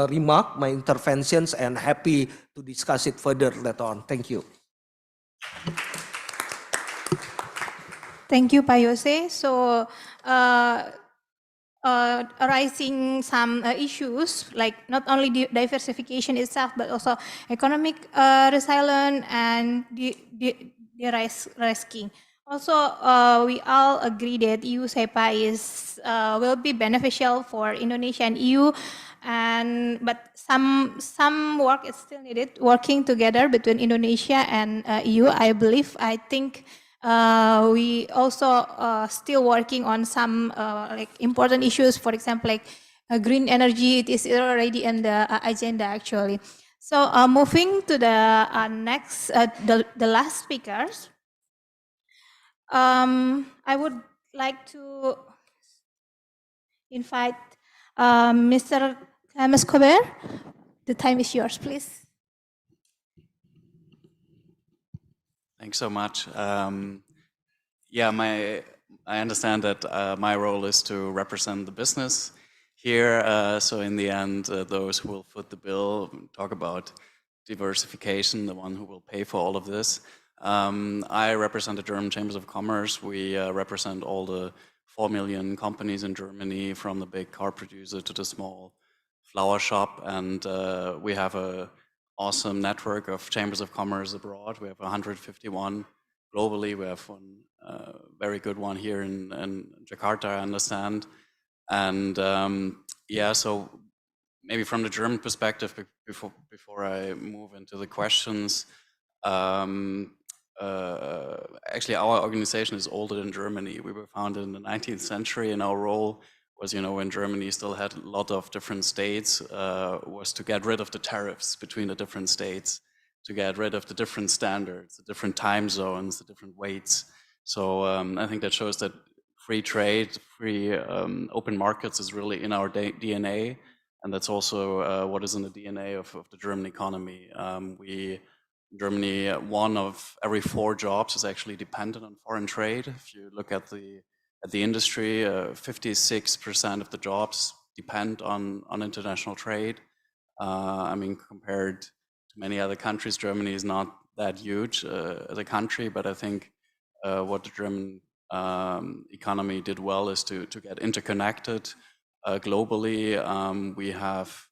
remark, my interventions, and happy to discuss it further later on. Thank you. Thank you, Pak Yose. So, arising some issues like not only diversification itself, but also economic resilience and de-risking. Also, we all agree that EU CEPA will be beneficial for Indonesia and EU, but some work is still needed, working together between Indonesia and EU. I think we also still working on some like important issues, for example, like green energy. It is already in the agenda actually. So moving to the next, the last speakers. I would like to invite Mr. Kober. The time is yours, please. Thanks so much. I understand that my role is to represent the business here. So in the end, those who will foot the bill, talk about diversification, the one who will pay for all of this. I represent the German Chambers of Commerce. We represent all the 4 million companies in Germany, from the big car producer to the small flower shop. And we have an awesome network of chambers of commerce abroad. We have 151 globally. We have one very good one here in Jakarta, I understand. And so maybe from the German perspective, before I move into the questions, actually our organization is older than Germany. We were founded in the 19th century, and our role was, when Germany still had a lot of different states, was to get rid of the tariffs between the different states, to get rid of the different standards, the different time zones, the different weights. So I think that shows that free trade, free open markets is really in our DNA, and that's also what is in the DNA of the German economy. Germany, 1 of every 4 jobs is actually dependent on foreign trade. If you look at the industry, 56% of the jobs depend on international trade. Compared to many other countries, Germany is not that huge as a country, but I think what the German economy did well is to get interconnected globally. We have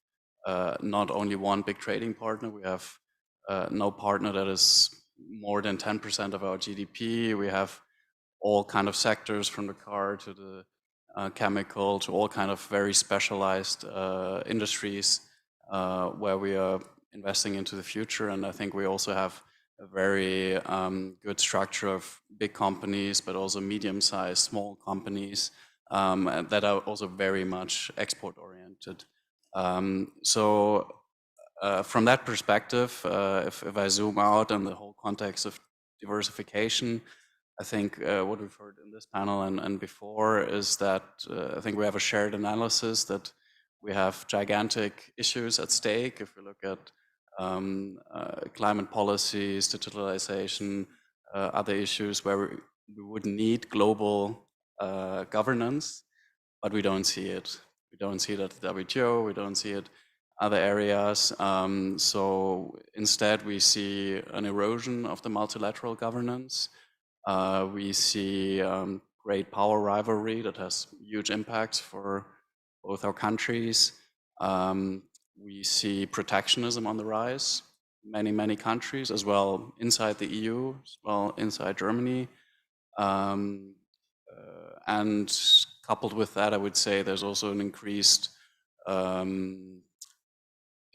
not only one big trading partner, we have no partner that is more than 10% of our GDP. We have all kind of sectors, from the car to the chemical, to all kind of very specialized industries where we are investing into the future. And I think we also have a very good structure of big companies, but also medium-sized, small companies that are also very much export-oriented. From that perspective, if I zoom out on the whole context of diversification, I think what we've heard in this panel and before is that I think we have a shared analysis that we have gigantic issues at stake. If we look at climate policies, digitalization, other issues where we would need global governance, but we don't see it. We don't see it at the WTO, we don't see it other areas. So instead we see an erosion of the multilateral governance. We see great power rivalry that has huge impacts for both our countries. We see protectionism on the rise, many countries, as well inside the EU, as well inside Germany. And coupled with that, I would say there's also an increased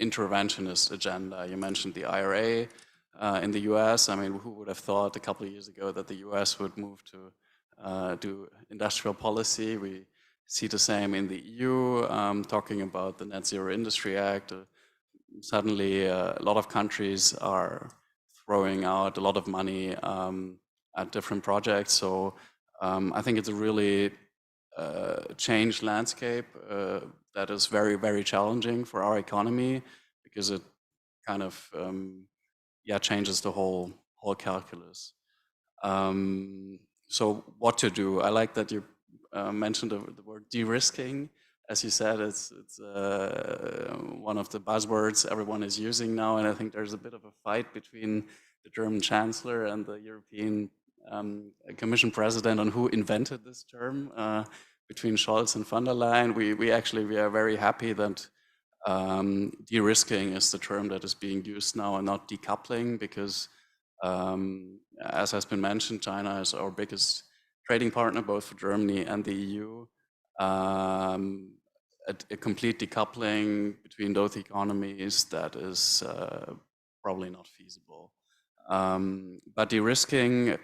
interventionist agenda. You mentioned the IRA in the US. I mean, who would have thought a couple of years ago that the US would move to do industrial policy? We see the same in the EU, talking about the Net Zero Industry Act. Suddenly, a lot of countries are throwing out a lot of money at different projects. So I think it's a really changed landscape that is very challenging for our economy, because it kind of changes the whole calculus. So what to do? I like that you mentioned the word de-risking. As you said, it's one of the buzzwords everyone is using now, and I think there's a bit of a fight between the German Chancellor and the European Commission President on who invented this term. Between Scholz and von der Leyen, we are very happy that de-risking is the term that is being used now and not decoupling, because as has been mentioned, China is our biggest trading partner, both for Germany and the EU. A complete decoupling between those economies, that is probably not feasible. But de-risking,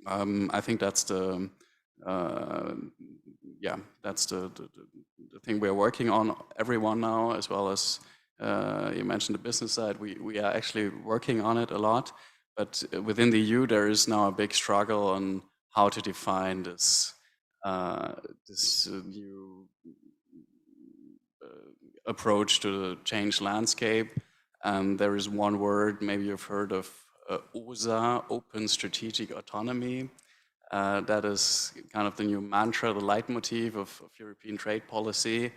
I think that's the thing we're working on, everyone now, as well as you mentioned the business side. We are actually working on it a lot, but within the EU there is now a big struggle on how to define this new approach to the changed landscape. And there is one word, maybe you've heard of OSA, Open Strategic Autonomy. That is kind of the new mantra, the leitmotif of European trade policy.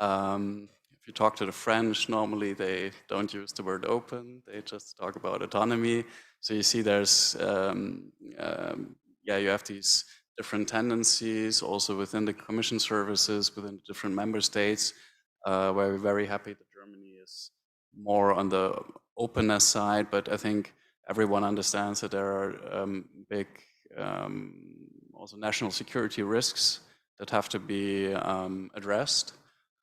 If you talk to the French, normally they don't use the word open, they just talk about autonomy. So you see there's, you have these different tendencies also within the Commission services, within the different member states, where we're very happy that Germany is more on the openness side, but I think everyone understands that there are big also national security risks that have to be addressed.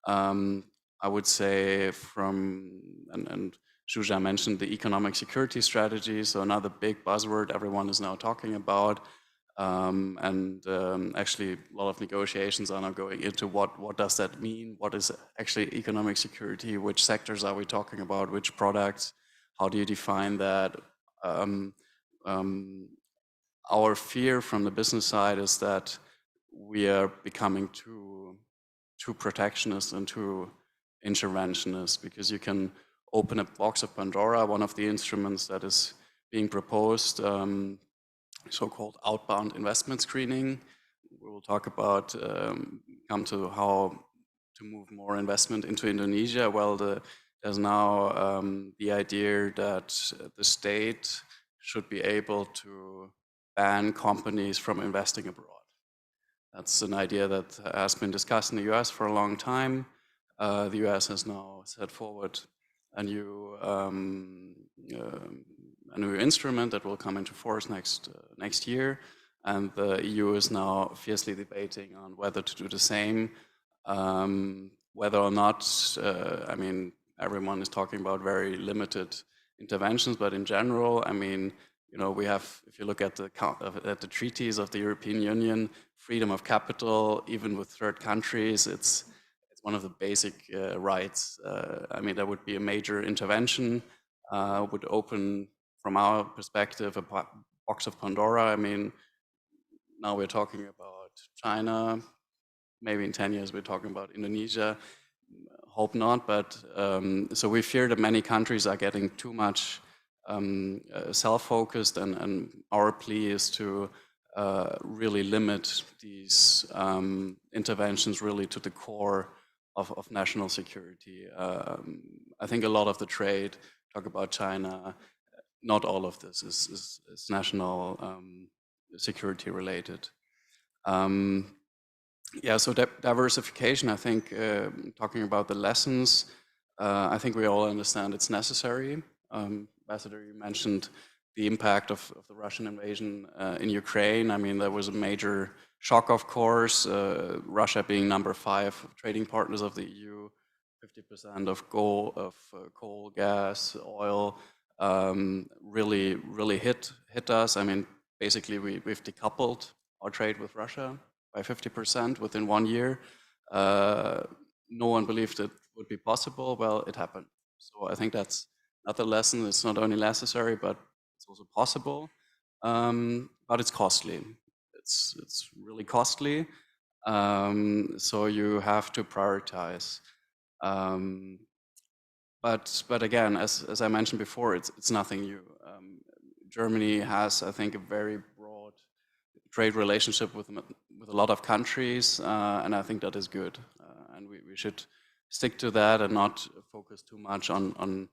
I would say and Zsuzsa mentioned the economic security strategy, so another big buzzword everyone is now talking about. Actually a lot of negotiations are now going into what does that mean? What is actually economic security? Which sectors are we talking about? Which products? How do you define that? Our fear from the business side is that we are becoming too protectionist and too interventionist, because you can open a box of Pandora. One of the instruments that is being proposed, so-called outbound investment screening. We will talk about, come to how to move more investment into Indonesia. Well, there's now the idea that the state should be able to ban companies from investing abroad. That's an idea that has been discussed in the US for a long time. The US has now set forward a new instrument that will come into force next year, and the EU is now fiercely debating on whether to do the same. Whether or not, I mean, everyone is talking about very limited interventions, but in general, I mean, you know, we have, if you look at the treaties of the European Union, freedom of capital, even with third countries, it's one of the basic rights. I mean, that would be a major intervention, would open, from our perspective, a box of Pandora. I mean, now we're talking about China. Maybe in 10 years we're talking about Indonesia. Hope not, but so we fear that many countries are getting too much self-focused, and our plea is to really limit these interventions really to the core of national security. I think a lot of the trade, talk about China, not all of this is national security related. Yeah, so diversification, I think, talking about the lessons, I think we all understand it's necessary. Ambassador, you mentioned the impact of the Russian invasion in Ukraine. I mean, there was a major shock, of course, Russia being number 5 trading partners of the EU, 50% of coal, gas, oil, really hit us. I mean, basically we've decoupled our trade with Russia by 50% within 1 year. No one believed it would be possible. Well, it happened. So I think that's another lesson. It's not only necessary, but it's also possible. But it's costly. It's really costly. So you have to prioritize. But again, as I mentioned before, it's nothing new. Germany has, I think, a very broad trade relationship with a lot of countries, and I think that is good. And we should stick to that and not focus too much on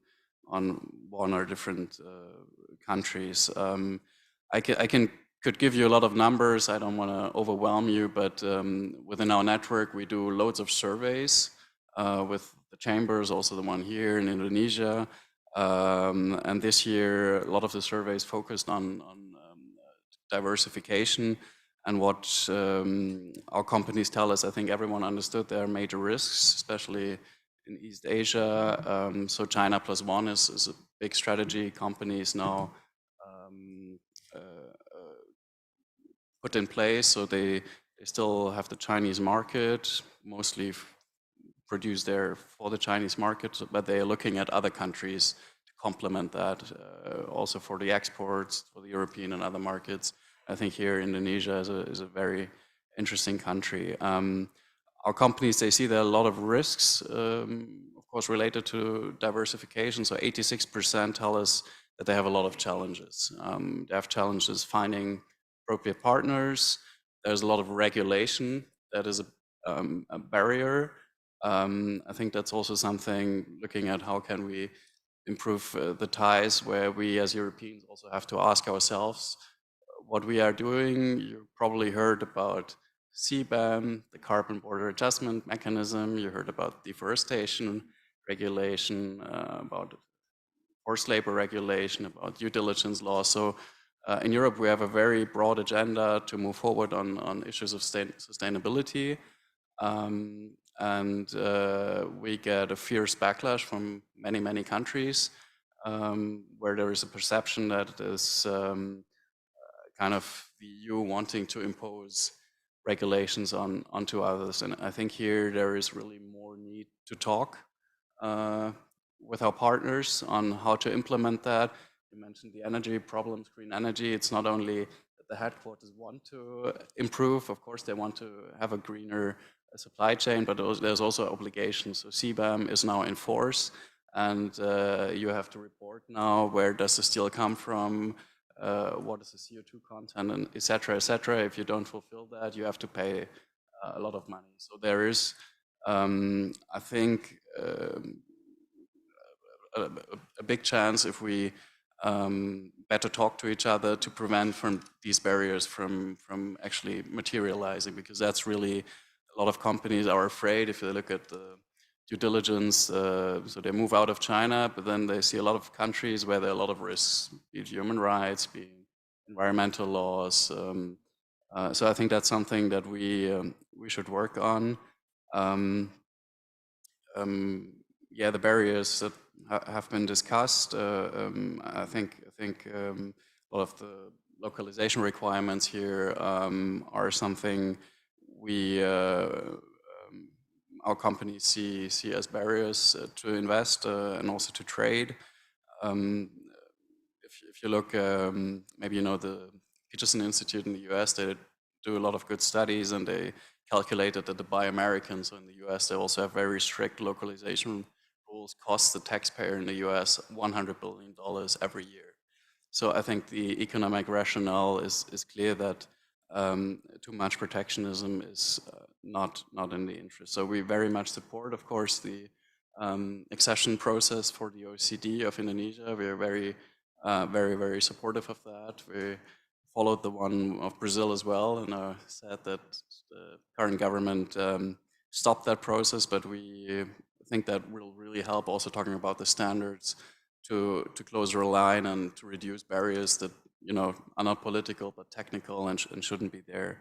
one or different countries. I could give you a lot of numbers. I don't want to overwhelm you, but within our network, we do loads of surveys with the chambers, also the one here in Indonesia. And this year, a lot of the surveys focused on diversification. And what our companies tell us, I think everyone understood there are major risks, especially in East Asia. So China plus one is a big strategy. Companies now put in place, so they still have the Chinese market, mostly produce there for the Chinese market, but they are looking at other countries to complement that, also for the exports, for the European and other markets. I think here Indonesia is a very interesting country. Our companies, they see there are a lot of risks, of course, related to diversification. So 86% tell us that they have a lot of challenges. They have challenges finding appropriate partners. There's a lot of regulation that is a barrier. I think that's also something, looking at how can we improve the ties, where we as Europeans also have to ask ourselves what we are doing. You probably heard about CBAM, the Carbon Border Adjustment Mechanism. You heard about deforestation regulation, about forced labor regulation, about due diligence law. So in Europe, we have a very broad agenda to move forward on issues of sustainability. And we get a fierce backlash from many countries, where there is a perception that it is kind of the EU wanting to impose regulations onto others. And I think here there is really more need to talk with our partners on how to implement that. You mentioned the energy problems, green energy. It's not only that the headquarters want to improve, of course they want to have a greener supply chain, but there's also obligations. So CBAM is now in force, and you have to report now where does the steel come from, what is the CO2 content, and et cetera, et cetera. If you don't fulfill that, you have to pay a lot of money. So there is, I think, a big chance if we better talk to each other to prevent from these barriers from actually materializing, because that's really, a lot of companies are afraid. If you look at the due diligence, so they move out of China, but then they see a lot of countries where there are a lot of risks, be it human rights, be it environmental laws. So I think that's something that we should work on. Yeah, the barriers that have been discussed. I think a lot of the localization requirements here are something we our companies see as barriers to invest and also to trade. If you look, maybe you know the Peterson Institute in the US, they do a lot of good studies, and they calculated that the Buy Americans, so in the US, they also have very strict localization rules, cost the taxpayer in the US $100 billion every year. So I think the economic rationale is clear that too much protectionism is not in the interest. So we very much support, of course, the accession process for the OECD of Indonesia. We are very supportive of that. We followed the one of Brazil as well, and are sad that the current government stopped that process, but we think that will really help, also talking about the standards, to close our line and to reduce barriers that are not political but technical and shouldn't be there.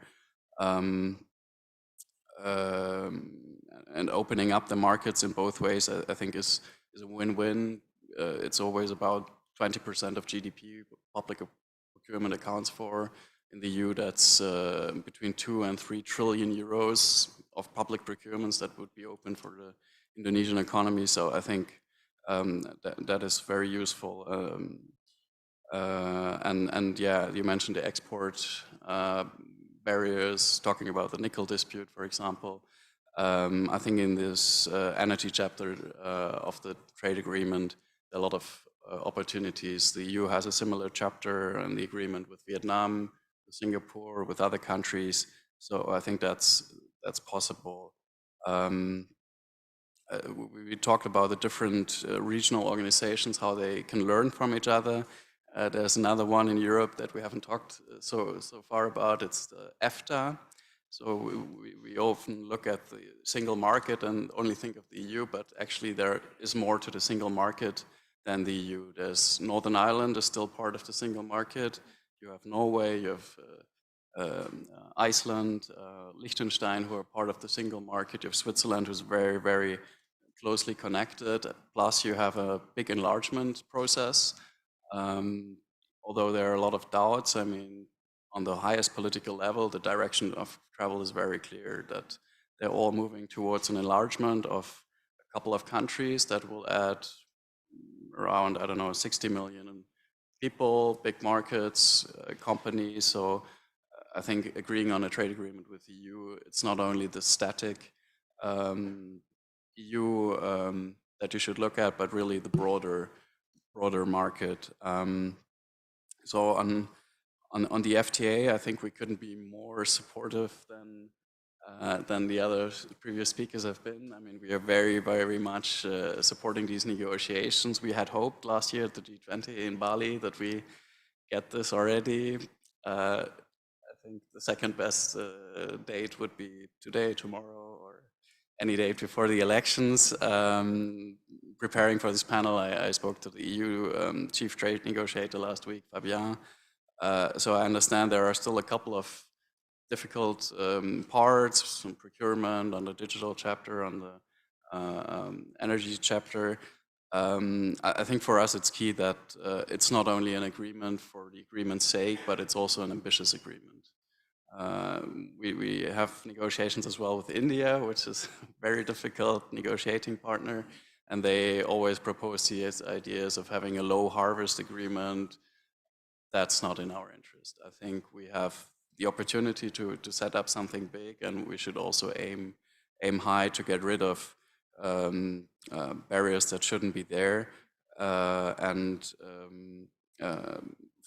And opening up the markets in both ways, I think, is a win-win. It's always about 20% of GDP public procurement accounts for. In the EU, that's between 2 and 3 trillion euros of public procurements that would be open for the Indonesian economy. So I think that is very useful. And yeah, you mentioned the export barriers, talking about the nickel dispute, for example. I think in this energy chapter of the trade agreement, there are a lot of opportunities. The EU has a similar chapter and the agreement with Vietnam, with Singapore, with other countries. So I think that's possible. We talked about the different regional organizations, how they can learn from each other. There's another one in Europe that we haven't talked so far about. It's the EFTA. So we often look at the single market and only think of the EU, but actually there is more to the single market than the EU. There's Northern Ireland is still part of the single market. You have Norway, you have Iceland, Liechtenstein, who are part of the single market. You have Switzerland, who's very closely connected. Plus you have a big enlargement process. Although there are a lot of doubts, I mean, on the highest political level, the direction of travel is very clear, that they're all moving towards an enlargement of a couple of countries that will add around, I don't know, 60 million people, big markets, companies. So I think agreeing on a trade agreement with the EU, it's not only the static EU that you should look at, but really the broader market. So on the FTA, I think we couldn't be more supportive than the other previous speakers have been. I mean, we are very much supporting these negotiations. We had hoped last year at the G20 in Bali that we get this already. I think the second best date would be today, tomorrow, or any date before the elections. Preparing for this panel, I spoke to the EU chief trade negotiator last week, Fabien. So I understand there are still a couple of difficult parts, some procurement on the digital chapter, on the energy chapter. I think for us it's key that it's not only an agreement for the agreement's sake, but it's also an ambitious agreement. We have negotiations as well with India, which is a very difficult negotiating partner, and they always propose these ideas of having a low harvest agreement. That's not in our interest. I think we have the opportunity to set up something big, and we should also aim high to get rid of barriers that shouldn't be there.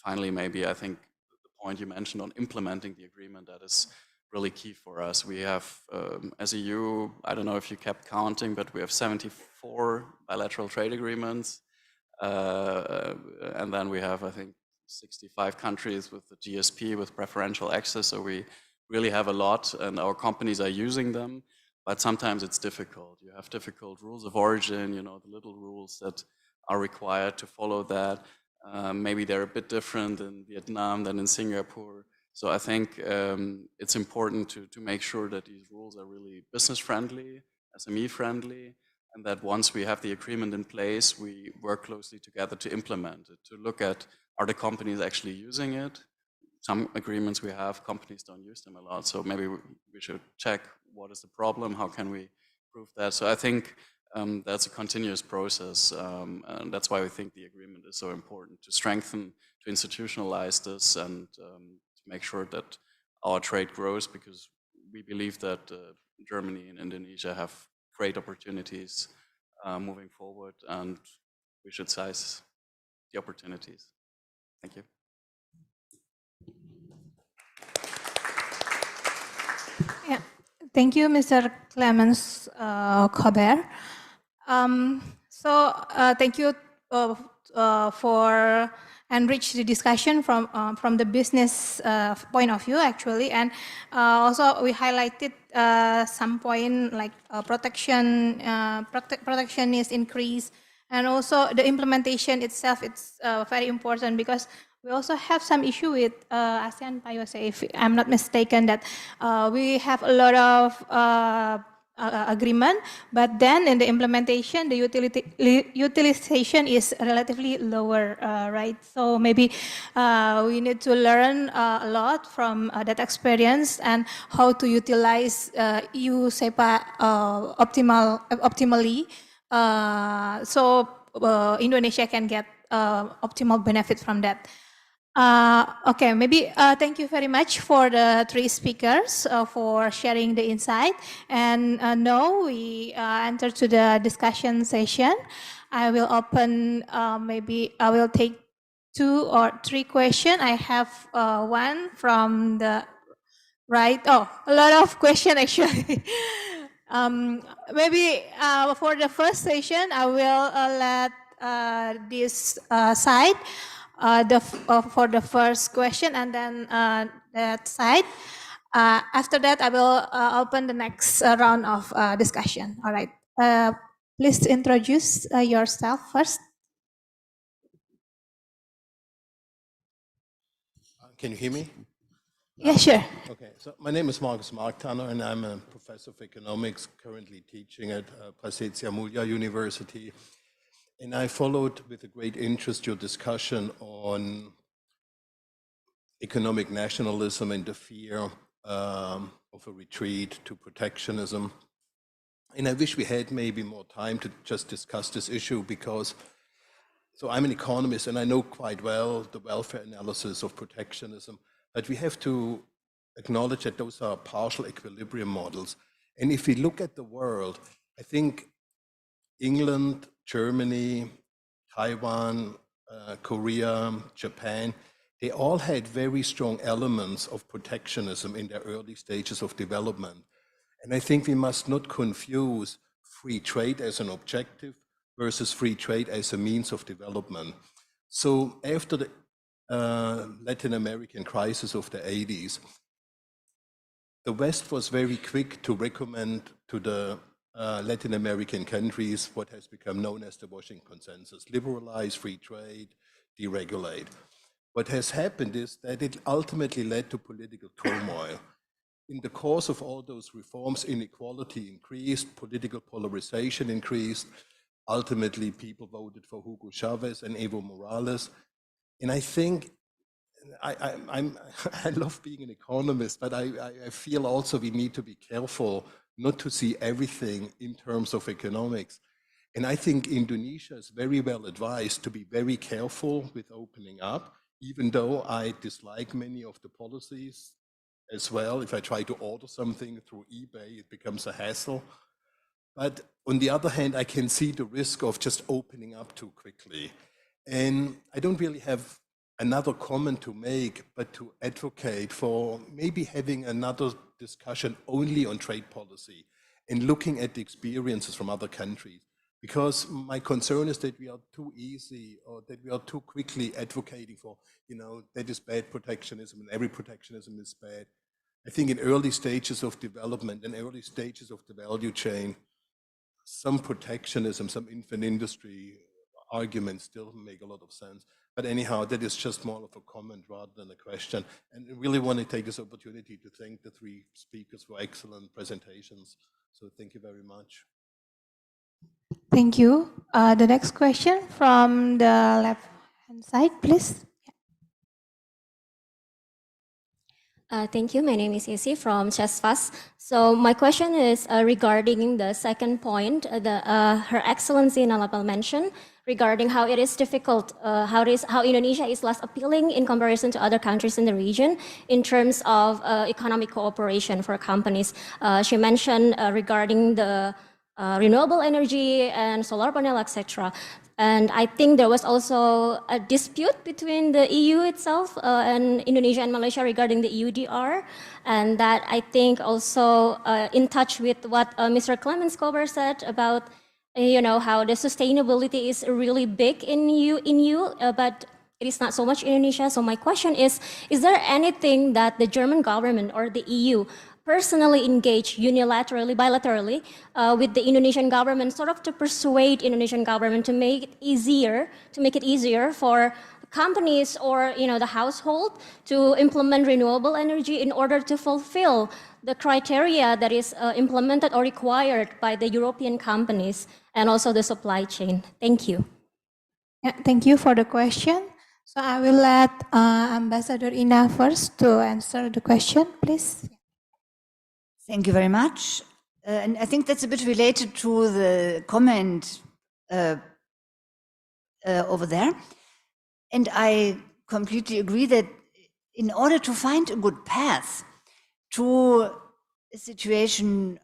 Finally, maybe I think the point you mentioned on implementing the agreement, that is really key for us. We have, as a EU, I don't know if you kept counting, but we have 74 bilateral trade agreements. And then we have, I think, 65 countries with the GSP, with preferential access. So we really have a lot, and our companies are using them. But sometimes it's difficult. You have difficult rules of origin, you know, the little rules that are required to follow that. Maybe they're a bit different in Vietnam than in Singapore. So I think it's important to make sure that these rules are really business friendly, SME friendly, and that once we have the agreement in place, we work closely together to implement it, to look at, are the companies actually using it? Some agreements we have, companies don't use them a lot. So maybe we should check what is the problem, how can we improve that? So I think that's a continuous process. And that's why we think the agreement is so important, to strengthen, to institutionalize this, and to make sure that our trade grows, because we believe that Germany and Indonesia have great opportunities moving forward, and we should seize the opportunities. Thank you. Yeah. Thank you, Mr. Clemens Kober. Thank you for enrich the discussion from the business point of view, actually, and also we highlighted some point like protection is increased, and also the implementation itself. It's very important because we also have some issue with ASEAN Yose, if I'm not mistaken, that we have a lot of agreement, but then in the implementation, the utilization is relatively lower, right? So maybe we need to learn a lot from that experience and how to utilize EU SEPA optimally, so Indonesia can get optimal benefit from that. Okay, maybe thank you very much for the three speakers for sharing the insight. And now we enter to the discussion session. I will open, maybe I will take 2 or 3 questions. I have one from the right. Oh, a lot of questions actually. Maybe for the first session, I will let this side. For the first question, and then that side. After that, I will open the next round of discussion. All right. Please introduce yourself first. Can you hear me? Yeah, sure. Okay, so my name is Marcus Marktanner, and I'm a professor of economics currently teaching at Prasetya Mulya University. And I followed with a great interest your discussion on economic nationalism and the fear of a retreat to protectionism. And I wish we had maybe more time to just discuss this issue, because, so I'm an economist and I know quite well the welfare analysis of protectionism, but we have to acknowledge that those are partial equilibrium models. And if we look at the world, I think England, Germany, Taiwan, Korea, Japan, they all had very strong elements of protectionism in their early stages of development. And I think we must not confuse free trade as an objective versus free trade as a means of development. So after the Latin American crisis of the 80s, the West was very quick to recommend to the Latin American countries what has become known as the Washington Consensus: liberalize free trade, deregulate. What has happened is that it ultimately led to political turmoil. In the course of all those reforms, inequality increased, political polarization increased. Ultimately, people voted for Hugo Chavez and Evo Morales. And I think I love being an economist, but I feel also we need to be careful not to see everything in terms of economics. And I think Indonesia is very well advised to be very careful with opening up, even though I dislike many of the policies as well. If I try to order something through eBay, it becomes a hassle. But on the other hand, I can see the risk of just opening up too quickly. And I don't really have another comment to make, but to advocate for maybe having another discussion only on trade policy and looking at the experiences from other countries. Because my concern is that we are too easy, or that we are too quickly advocating for, that is bad protectionism and every protectionism is bad. I think in early stages of development and early stages of the value chain, some protectionism, some infant industry arguments still make a lot of sense. But anyhow, that is just more of a comment rather than a question. And I really want to take this opportunity to thank the three speakers for excellent presentations. So thank you very much. Thank you. The next question from the left-hand side, please. Thank you. My name is Yose from KAS-CSIS. So my question is regarding the second point, Her Excellency Nalapal mentioned regarding how it is difficult, how Indonesia is less appealing in comparison to other countries in the region in terms of economic cooperation for companies. She mentioned regarding the renewable energy and solar panel, etc. And I think there was also a dispute between the EU itself and Indonesia and Malaysia regarding the EUDR. And that I think also in touch with what Mr. Clemens Kober said about how the sustainability is really big in EU, but it is not so much in Indonesia. So my question is there anything that the German government or the EU personally engage unilaterally, bilaterally with the Indonesian government, sort of to persuade Indonesian government to make it easier for companies or the household to implement renewable energy in order to fulfill the criteria that is implemented or required by the European companies and also the supply chain. Thank you. Yeah, thank you for the question. So I will let Ambassador Ina first to answer the question, please. Thank you very much. And I think that's a bit related to the comment over there. And I completely agree that in order to find a good path to a situation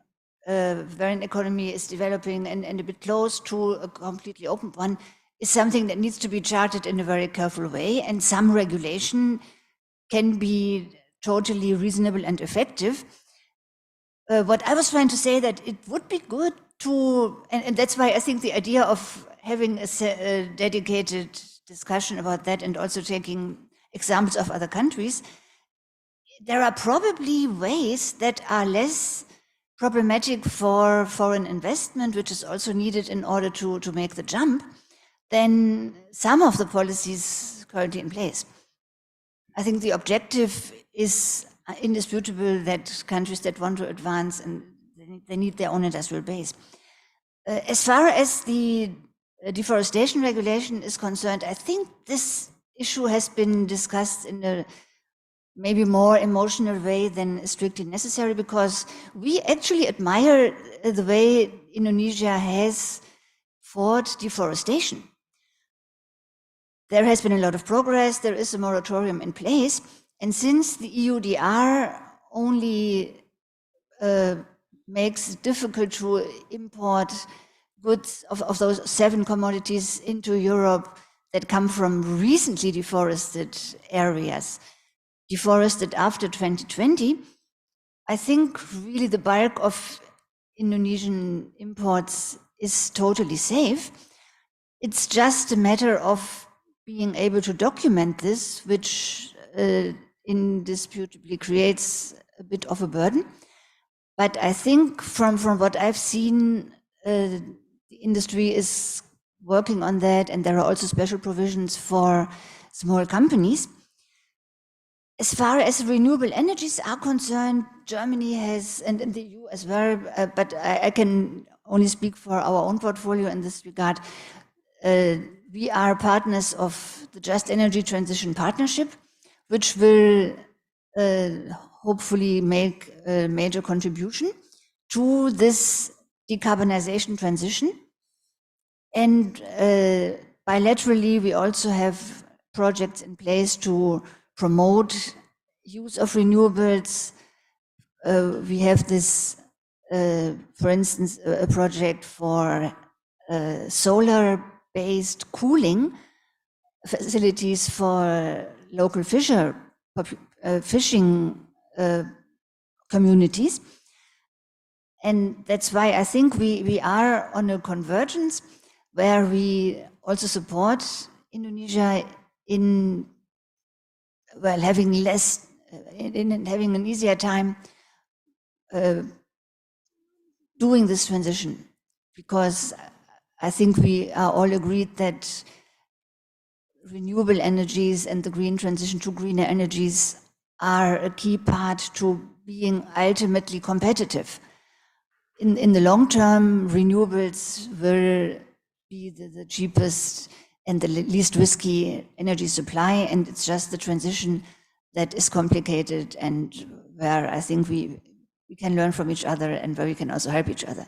where an economy is developing and a bit close to a completely open one is something that needs to be charted in a very careful way. And some regulation can be totally reasonable and effective. What I was trying to say that it would be good to, and that's why I think the idea of having a dedicated discussion about that and also taking examples of other countries, there are probably ways that are less problematic for foreign investment, which is also needed in order to make the jump, than some of the policies currently in place. I think the objective is indisputable that countries that want to advance and they need their own industrial base. As far as the deforestation regulation is concerned, I think this issue has been discussed in a maybe more emotional way than strictly necessary, because we actually admire the way Indonesia has fought deforestation. There has been a lot of progress, there is a moratorium in place, and since the EUDR only makes it difficult to import goods of those 7 commodities into Europe that come from recently deforested areas, deforested after 2020, I think really the bulk of Indonesian imports is totally safe. It's just a matter of being able to document this, which indisputably creates a bit of a burden. But I think from what I've seen, the industry is working on that, and there are also special provisions for small companies. As far as renewable energies are concerned, Germany has, and in the EU as well, but I can only speak for our own portfolio in this regard. We are partners of the Just Energy Transition Partnership, which will hopefully make a major contribution to this decarbonization transition. And bilaterally, we also have projects in place to promote use of renewables. We have this, for instance, a project for solar-based cooling facilities for local fishing communities. And that's why I think we are on a convergence where we also support Indonesia in having having an easier time doing this transition, because I think we are all agreed that renewable energies and the green transition to greener energies are a key part to being ultimately competitive. In the long term, renewables will be the cheapest and the least risky energy supply, and it's just the transition that is complicated and where I think we can learn from each other and where we can also help each other.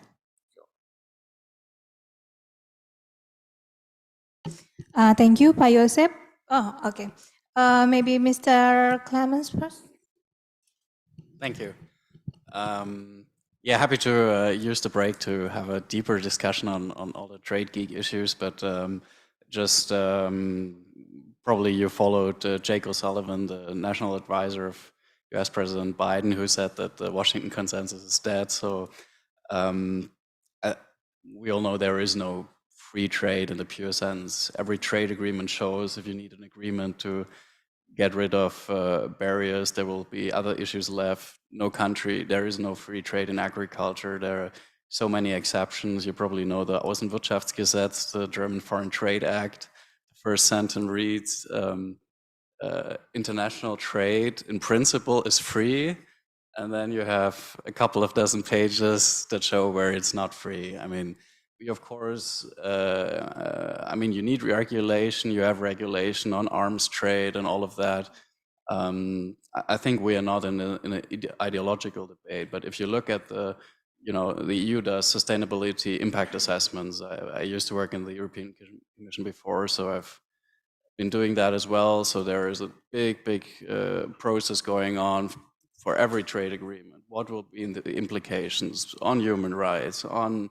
Thank you, Pak Yosep. Oh, okay. Maybe Mr. Clemens first. Thank you. Yeah, happy to use the break to have a deeper discussion on all the trade geek issues, but just probably you followed Jake O'Sullivan, the national advisor of US President Biden, who said that the Washington consensus is dead. So we all know there is no free trade in the pure sense. Every trade agreement shows if you need an agreement to get rid of barriers, there will be other issues left. No country, there is no free trade in agriculture. There are so many exceptions. You probably know the Außenwirtschaftsgesetz, the German Foreign Trade Act. The first sentence reads, international trade in principle is free. And then you have a couple of dozen pages that show where it's not free. I mean, we of course, you need regulation, you have regulation on arms trade and all of that. I think we are not in an ideological debate, but if you look at the EU does sustainability impact assessments. I used to work in the European Commission before, so I've been doing that as well. So there is a big process going on for every trade agreement. What will be the implications on human rights, on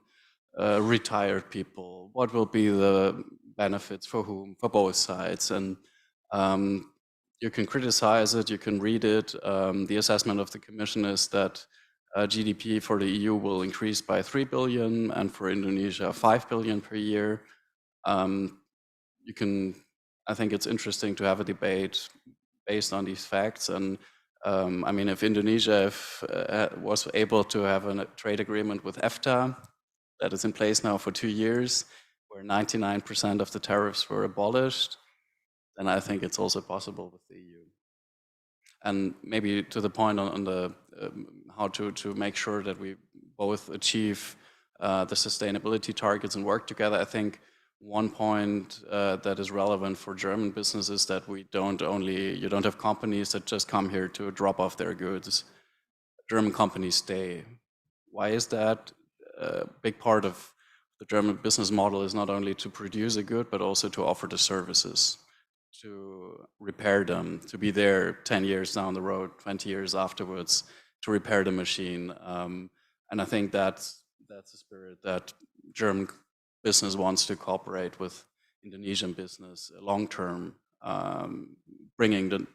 retired people? What will be the benefits for whom, for both sides? And you can criticize it, you can read it. The assessment of the Commission is that GDP for the EU will increase by 3 billion and for Indonesia 5 billion per year. I think it's interesting to have a debate based on these facts. And if Indonesia was able to have a trade agreement with EFTA that is in place now for 2 years, where 99% of the tariffs were abolished, then I think it's also possible with the EU. And maybe to the point on the how to make sure that we both achieve the sustainability targets and work together, I think one point that is relevant for German business is that you don't have companies that just come here to drop off their goods. German companies stay. Why is that? A big part of the German business model is not only to produce a good, but also to offer the services, to repair them, to be there 10 years down the road, 20 years afterwards, to repair the machine. And I think that's the spirit that German business wants to cooperate with Indonesian business long-term, bringing the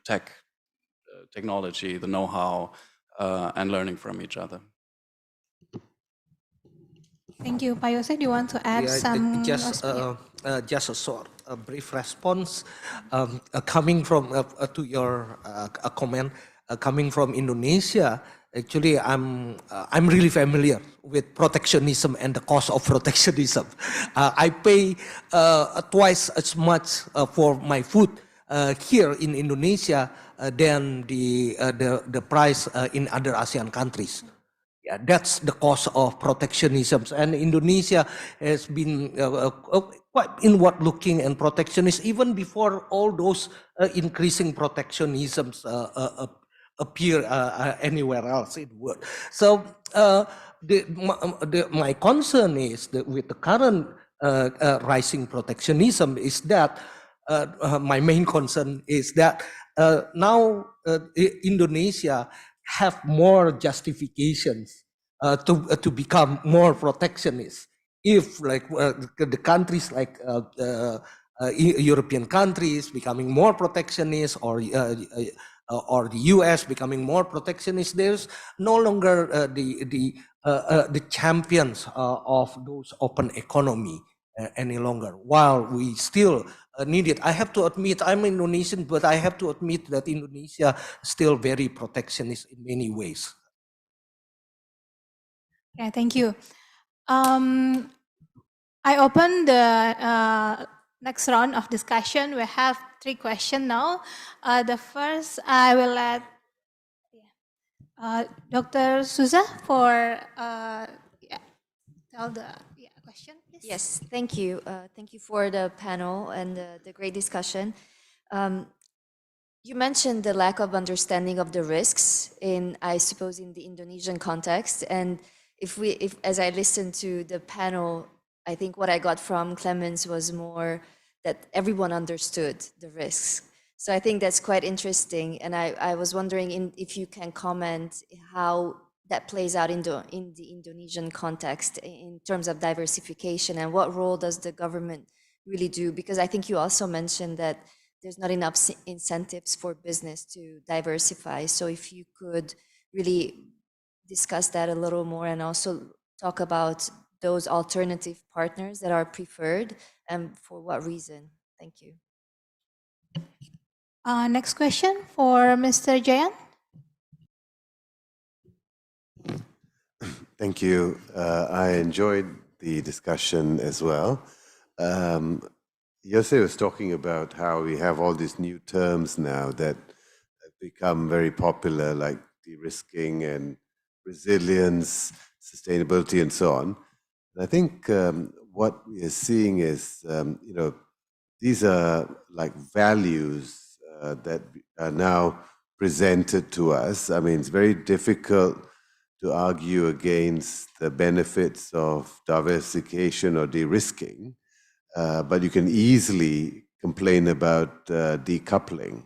technology, the know-how, and learning from each other. Thank you. Pak Yose, do you want to add some? Just a brief response coming from to your comment coming from Indonesia. Actually, I'm really familiar with protectionism and the cost of protectionism. I pay twice as much for my food here in Indonesia than the price in other ASEAN countries. Yeah, that's the cost of protectionism, and Indonesia has been quite inward-looking and protectionist even before all those increasing protectionisms appear anywhere else in the world. So my concern is that with the current rising protectionism is that my main concern is that now Indonesia have more justifications to become more protectionist. If the countries like European countries becoming more protectionist, or the US becoming more protectionist, there's no longer the champions of those open economy any longer. While we still need it, I have to admit, I'm Indonesian, but I have to admit that Indonesia is still very protectionist in many ways. Yeah, thank you. I open the next round of discussion. We have 3 questions now. The first, I will let Dr. Zsuzsa for tell the question, please. Yes, thank you. Thank you for the panel and the great discussion. You mentioned the lack of understanding of the risks I suppose, in the Indonesian context. And if as I listened to the panel, I think what I got from Clemens was more that everyone understood the risks. So I think that's quite interesting. And I was wondering if you can comment how that plays out in the Indonesian context in terms of diversification, and what role does the government really do? Because I think you also mentioned that there's not enough incentives for business to diversify. So if you could really discuss that a little more, and also talk about those alternative partners that are preferred and for what reason. Thank you. Next question for Mr. Jayan. Thank you. I enjoyed the discussion as well. Yose was talking about how we have all these new terms now that have become very popular, like de-risking and resilience, sustainability, and so on. And I think what we are seeing is, these are like values that are now presented to us. I mean, it's very difficult to argue against the benefits of diversification or de-risking, but you can easily complain about decoupling,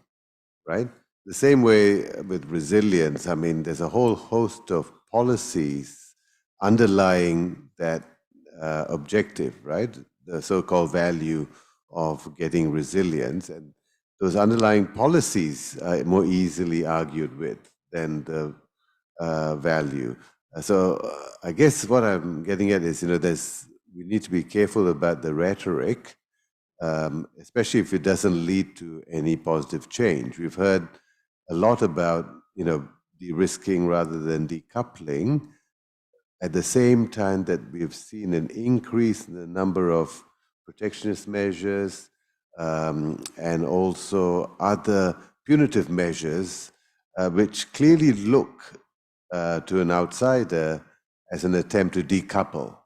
right? The same way with resilience. I mean, there's a whole host of policies underlying that objective, right? The so-called value of getting resilience, and those underlying policies are more easily argued with than the value. So I guess what I'm getting at is, we need to be careful about the rhetoric, especially if it doesn't lead to any positive change. We've heard a lot about, de-risking rather than decoupling, at the same time that we've seen an increase in the number of protectionist measures and also other punitive measures, which clearly look to an outsider as an attempt to decouple,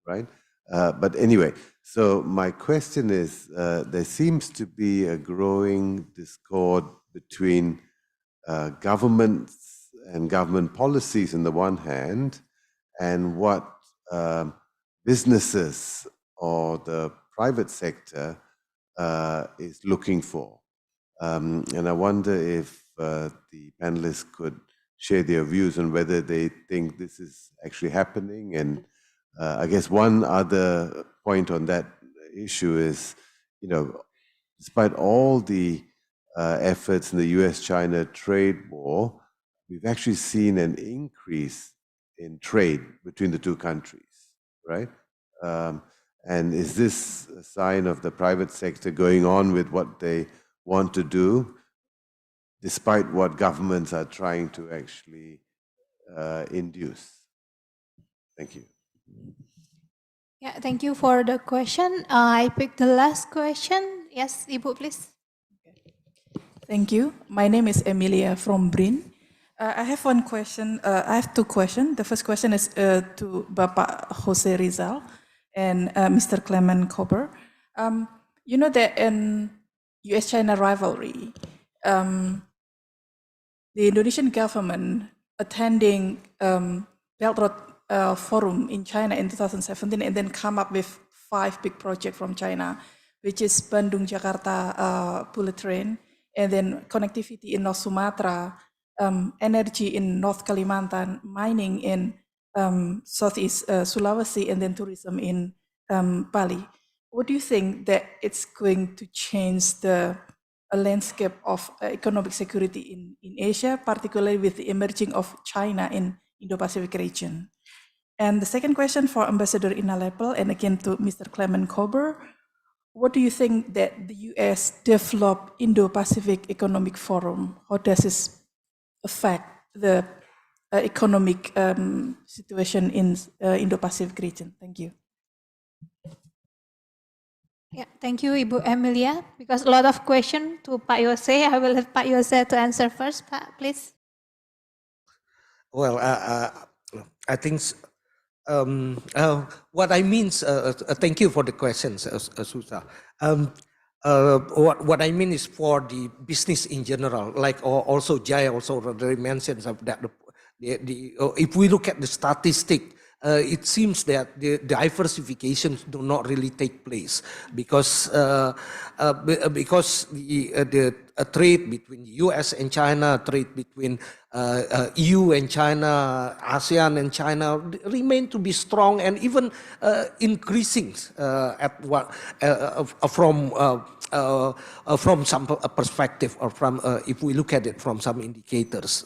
right? But anyway, so my question is, there seems to be a growing discord between governments and government policies on the one hand, and what businesses or the private sector is looking for. And I wonder if the panelists could share their views on whether they think this is actually happening. And I guess one other point on that issue is, despite all the efforts in the US-China trade war, we've actually seen an increase in trade between the two countries, right? And is this a sign of the private sector going on with what they want to do, despite what governments are trying to actually induce? Thank you. Yeah, thank you for the question. I picked the last question. Yes, Ibu, please. Thank you. My name is Emilia from BRIN. I have one question. I have two questions. The first question is to Bapak Jose Rizal and Mr. Clement Kober. You know that in US-China rivalry, the Indonesian government attending Belt Road Forum in China in 2017 and then come up with 5 big projects from China, which is Bandung-Jakarta bullet train, and then connectivity in North Sumatra, energy in North Kalimantan, mining in Southeast Sulawesi, and then tourism in Bali. What do you think that it's going to change the landscape of economic security in Asia, particularly with the emerging of China in Indo-Pacific region? And the second question for Ambassador Ina Lepel, and again to Mr. Clement Kober, what do you think that the US developed Indo-Pacific Economic Forum? How does this affect the economic situation in Indo-Pacific region? Thank you. Yeah, thank you, Ibu Emilia. Because a lot of questions to Pak Yose, I will have Pak Yose to answer first, Pak, please. Well, I think what I mean, thank you for the questions, Zsuzsa. What I mean is for the business in general, like also Jai also already mentioned that if we look at the statistic, it seems that the diversification do not really take place because the trade between the U.S. and China, trade between EU and China, ASEAN and China remain to be strong and even increasing from some perspective, or from if we look at it from some indicators.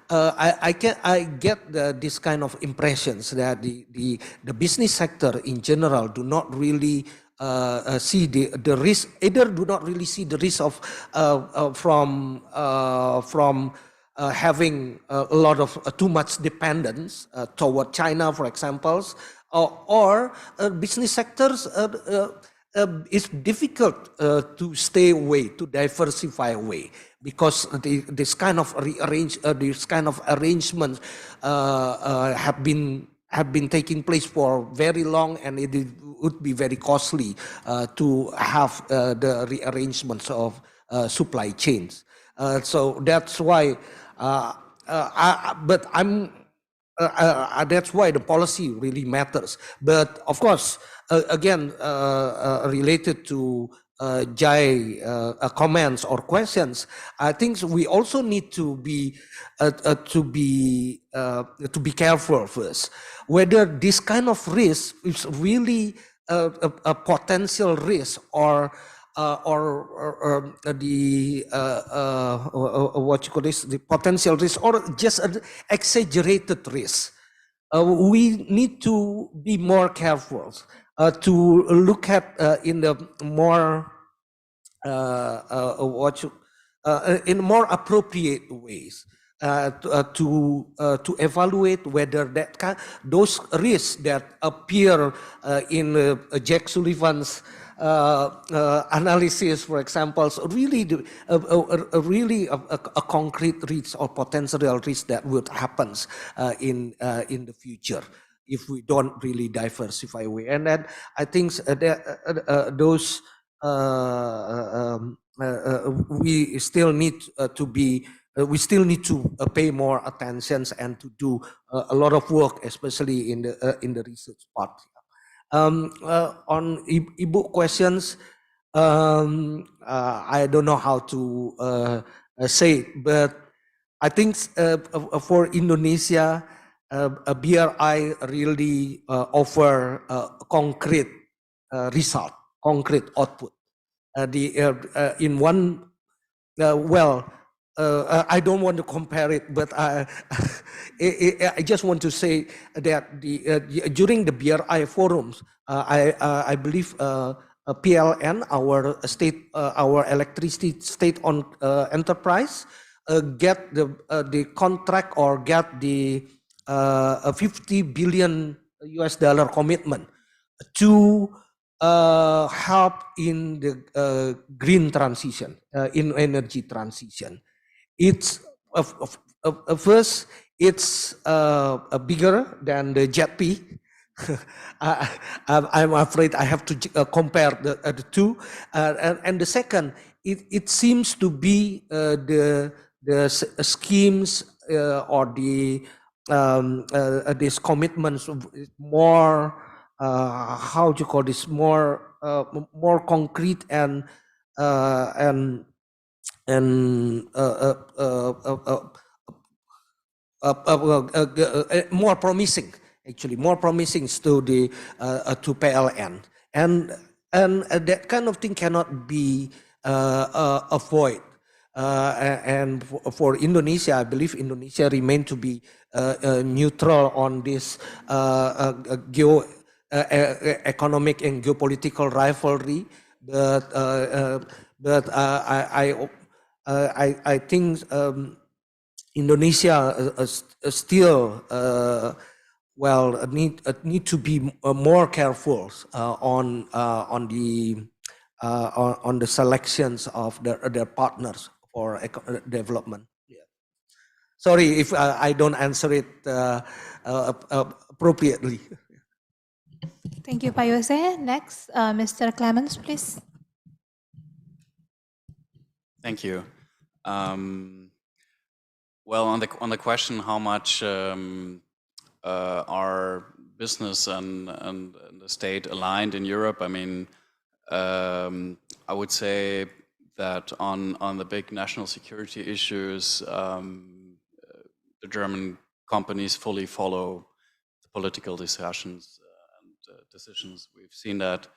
I get this kind of impressions that the business sector in general do not really see the risk, either do not really see the risk of from having a lot of too much dependence toward China, for example, or business sectors. It's difficult to stay away, to diversify away, because this kind of arrangements have been taking place for very long, and it would be very costly to have the rearrangements of supply chains. So that's why. That's why the policy really matters. But of course, again, related to Jai comments or questions, I think we also need to be careful first whether this kind of risk is really a potential risk or the potential risk, or just an exaggerated risk. We need to be more careful to look at in the more in more appropriate ways to evaluate whether those risks that appear in Jack Sullivan's analysis, for example, really a concrete risk or potential risk that would happen in the future if we don't really diversify away. And then I think those we still need to be. We still need to pay more attention and to do a lot of work, especially in the research part. On Ibu questions, I don't know how to say it, but I think for Indonesia, a BRI really offer concrete result, concrete output. In one, I don't want to compare it, but I just want to say that during the BRI forums, I believe PLN, our state, our electricity state-owned enterprise, get the contract or get the $50 billion US commitment to help in the green transition, in energy transition. It's first, it's bigger than the JETP. I'm afraid I have to compare the two. And the second, it seems to be the schemes or these commitments more, how do you call this, more concrete and more promising, actually more promising to the to PLN, and that kind of thing cannot be avoided. And for Indonesia, I believe Indonesia remain to be neutral on this economic and geopolitical rivalry, but I think Indonesia still need to be more careful on the selections of their partners for development. Yeah. Sorry if I don't answer it appropriately. Thank you, Pak Yose. Next, Mr. Clemens, please. Thank you. Well, on the question how much are business and the state aligned in Europe, I mean, I would say that on the big national security issues, the German companies fully follow the political discussions and decisions. We've seen that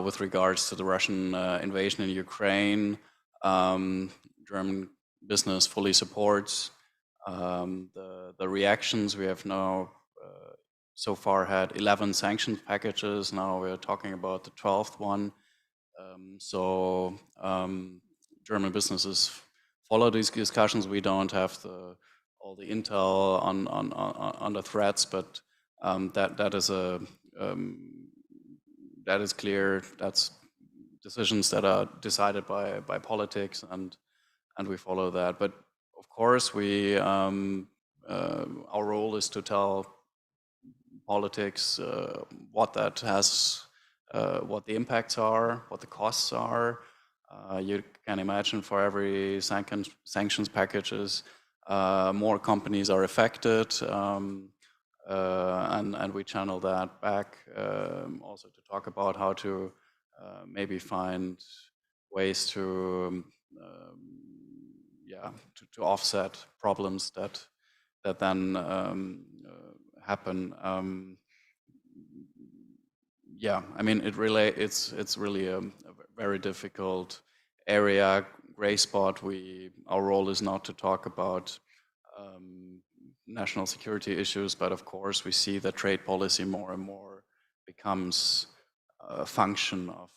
with regards to the Russian invasion in Ukraine. German business fully supports the reactions. We have now so far had 11 sanctions packages. Now we're talking about the 12th one. German businesses follow these discussions. We don't have all the intel on the threats, but that is clear. That's decisions that are decided by politics, and we follow that. But of course, our role is to tell politics what that has, what the impacts are, what the costs are. You can imagine for every sanctions packages, more companies are affected, and we channel that back also to talk about how to maybe find ways to offset problems that then happen. I mean, it's really a very difficult area, gray spot. Our role is not to talk about national security issues, but of course we see that trade policy more and more becomes a function of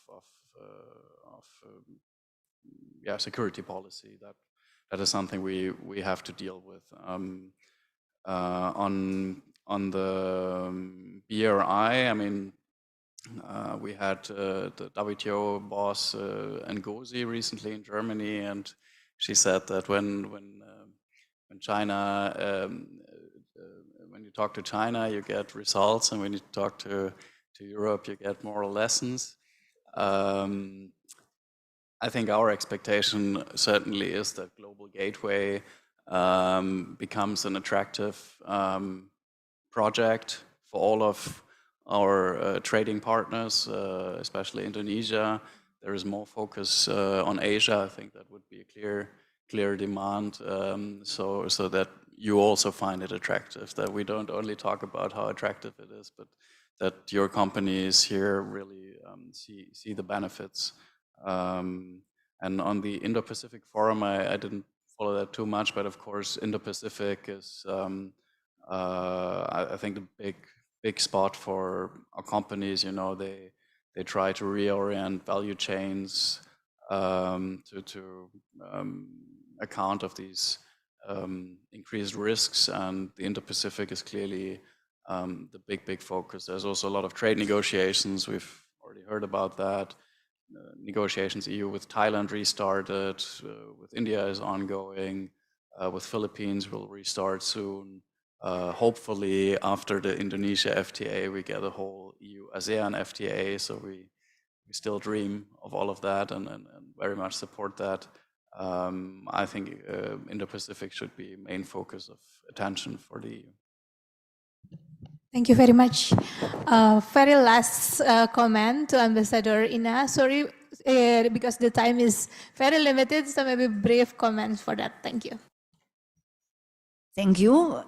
security policy. That is something we have to deal with. On the BRI, I mean, we had the WTO boss Ngozi recently in Germany, and she said that when China, when you talk to China, you get results, and when you talk to Europe, you get moral lessons. I think our expectation certainly is that Global Gateway becomes an attractive project for all of our trading partners, especially Indonesia. There is more focus on Asia. I think that would be a clear demand, so that you also find it attractive, that we don't only talk about how attractive it is, but that your companies here really see the benefits. And on the Indo-Pacific Forum, I didn't follow that too much, but of course Indo-Pacific is I think the big spot for our companies. You know, they try to reorient value chains to account of these increased risks, and the Indo-Pacific is clearly the big focus. There's also a lot of trade negotiations. We've already heard about that. Negotiations EU with Thailand restarted, with India is ongoing, with Philippines will restart soon. Hopefully after the Indonesia FTA, we get a whole EU-ASEAN FTA, so we still dream of all of that and very much support that. I think Indo-Pacific should be main focus of attention for the EU. Thank you very much. Very last comment to Ambassador Ina. Sorry, because the time is very limited, so maybe brief comments for that. Thank you. Thank you.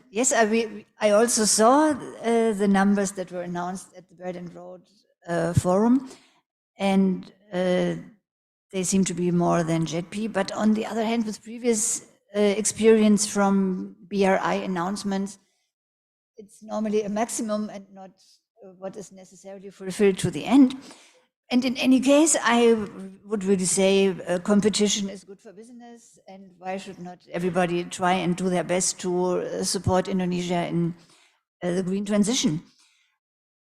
Yes, I also saw the numbers that were announced at the Belt and Road Forum, and they seem to be more than JETP. But on the other hand, with previous experience from BRI announcements, it's normally a maximum and not what is necessarily fulfilled to the end. And in any case, I would really say competition is good for business, and why should not everybody try and do their best to support Indonesia in the green transition?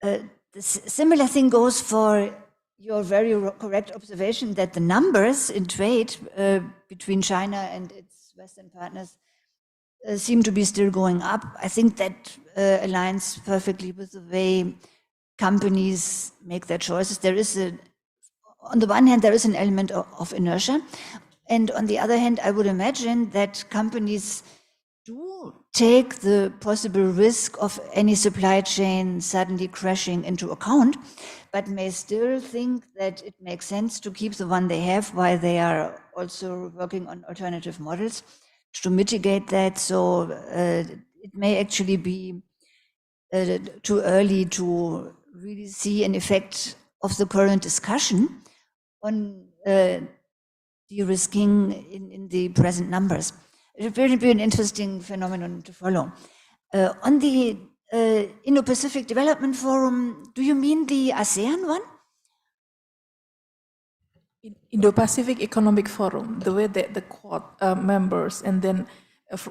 The similar thing goes for your very correct observation that the numbers in trade between China and its Western partners seem to be still going up. I think that aligns perfectly with the way companies make their choices. There is on the one hand, there is an element of inertia. And on the other hand, I would imagine that companies do take the possible risk of any supply chain suddenly crashing into account, but may still think that it makes sense to keep the one they have while they are also working on alternative models to mitigate that. So it may actually be too early to really see an effect of the current discussion on de-risking in the present numbers. It will be an interesting phenomenon to follow. On the Indo-Pacific Development Forum, do you mean the ASEAN one? Indo-Pacific Economic Forum, the way that the Quad members, and then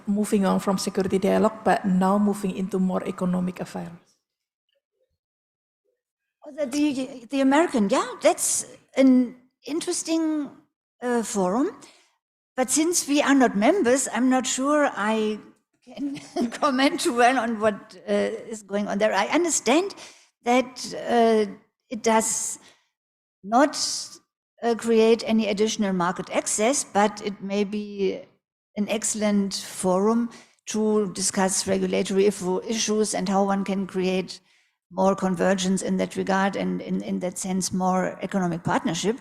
moving on from security dialogue, but now moving into more economic affairs. Oh, the American, yeah, that's an interesting forum. But since we are not members, I'm not sure I can comment too well on what is going on there. I understand that it does not create any additional market access, but it may be an excellent forum to discuss regulatory issues and how one can create more convergence in that regard, and in that sense, more economic partnership.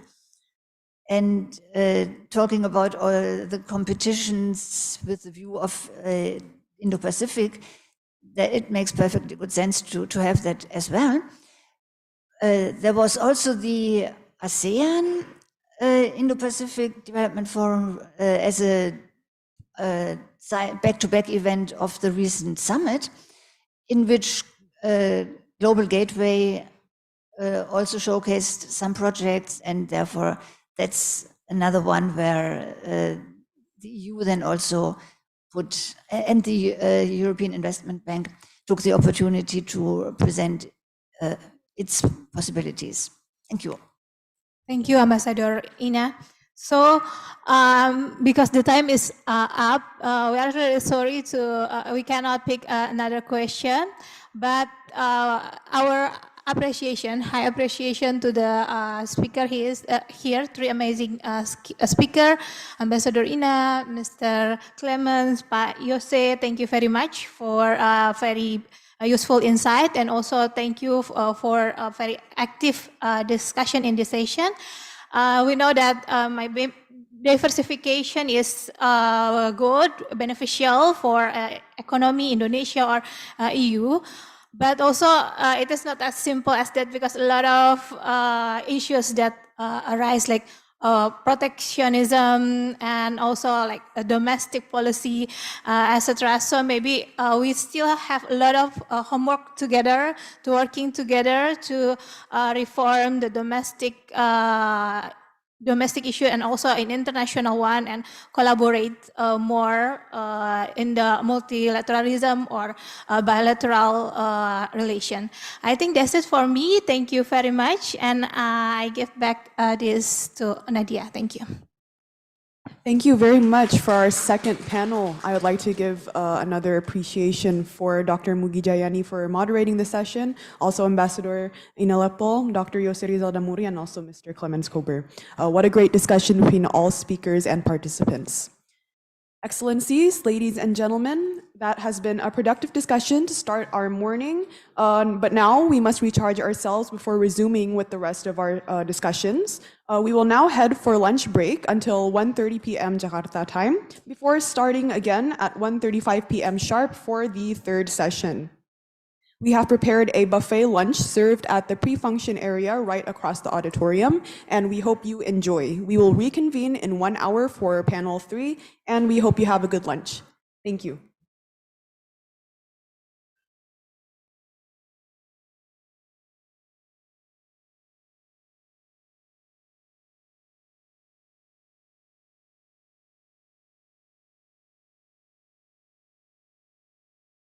And talking about all the competitions with the view of Indo-Pacific, that it makes perfectly good sense to have that as well. There was also the ASEAN Indo-Pacific Development Forum as a back-to-back event of the recent summit, in which Global Gateway also showcased some projects, and therefore that's another one where the EU then also put, and the European Investment Bank took the opportunity to present its possibilities. Thank you. Thank you, Ambassador Ina. So, because the time is up, we are really sorry we cannot pick another question, but our high appreciation to the speaker here, three amazing speaker, Ambassador Ina, Mr. Clemens, Pak Yose, thank you very much for very useful insight, and also thank you for a very active discussion in this session. We know that diversification is good, beneficial for economy, Indonesia or EU. But also, it is not as simple as that, because a lot of issues that arise, like protectionism and also like a domestic policy, etc. So maybe we still have a lot of homework together, to working together to reform the domestic issue and also in international one, and collaborate more in the multilateralism or bilateral relation. I think that's it for me. Thank you very much. And I give back this to Nadia. Thank you. Thank you very much. For our second panel, I would like to give another appreciation for Dr. Mugi Jayani for moderating the session, also Ambassador Ina Lepol, Dr. Yose Rizal Damuri, and also Mr. Clemens Kober. What a great discussion between all speakers and participants. Excellencies, ladies and gentlemen, that has been a productive discussion to start our morning, but now we must recharge ourselves before resuming with the rest of our discussions. We will now head for lunch break until 1:30 p.m. Jakarta time, before starting again at 1:35 p.m. sharp for the third session. We have prepared a buffet lunch served at the pre-function area right across the auditorium, and we hope you enjoy. We will reconvene in 1 hour for panel 3, and we hope you have a good lunch. Thank you.